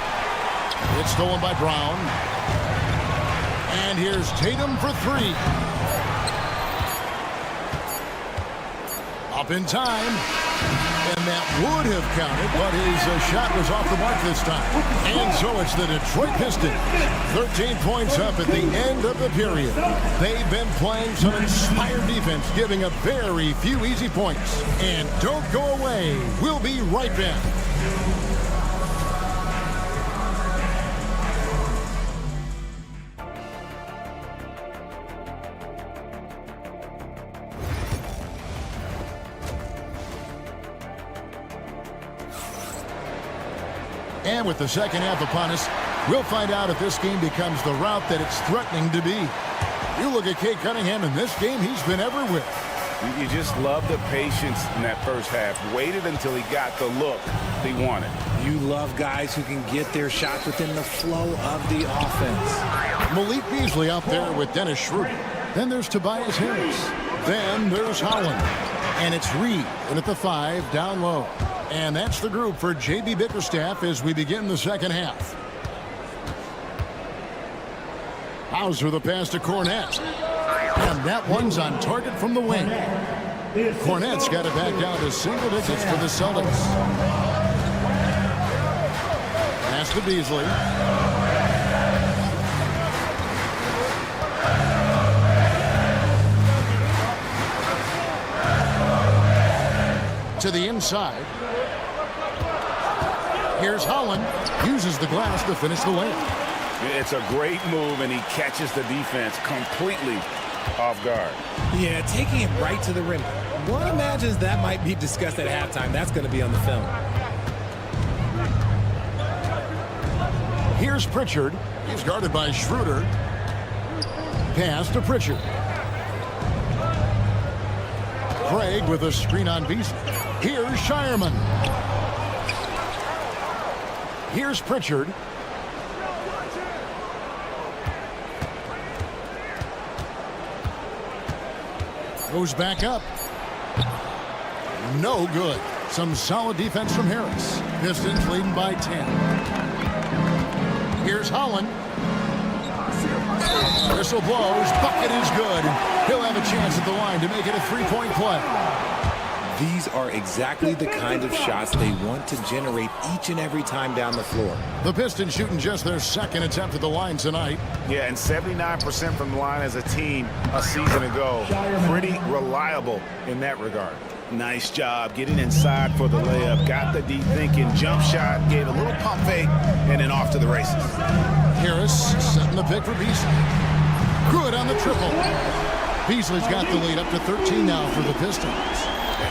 It's stolen by Brown. And here's Tatum for 3. Up in time. And that would have counted, but his shot was off the mark this time. And so it's the Detroit Pistons. 13 points up at the end of the period. They've been playing some inspired defense, giving up very few easy points. And don't go away. We'll be right back. And with the second half upon us, we'll find out if this game becomes the route that it's threatening to be. You look at Cade Cunningham in this game, he's been everywhere. You just love the patience in that first half. Waited until he got the look he wanted. You love guys who can get their shots within the flow of the offense. Malik Beasley out there with Dennis Schroeder. Then there's Tobias Harris. Then there's Holland. And it's Reed in at the 5, down low. And that's the group for J.B. Bickerstaff as we begin the second half. Hauser the pass to Cornette. And that one's on target from the wing. Cornette's got it back down to single digits for the Celtics. Pass to Beasley. To the inside. Here's Holland. Uses the glass to finish the layup. It's a great move, and he catches the defense completely off guard. Yeah, taking it right to the rim. One imagines that might be discussed at halftime. That's going to be on the film. Here's Pritchard. He's guarded by Schroeder. Pass to Pritchard. Craig with a screen on Beasley. Here's Shireman. Here's Pritchard. Goes back up. No good. Some solid defense from Harris. Pistons leading by 10. Here's Holland. Whistle blows. Bucket is good. He'll have a chance at the line to make it a three-point play. These are exactly the kind of shots they want to generate each and every time down the floor. The Pistons shooting just their second attempt at the line tonight. Yeah, and 79% from the line as a team a season ago. Pretty reliable in that regard. Nice job getting inside for the layup. Got the deep thinking. Jump shot. Gave a little pump fake. And then off to the races. Harris setting the pick for Beasley. Good on the triple. Beasley's got the lead up to 13 now for the Pistons.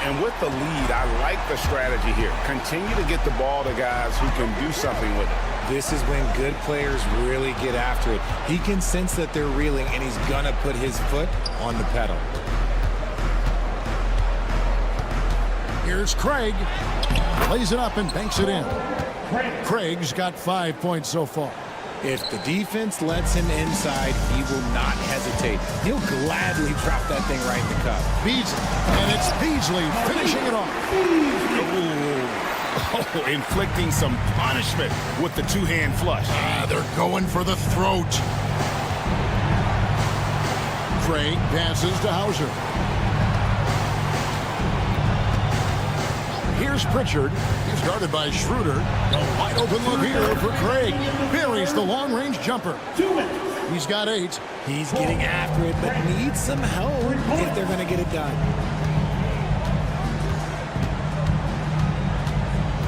And with the lead, I like the strategy here. Continue to get the ball to guys who can do something with it. This is when good players really get after it. He can sense that they're reeling, and he's gonna put his foot on the pedal. Here's Craig. Lays it up and banks it in. Craig's got 5 points so far. If the defense lets him inside, he will not hesitate. He'll gladly drop that thing right in the cup. Beasley, and it's Beasley finishing it off. Oh, inflicting some punishment with the two-hand flush. They're going for the throat. Craig passes to Hauser. Here's Pritchard. He's guarded by Schroeder. A wide open look here for Craig. Buries the long-range jumper. He's got 8. He's getting after it, but needs some help if they're going to get it done.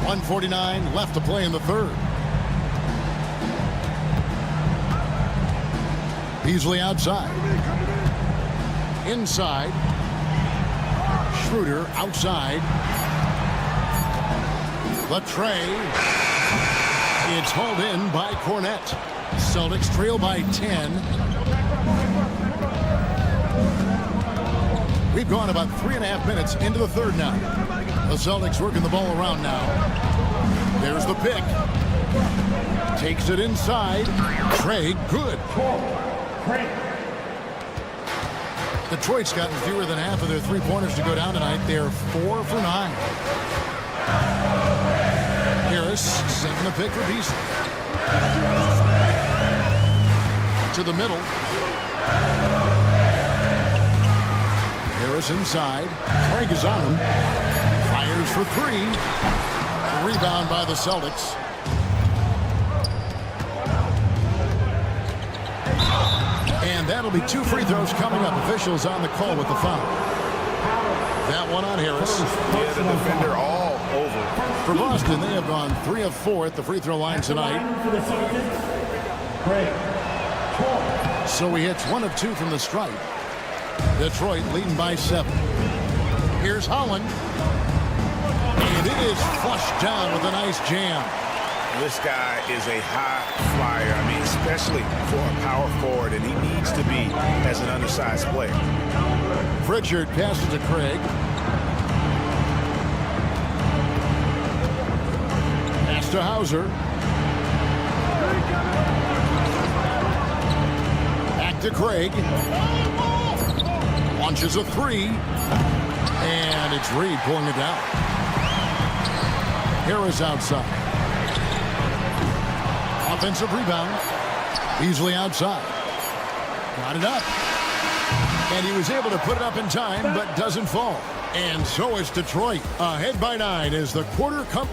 1:49 left to play in the third. Beasley outside. Inside. Schroeder outside. The tray. It's hauled in by Cornette. Celtics trail by 10. We've gone about 3.5 minutes into the third now. The Celtics working the ball around now. There's the pick. Takes it inside. Trey, good. Detroit's gotten fewer than half of their three-pointers to go down tonight. They're 4 for 9. Harris setting the pick for Beasley. To the middle. Harris inside. Craig is on him. Fires for 3. Rebound by the Celtics. And that'll be 2 free throws coming up. Officials on the call with the foul. That one on Harris. Yeah, the defender all over. For Boston, they have gone 3 of 4 at the free throw line tonight. So he hits 1 of 2 from the stripe. Detroit leading by 7. Here's Holland. And it is flushed down with a nice jam. This guy is a high flyer. I mean, especially for a power forward, and he needs to be as an undersized player. Pritchard passes to Craig. Pass to Hauser. Back to Craig. Launches a 3. And it's Reed pulling it down. Harris outside. Offensive rebound. Beasley outside. Got it up. And he was able to put it up in time, but doesn't fall. And so is Detroit. Ahead by 9 as the quarter comes.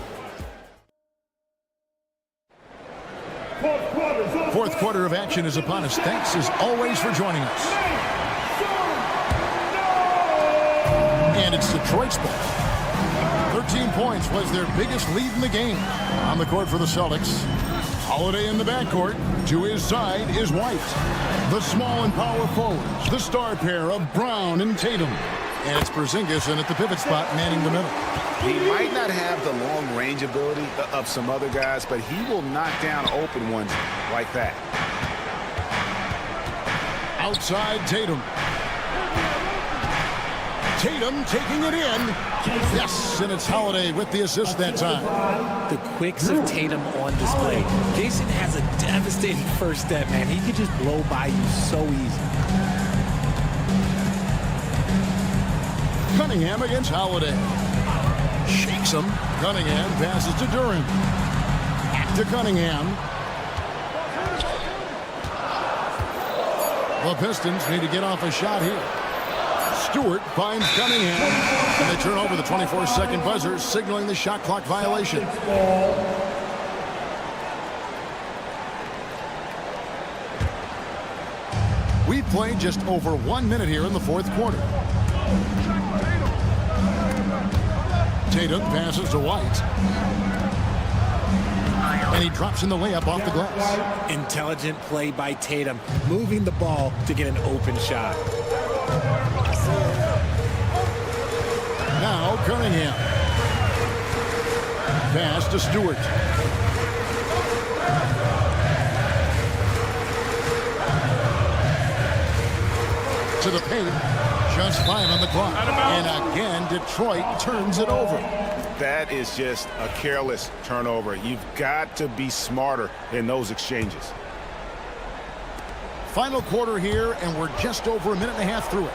Fourth quarter of action is upon us. Thanks as always for joining us. And it's Detroit's ball. 13 points was their biggest lead in the game. On the court for the Celtics. Holiday in the backcourt. To his side is White. The small and power forwards. The star pair of Brown and Tatum. And it's Porzingis in at the pivot spot manning the middle. He might not have the long range ability of some other guys, but he will knock down open ones like that. Outside Tatum. Tatum taking it in. Yes, and it's Holiday with the assist that time. The quicks of Tatum on display. Jason has a devastating first step, man. He could just blow by you so easy. Cunningham against Holiday. Shakes him. Cunningham passes to Duren. Back to Cunningham. The Pistons need to get off a shot here. Stewart finds Cunningham. And they turn over the 24-second buzzer, signaling the shot clock violation. We've played just over 1 minute here in the fourth quarter. Tatum passes to White. And he drops in the layup off the glass. Intelligent play by Tatum, moving the ball to get an open shot. Now Cunningham. Pass to Stewart. To the paint. Just 5 on the clock. And again, Detroit turns it over. That is just a careless turnover. You've got to be smarter in those exchanges. Final quarter here, and we're just over a minute and a half through it.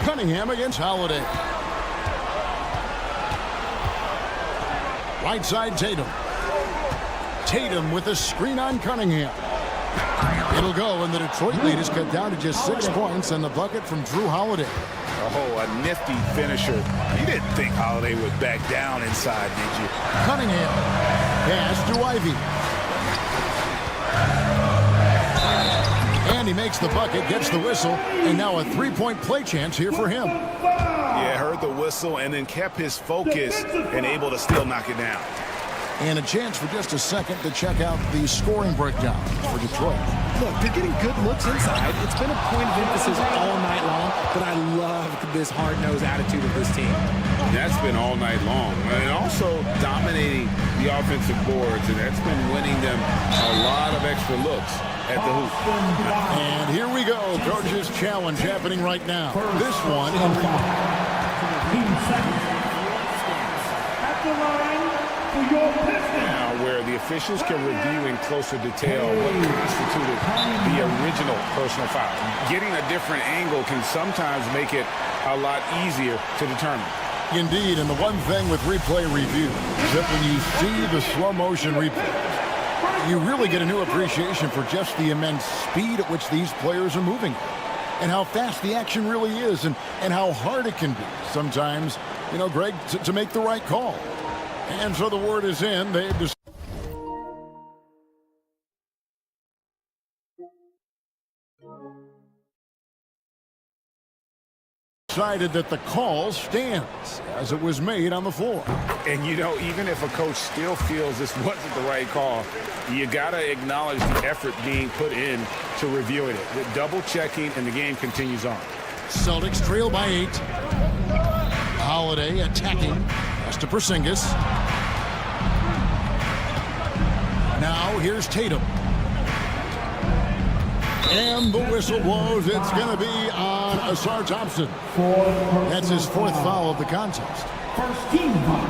Cunningham against Holiday. Right side Tatum. Tatum with a screen on Cunningham. It'll go, and the Detroit lead is cut down to just 6 points, and the bucket from Drew Holiday. Oh, a nifty finisher. You didn't think Holiday would back down inside, did you? Cunningham. Pass to Ivy. And he makes the bucket, gets the whistle, and now a 3-point play chance here for him. Yeah, heard the whistle and then kept his focus and able to still knock it down. And a chance for just a second to check out the scoring breakdown for Detroit. Look, they're getting good looks inside. It's been a point of emphasis all night long, but I love this hard-nosed attitude of this team. That's been all night long. And also dominating the offensive boards, and that's been winning them a lot of extra looks at the hoop. And here we go. Coach's challenge happening right now. This one in 5. At the line for your Pistons. Now, where the officials can review in closer detail what constituted the original personal foul. Getting a different angle can sometimes make it a lot easier to determine. Indeed, and the one thing with replay review is that when you see the slow motion replay, you really get a new appreciation for just the immense speed at which these players are moving and how fast the action really is and how hard it can be sometimes, you know, Greg, to make the right call. And so the word is in. They've decided that the call stands as it was made on the floor. And, you know, even if a coach still feels this wasn't the right call, you got to acknowledge the effort being put in to reviewing it. The double checking, and the game continues on. Celtics trail by 8. Holiday attacking. Pass to Porzingis. Now here's Tatum. And the whistle blows. It's going to be on Asar Thompson. That's his 4th foul of the contest. First team foul.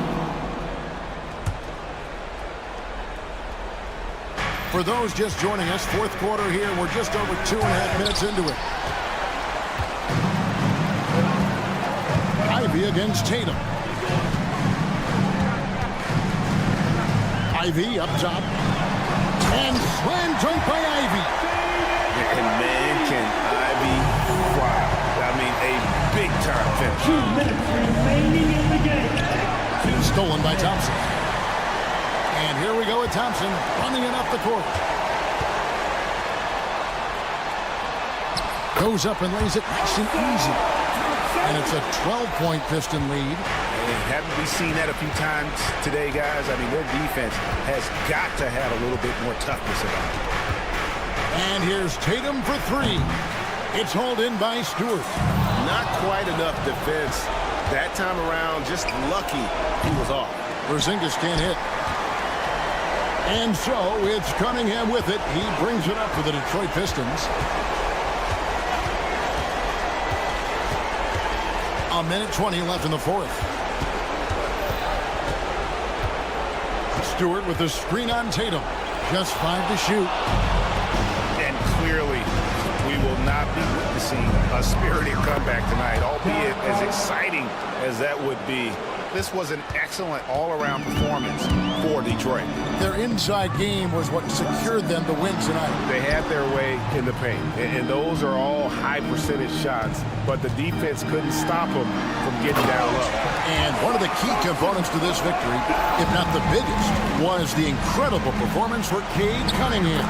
For those just joining us, 4th quarter here. We're just over 2.5 minutes into it. Ivy against Tatum. Ivy up top. And slam dunk by Ivy. And man, can Ivy fly. I mean, a big-time finish. 2 minutes remaining in the game. Stolen by Thompson. And here we go with Thompson running it up the court. Goes up and lays it nice and easy. And it's a 12-point Piston lead. And haven't we seen that a few times today, guys? I mean, their defense has got to have a little bit more toughness about it. And here's Tatum for 3. It's hauled in by Stewart. Not quite enough defense that time around. Just lucky he was off. Porzingis can't hit. And so it's Cunningham with it. He brings it up for the Detroit Pistons. A minute 20 left in the 4th. Stewart with the screen on Tatum. Just 5 to shoot. And clearly, we will not be witnessing a spirited comeback tonight, albeit as exciting as that would be. This was an excellent all-around performance for Detroit. Their inside game was what secured them to win tonight. They had their way in the paint, and those are all high-percentage shots, but the defense couldn't stop them from getting down low. And one of the key components to this victory, if not the biggest, was the incredible performance for Cade Cunningham.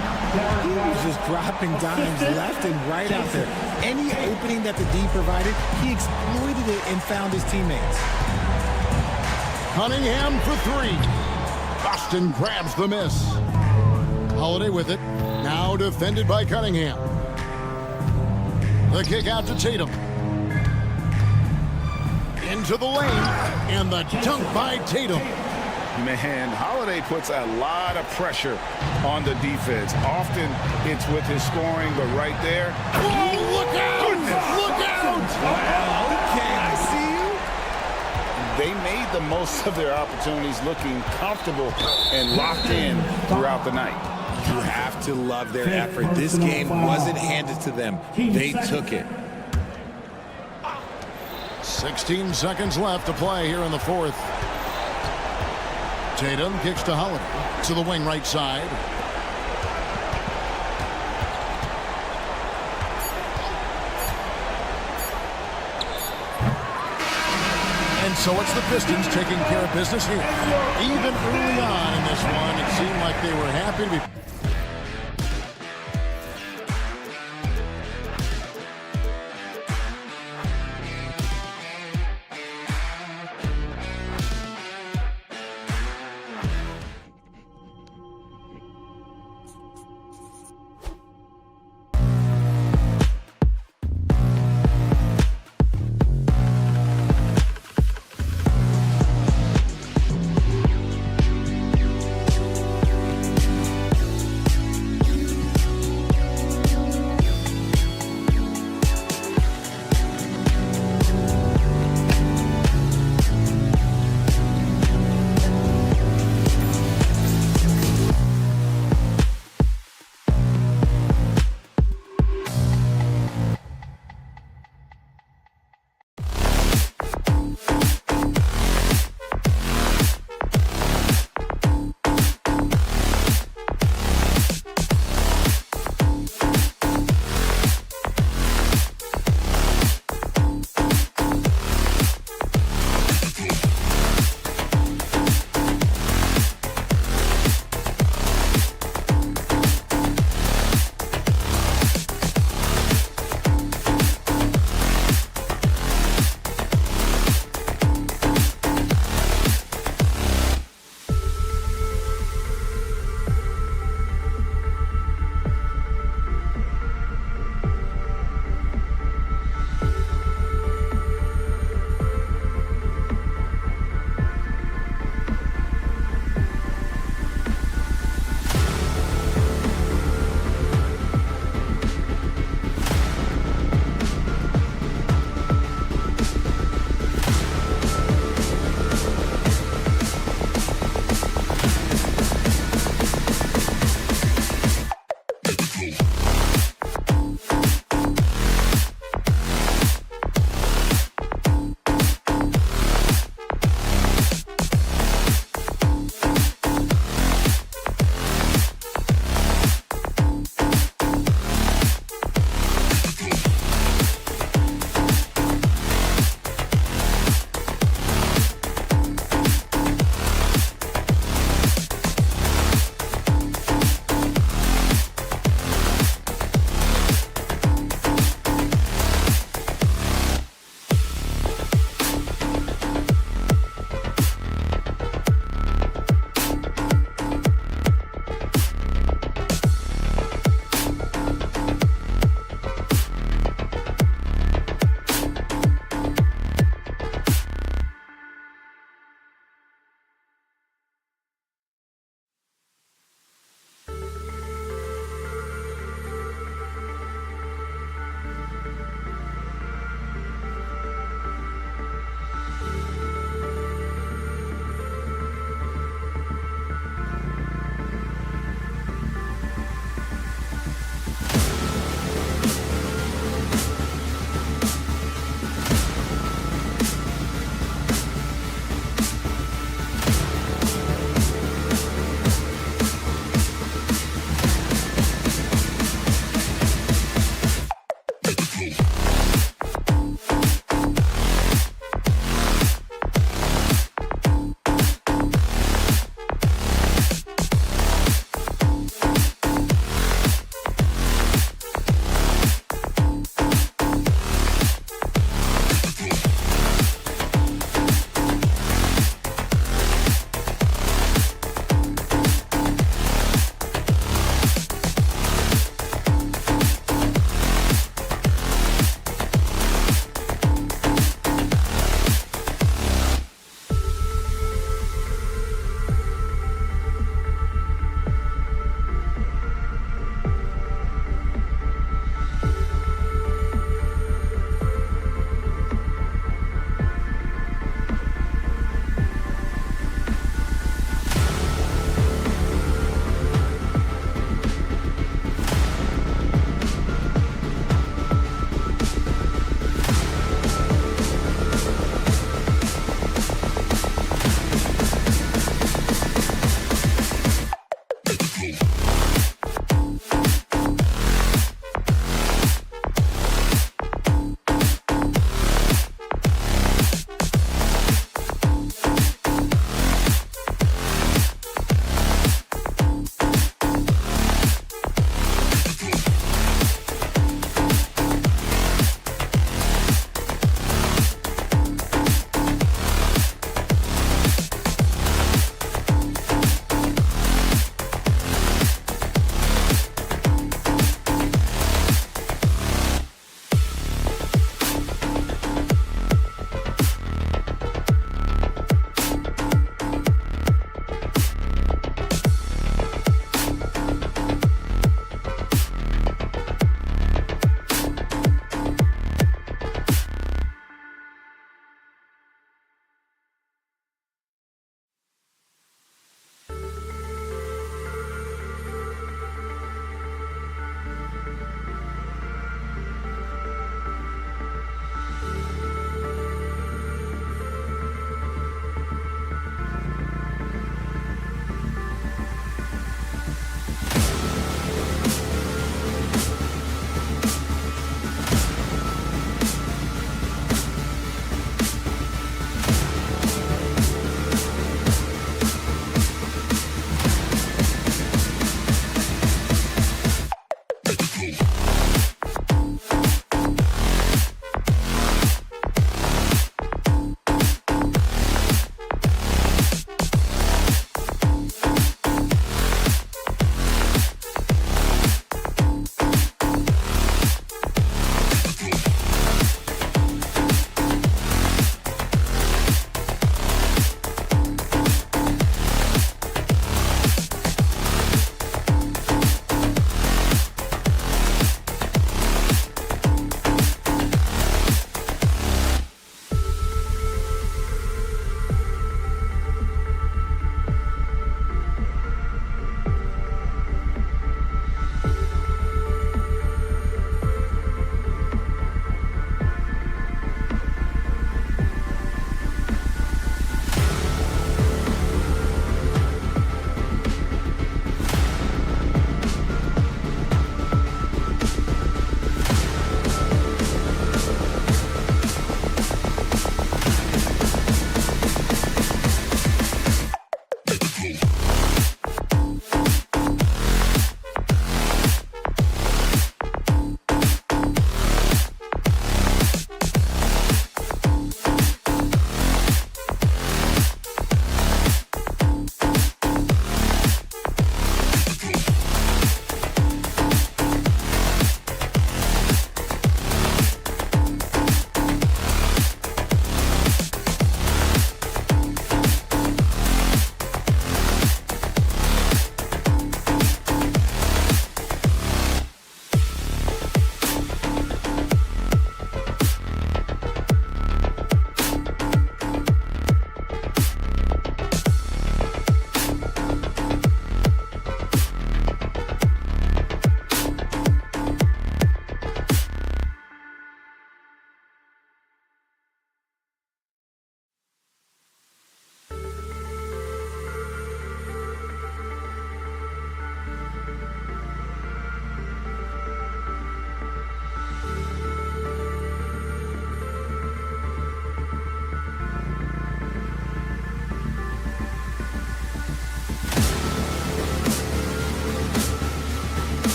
He was just dropping dimes left and right out there. Any opening that the D provided, he exploited it and found his teammates. Cunningham for three. Boston grabs the miss. Holiday with it. Now defended by Cunningham. The kick out to Tatum. Into the lane. And the dunk by Tatum. Man, Holiday puts a lot of pressure on the defense. Often it's with his scoring, but right there. Oh, look out! Look out! Okay, I see you. They made the most of their opportunities, looking comfortable and locked in throughout the night. You have to love their effort. This game wasn't handed to them. They took it. 16 seconds left to play here in the fourth. Tatum kicks to Holiday. To the wing right side. And so it's the Pistons taking care of business here. Even early on in this one, it seemed like they were happy to be...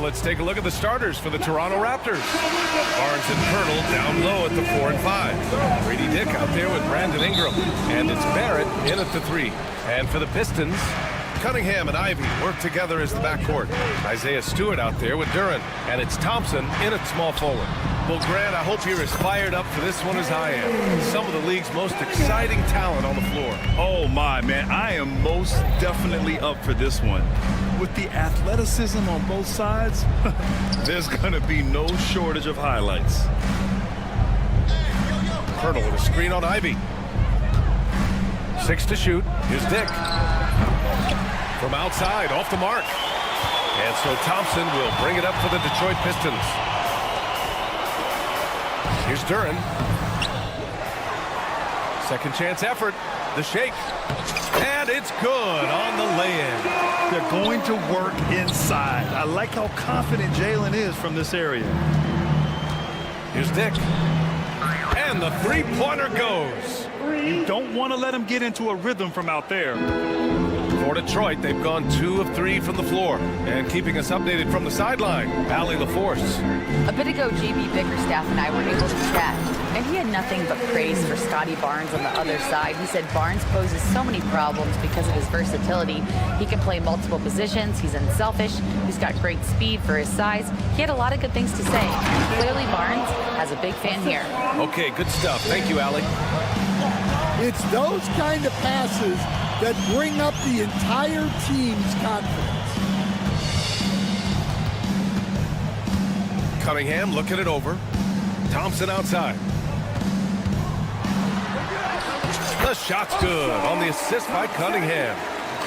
let's take a look at the starters for the Toronto Raptors. Barnes and Pirtle down low at the 4 and 5. Brady Dick out there with Brandon Ingram. And it's Barrett in at the 3. And for the Pistons, Cunningham and Ivy work together as the backcourt. Isaiah Stewart out there with Duren. And it's Thompson in at small forward. Well, Grant, I hope you're as fired up for this one as I am. Some of the league's most exciting talent on the floor. Oh, my, man. I am most definitely up for this one. With the athleticism on both sides, there's going to be no shortage of highlights. Pirtle with a screen on Ivy. 6 to shoot. Here's Dick. From outside, off the mark. And so Thompson will bring it up for the Detroit Pistons. Here's Duren. Second chance effort. The shake. And it's good on the lay-in. They're going to work inside. I like how confident Jalen is from this area. Here's Dick. And the three-pointer goes. You don't want to let him get into a rhythm from out there. For Detroit, they've gone 2 of 3 from the floor. And keeping us updated from the sideline, Allie LaForce. A bit ago, JB Bickerstaff and I were able to chat, and he had nothing but praise for Scotty Barnes on the other side. He said Barnes poses so many problems because of his versatility. He can play multiple positions. He's unselfish. He's got great speed for his size. He had a lot of good things to say. Clearly, Barnes has a big fan here. Okay, good stuff. Thank you, Allie. It's those kind of passes that bring up the entire team's confidence. Cunningham looking it over. Thompson outside. The shot's good on the assist by Cunningham.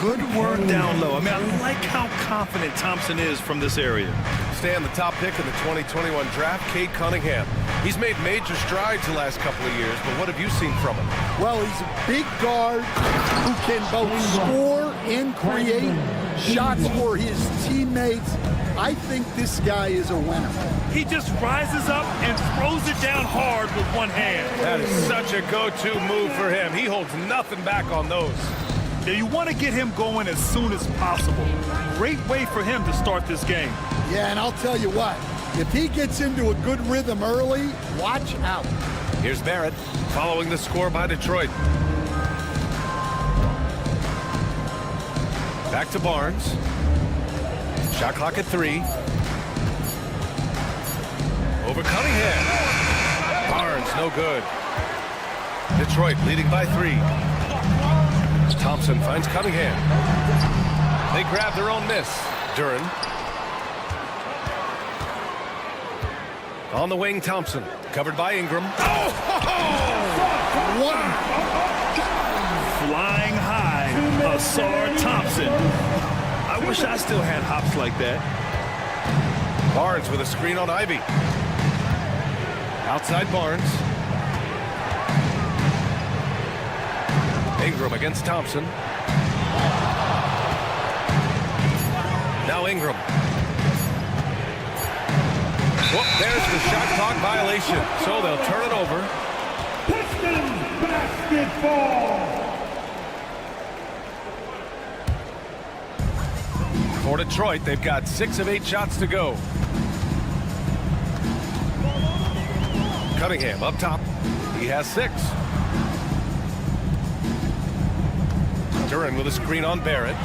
Good work down low. I mean, I like how confident Thompson is from this area. Stay on the top pick in the 2021 draft, Cade Cunningham. He's made major strides the last couple of years, but what have you seen from him? Well, he's a big guard who can both score and create shots for his teammates. I think this guy is a winner. He just rises up and throws it down hard with one hand. That is such a go-to move for him. He holds nothing back on those. Now, you want to get him going as soon as possible. Great way for him to start this game. Yeah, and I'll tell you what, if he gets into a good rhythm early, watch out. Here's Barrett following the score by Detroit. Back to Barnes. Shot clock at 3. Over Cunningham. Barnes, no good. Detroit leading by 3. Thompson finds Cunningham. They grab their own miss. Duren. On the wing, Thompson. Covered by Ingram. Oh! Wow! Flying high, Asar Thompson. I wish I still had hops like that. Barnes with a screen on Ivy. Outside Barnes. Ingram against Thompson. Now Ingram. Whoop, there's the shot clock violation. So they'll turn it over. Pistons basketball. For Detroit, they've got 6 of 8 shots to go. Cunningham up top. He has 6. Duren with a screen on Barrett.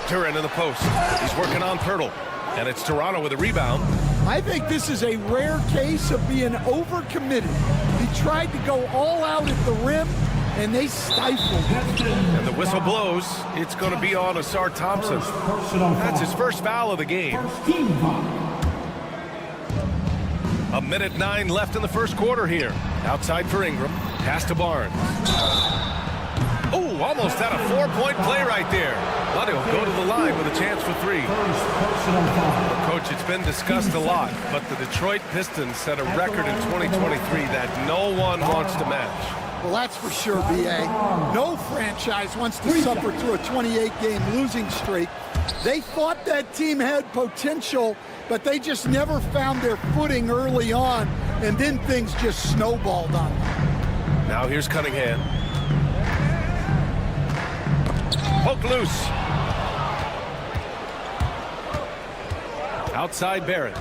Duren in the post. He's working on Pirtle. And it's Toronto with a rebound. I think this is a rare case of being overcommitted. He tried to go all out at the rim, and they stifled him. And the whistle blows. It's going to be on Asar Thompson. That's his first foul of the game. A minute 9 left in the first quarter here. Outside for Ingram. Pass to Barnes. Oh, almost had a 4-point play right there. But he'll go to the line with a chance for 3. Coach, it's been discussed a lot, but the Detroit Pistons set a record in 2023 that no one wants to match. Well, that's for sure, B.A. No franchise wants to suffer through a 28-game losing streak. They thought that team had potential, but they just never found their footing early on, and then things just snowballed on them. Now here's Cunningham. Poke loose. Outside Barrett.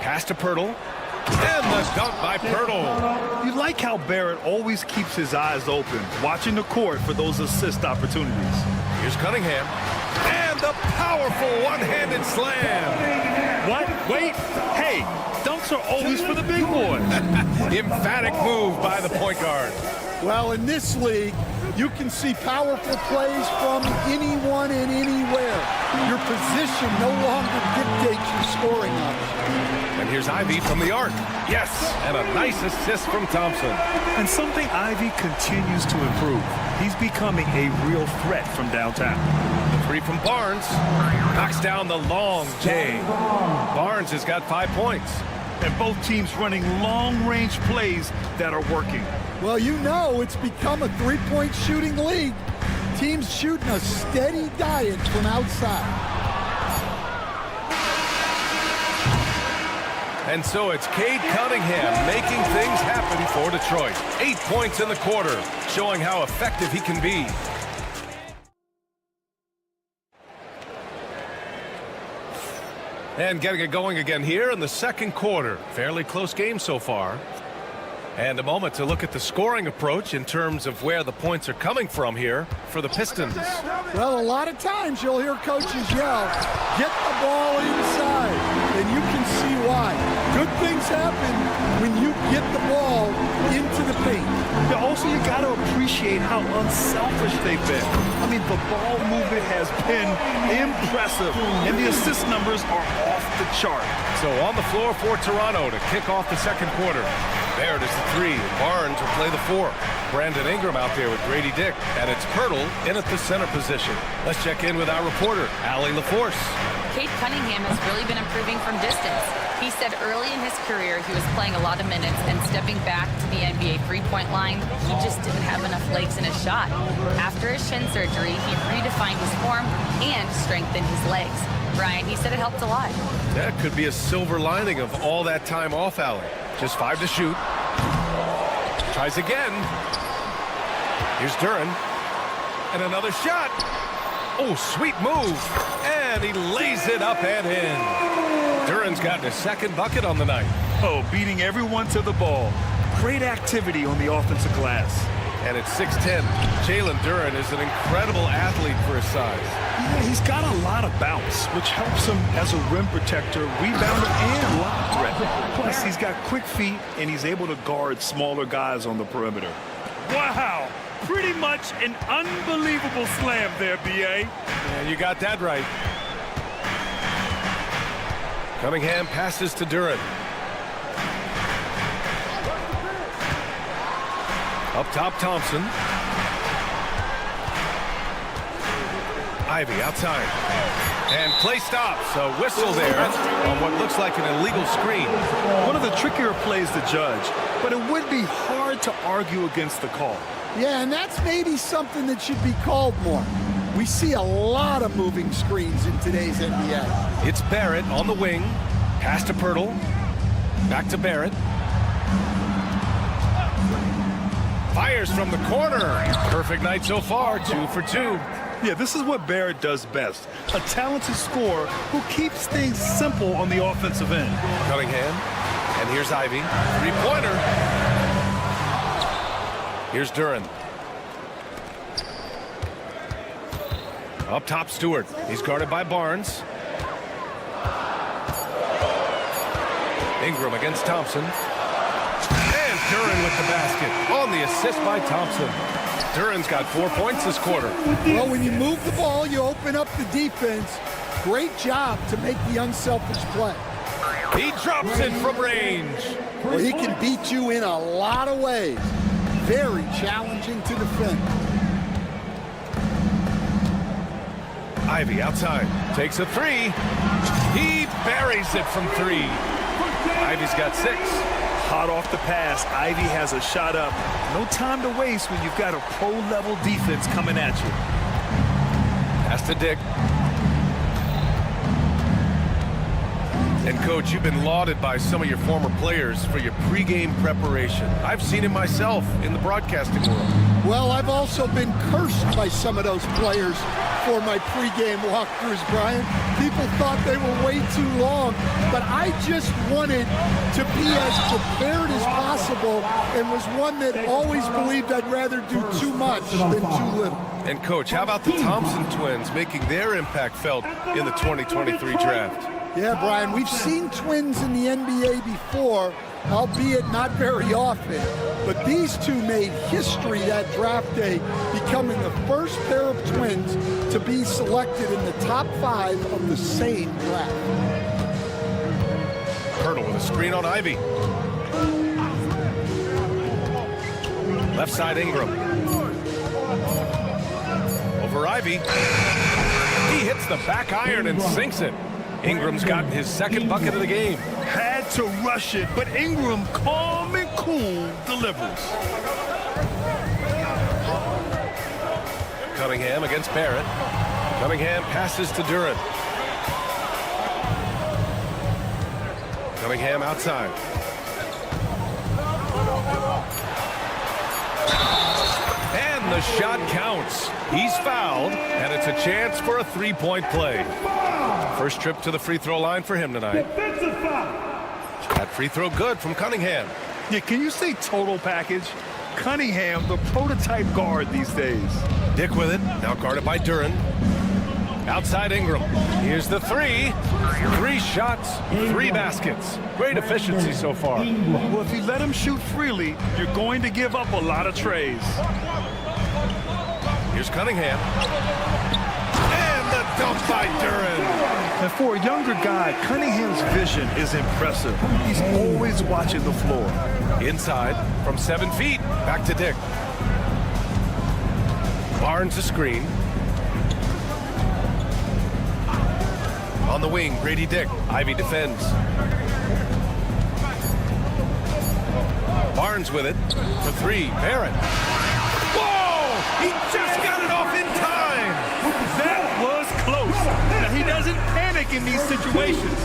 Pass to Pirtle. And the dunk by Pirtle. You like how Barrett always keeps his eyes open, watching the court for those assist opportunities. Here's Cunningham. And the powerful one-handed slam. What? Wait. Hey, dunks are always for the big boys. Emphatic move by the point guard. Well, in this league, you can see powerful plays from anyone and anywhere. Your position no longer dictates your scoring option. And here's Ivy from the arc. Yes, and a nice assist from Thompson. And something Ivy continues to improve. He's becoming a real threat from downtown. The three from Barnes. Knocks down the long J. Barnes has got 5 points. And both teams running long-range plays that are working. Well, you know it's become a three-point shooting league. Teams shooting a steady diet from outside. And so it's Cade Cunningham making things happen for Detroit. 8 points in the quarter, showing how effective he can be. And getting it going again here in the second quarter. Fairly close game so far. And a moment to look at the scoring approach in terms of where the points are coming from here for the Pistons. Well, a lot of times you'll hear coaches yell, get the ball inside, and you can see why. Good things happen when you get the ball into the paint. Yeah, also, you got to appreciate how unselfish they've been. I mean, the ball movement has been impressive, and the assist numbers are off the chart. So on the floor for Toronto to kick off the second quarter. Barrett is the 3. Barnes will play the 4. Brandon Ingram out there with Grady Dick. And it's Pirtle in at the center position. Let's check in with our reporter, Allie LaForce. Cade Cunningham has really been improving from distance. He said early in his career he was playing a lot of minutes and stepping back to the NBA three-point line, he just didn't have enough legs in his shot. After his shin surgery, he redefined his form and strengthened his legs. Brian, he said it helped a lot. That could be a silver lining of all that time off, Allie. Just 5 to shoot. Tries again. Here's Duren. And another shot. Oh, sweet move. And he lays it up and in. Duren's gotten his second bucket on the night. Oh, beating everyone to the ball. Great activity on the offensive glass. And at 6'10", Jalen Duren is an incredible athlete for his size. Yeah, he's got a lot of bounce, which helps him as a rim protector, rebounder, and lob threat. Plus, he's got quick feet, and he's able to guard smaller guys on the perimeter. Wow! Pretty much an unbelievable slam there, B.A. And you got that right. Cunningham passes to Duren. Up top, Thompson. Ivy outside. And play stops. A whistle there on what looks like an illegal screen. One of the trickier plays to judge, but it would be hard to argue against the call. Yeah, and that's maybe something that should be called more. We see a lot of moving screens in today's NBA. It's Barrett on the wing. Pass to Pirtle. Back to Barrett. Fires from the corner. Perfect night so far, 2 for 2. Yeah, this is what Barrett does best. A talented scorer who keeps things simple on the offensive end. Cunningham. And here's Ivy. Three-pointer. Here's Duren. Up top, Stewart. He's guarded by Barnes. Ingram against Thompson. And Duren with the basket. On the assist by Thompson. Duren's got 4 points this quarter. Well, when you move the ball, you open up the defense. Great job to make the unselfish play. He drops it from range. Well, he can beat you in a lot of ways. Very challenging to defend. Ivy outside. Takes a 3. He buries it from 3. Ivy's got 6. Hot off the pass, Ivy has a shot up. No time to waste when you've got a pro-level defense coming at you. Pass to Dick. And, Coach, you've been lauded by some of your former players for your pregame preparation. I've seen it myself in the broadcasting world. Well, I've also been cursed by some of those players for my pregame walkthroughs, Brian. People thought they were way too long, but I just wanted to be as prepared as possible and was one that always believed I'd rather do too much than too little. And, Coach, how about the Thompson twins making their impact felt in the 2023 draft? Yeah, Brian, we've seen twins in the NBA before, albeit not very often. But these two made history that draft day, becoming the first pair of twins to be selected in the top 5 of the same draft. Hurdle with a screen on Ivy. Left side Ingram. Over Ivy. He hits the back iron and sinks it. Ingram's gotten his second bucket of the game. Had to rush it, but Ingram, calm and cool, delivers. Cunningham against Barrett. Cunningham passes to Duren. Cunningham outside. And the shot counts. He's fouled, and it's a chance for a three-point play. First trip to the free throw line for him tonight. That free throw good from Cunningham. Yeah, can you say total package? Cunningham, the prototype guard these days. Dick with it, now guarded by Duren. Outside Ingram. Here's the three. 3 shots, 3 baskets. Great efficiency so far. Well, if you let him shoot freely, you're going to give up a lot of trays. Here's Cunningham. And the dunk by Duren. And for a younger guy, Cunningham's vision is impressive. He's always watching the floor. Inside from 7 feet. Back to Dick. Barnes a screen. On the wing, Grady Dick. Ivy defends. Barnes with it for 3. Barrett. Whoa! He just got it off in time. That was close. Now, he doesn't panic in these situations.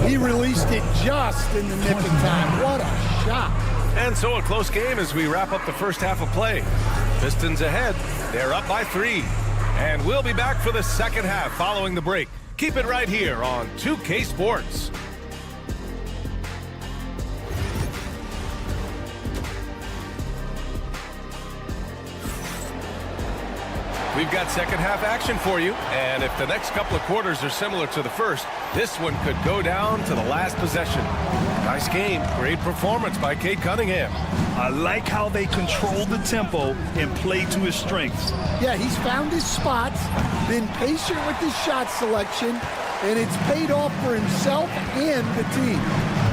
He released it just in the nick of time. What a shot. And so a close game as we wrap up the first half of play. Pistons ahead. They're up by 3. And we'll be back for the second half following the break. Keep it right here on 2K Sports. We've got second half action for you, and if the next couple of quarters are similar to the first, this one could go down to the last possession. Nice game, great performance by Cade Cunningham. I like how they control the tempo and play to his strengths. Yeah, he's found his spots, been patient with his shot selection, and it's paid off for himself and the team.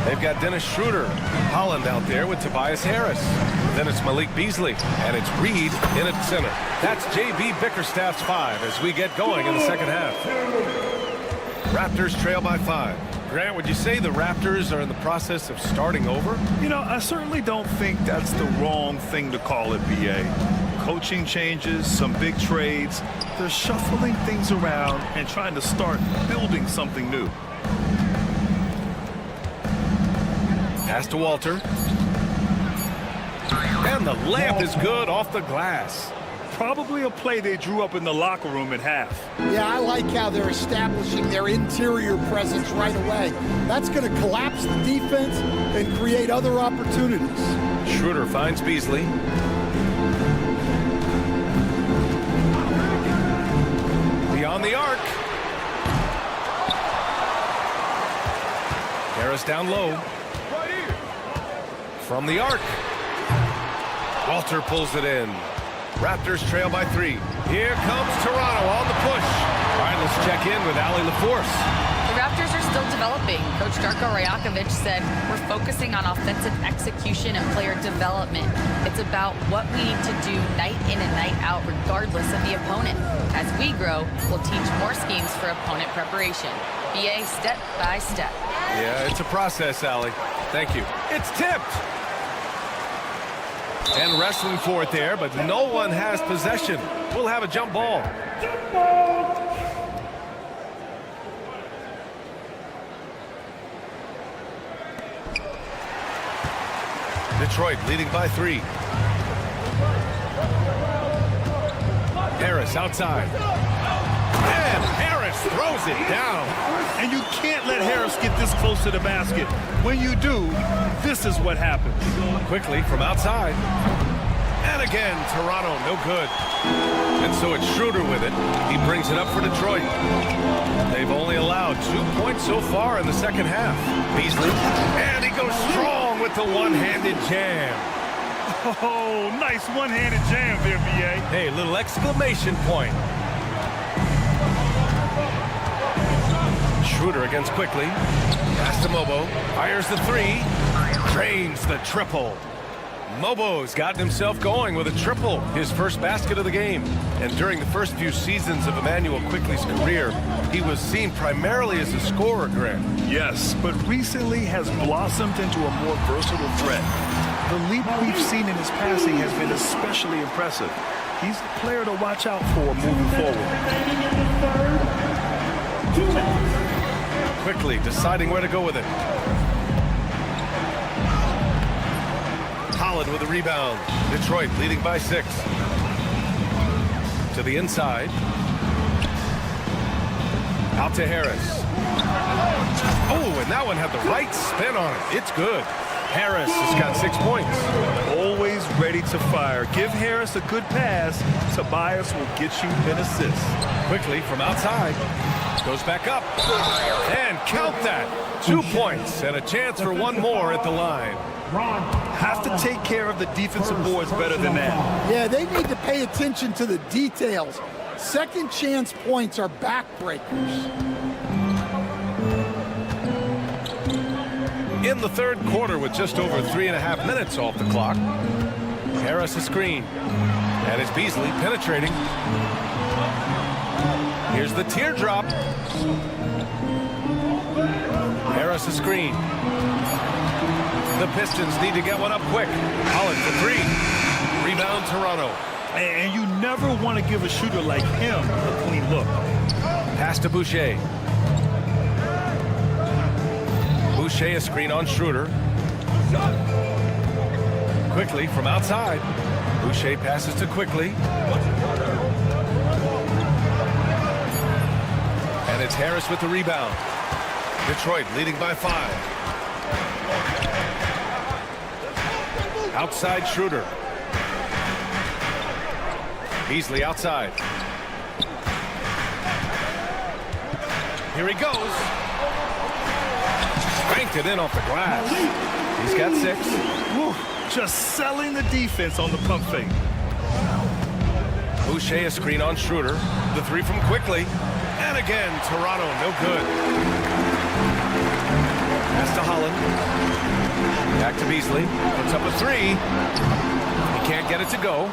They've got Dennis Schroeder, Holland out there with Tobias Harris. Then it's Malik Beasley, and it's Reed in at center. That's J.B. Bickerstaff's 5 as we get going in the second half. Raptors trail by 5. Grant, would you say the Raptors are in the process of starting over? You know, I certainly don't think that's the wrong thing to call it, B.A. Coaching changes, some big trades. They're shuffling things around and trying to start building something new. Pass to Walter. And the layup is good off the glass. Probably a play they drew up in the locker room at half. Yeah, I like how they're establishing their interior presence right away. That's going to collapse the defense and create other opportunities. Schroeder finds Beasley. Beyond the arc. Harris down low. From the arc. Walter pulls it in. Raptors trail by 3. Here comes Toronto on the push. All right, let's check in with Allie LaForce. The Raptors are still developing. Coach Darko Rajakovic said, we're focusing on offensive execution and player development. It's about what we need to do night in and night out, regardless of the opponent. As we grow, we'll teach more schemes for opponent preparation. BA step by step. Yeah, it's a process, Allie. Thank you. It's tipped. And wrestling for it there, but no one has possession. We'll have a jump ball. Detroit leading by 3. Harris outside. And Harris throws it down. And you can't let Harris get this close to the basket. When you do, this is what happens. Quickly from outside. And again, Toronto, no good. And so it's Schroeder with it. He brings it up for Detroit. They've only allowed 2 points so far in the second half. Beasley, and he goes strong with the one-handed jam. Oh, nice one-handed jam there, B.A. Hey, little exclamation point. Schroeder against quickly. Pass to Mobo. Fires the three. Drains the triple. Mobo's gotten himself going with a triple, his first basket of the game. And during the first few seasons of Emmanuel Quickley's career, he was seen primarily as a scorer, Grant. Yes, but recently has blossomed into a more versatile threat. The leap we've seen in his passing has been especially impressive. He's the player to watch out for moving forward. Quickly deciding where to go with it. Holland with a rebound. Detroit leading by 6. To the inside. Out to Harris. Oh, and that one had the right spin on it. It's good. Harris has got 6 points. Always ready to fire. Give Harris a good pass. Tobias will get you an assist. Quickly from outside. Goes back up. And count that. 2 points and a chance for one more at the line. Have to take care of the defensive boards better than that. Yeah, they need to pay attention to the details. Second chance points are backbreakers. In the third quarter with just over 3.5 minutes off the clock. Harris a screen. And it's Beasley penetrating. Here's the teardrop. Harris a screen. The Pistons need to get one up quick. Holland for 3. Rebound Toronto. And you never want to give a shooter like him a clean look. Pass to Boucher. Boucher a screen on Schroeder. Quickly from outside. Boucher passes to Quickly. And it's Harris with the rebound. Detroit leading by 5. Outside Schroeder. Beasley outside. Here he goes. Spanked it in off the glass. He's got 6. Whew, just selling the defense on the pump fake. Boucher a screen on Schroeder. The 3 from Quickly. And again, Toronto no good. Pass to Holland. Back to Beasley. Puts up a 3. He can't get it to go.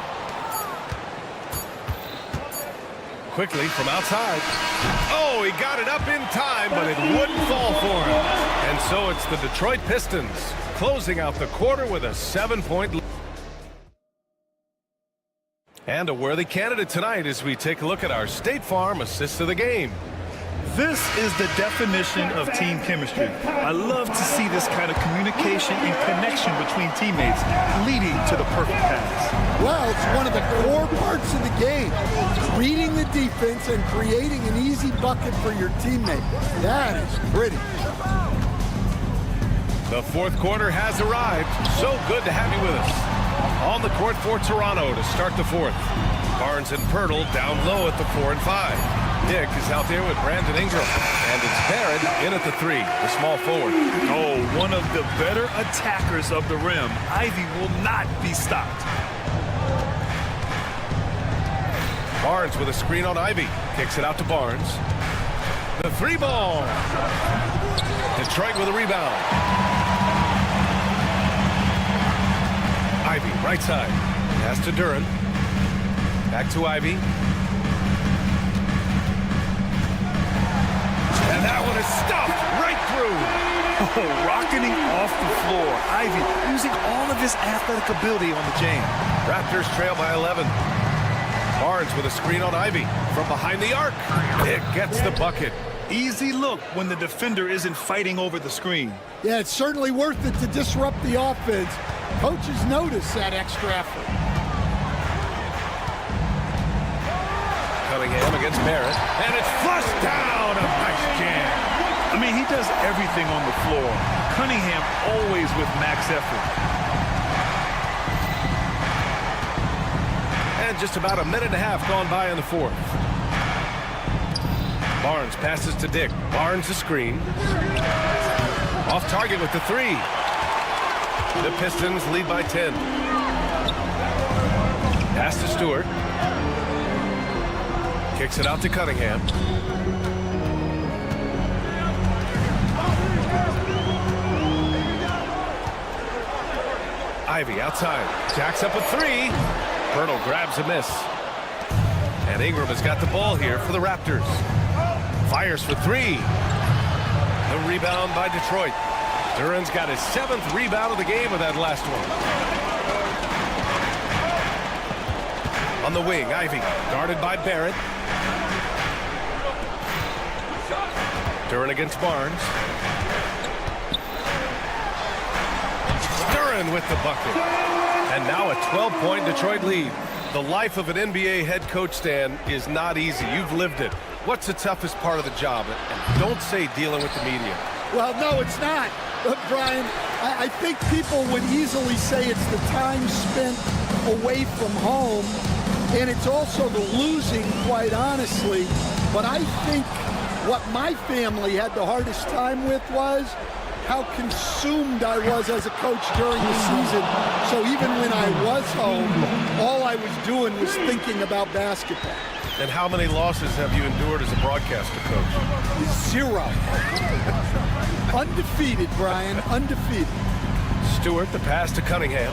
Quickly from outside. Oh, he got it up in time, but it wouldn't fall for him. And so it's the Detroit Pistons closing out the quarter with a 7-point lead. And a worthy candidate tonight as we take a look at our State Farm assist of the game. This is the definition of team chemistry. I love to see this kind of communication and connection between teammates leading to the perfect pass. Well, it's one of the core parts of the game. Reading the defense and creating an easy bucket for your teammate. That is pretty. The fourth quarter has arrived. So good to have you with us. On the court for Toronto to start the fourth. Barnes and Pirtle down low at the 4 and 5. Dick is out there with Brandon Ingram. And it's Barrett in at the 3, the small forward. Oh, one of the better attackers of the rim. Ivy will not be stopped. Barnes with a screen on Ivy. Kicks it out to Barnes. The 3 ball. Detroit with a rebound. Ivy, right side. Pass to Duren. Back to Ivy. And that one is stuffed right through. Oh, rocketing off the floor. Ivy using all of his athletic ability on the jam. Raptors trail by 11. Barnes with a screen on Ivy from behind the arc. It gets the bucket. Easy look when the defender isn't fighting over the screen. Yeah, it's certainly worth it to disrupt the offense. Coaches notice that extra effort. against Barrett, and it's flushed down. A nice jam. I mean, he does everything on the floor. Cunningham always with max effort. And just about a minute and a half gone by in the fourth. Barnes passes to Dick. Barnes the screen. Off target with the three. The Pistons lead by 10. Pass to Stewart. Kicks it out to Cunningham. Ivy outside. Jacks up a three. Bernal grabs a miss. And Ingram has got the ball here for the Raptors. Fires for three. The rebound by Detroit. Duran's got his 7th rebound of the game with that last one. On the wing, Ivy guarded by Barrett. Duran against Barnes. Duran with the bucket. And now a 12-point Detroit lead. The life of an NBA head coach, Stan, is not easy. You've lived it. What's the toughest part of the job? And don't say dealing with the media. Well, no, it's not. Brian, I think people would easily say it's the time spent away from home, and it's also the losing, quite honestly. But I think what my family had the hardest time with was how consumed I was as a coach during the season. So even when I was home, all I was doing was thinking about basketball. And how many losses have you endured as a broadcaster coach? 0. Undefeated, Brian, undefeated. Stewart, the pass to Cunningham.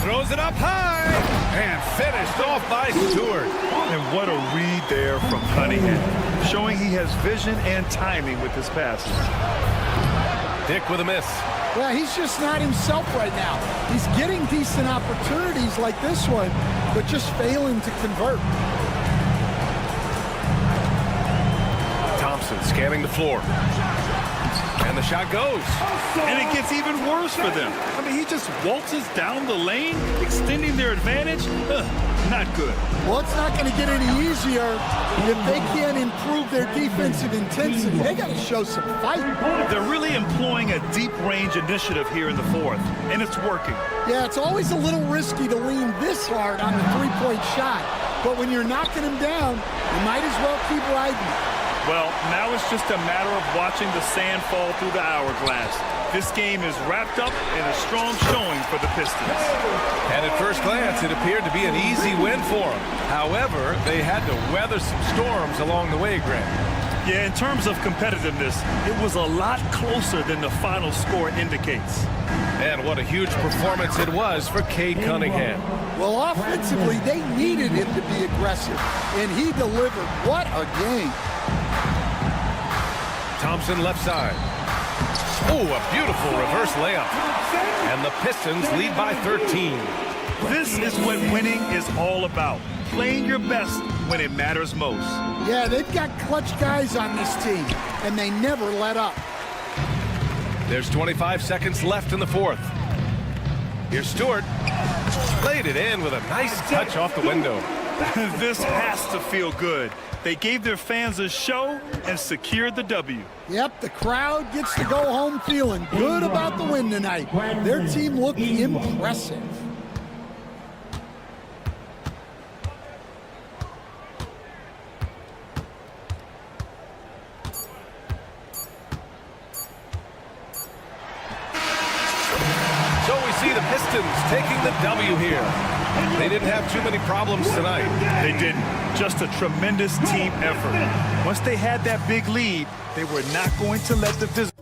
Throws it up high and finished off by Stewart. And what a read there from Cunningham, showing he has vision and timing with his passes. Dick with a miss. Yeah, he's just not himself right now. He's getting decent opportunities like this one, but just failing to convert. Thompson scanning the floor. And the shot goes. And it gets even worse for them. I mean, he just waltzes down the lane, extending their advantage. Not good. Well, it's not going to get any easier if they can't improve their defensive intensity. They got to show some fight. They're really employing a deep range initiative here in the fourth, and it's working. Yeah, it's always a little risky to lean this hard on the three-point shot. But when you're knocking them down, you might as well keep riding it. Well, now it's just a matter of watching the sand fall through the hourglass. This game is wrapped up in a strong showing for the Pistons. And at first glance, it appeared to be an easy win for them. However, they had to weather some storms along the way, Grant. Yeah, in terms of competitiveness, it was a lot closer than the final score indicates. And what a huge performance it was for Cade Cunningham. Well, offensively, they needed him to be aggressive, and he delivered. What a game. Thompson left side. Oh, a beautiful reverse layup. And the Pistons lead by 13. This is what winning is all about. Playing your best when it matters most. Yeah, they've got clutch guys on this team, and they never let up. There's 25 seconds left in the fourth. Here's Stewart. Laid it in with a nice touch off the window. This has to feel good. They gave their fans a show and secured the W. Yep, the crowd gets to go home feeling good about the win tonight. Their team looked impressive. So we see the Pistons taking the W here. They didn't have too many problems tonight. They didn't. Just a tremendous team effort. Once they had that big lead, they were not going to let the visitors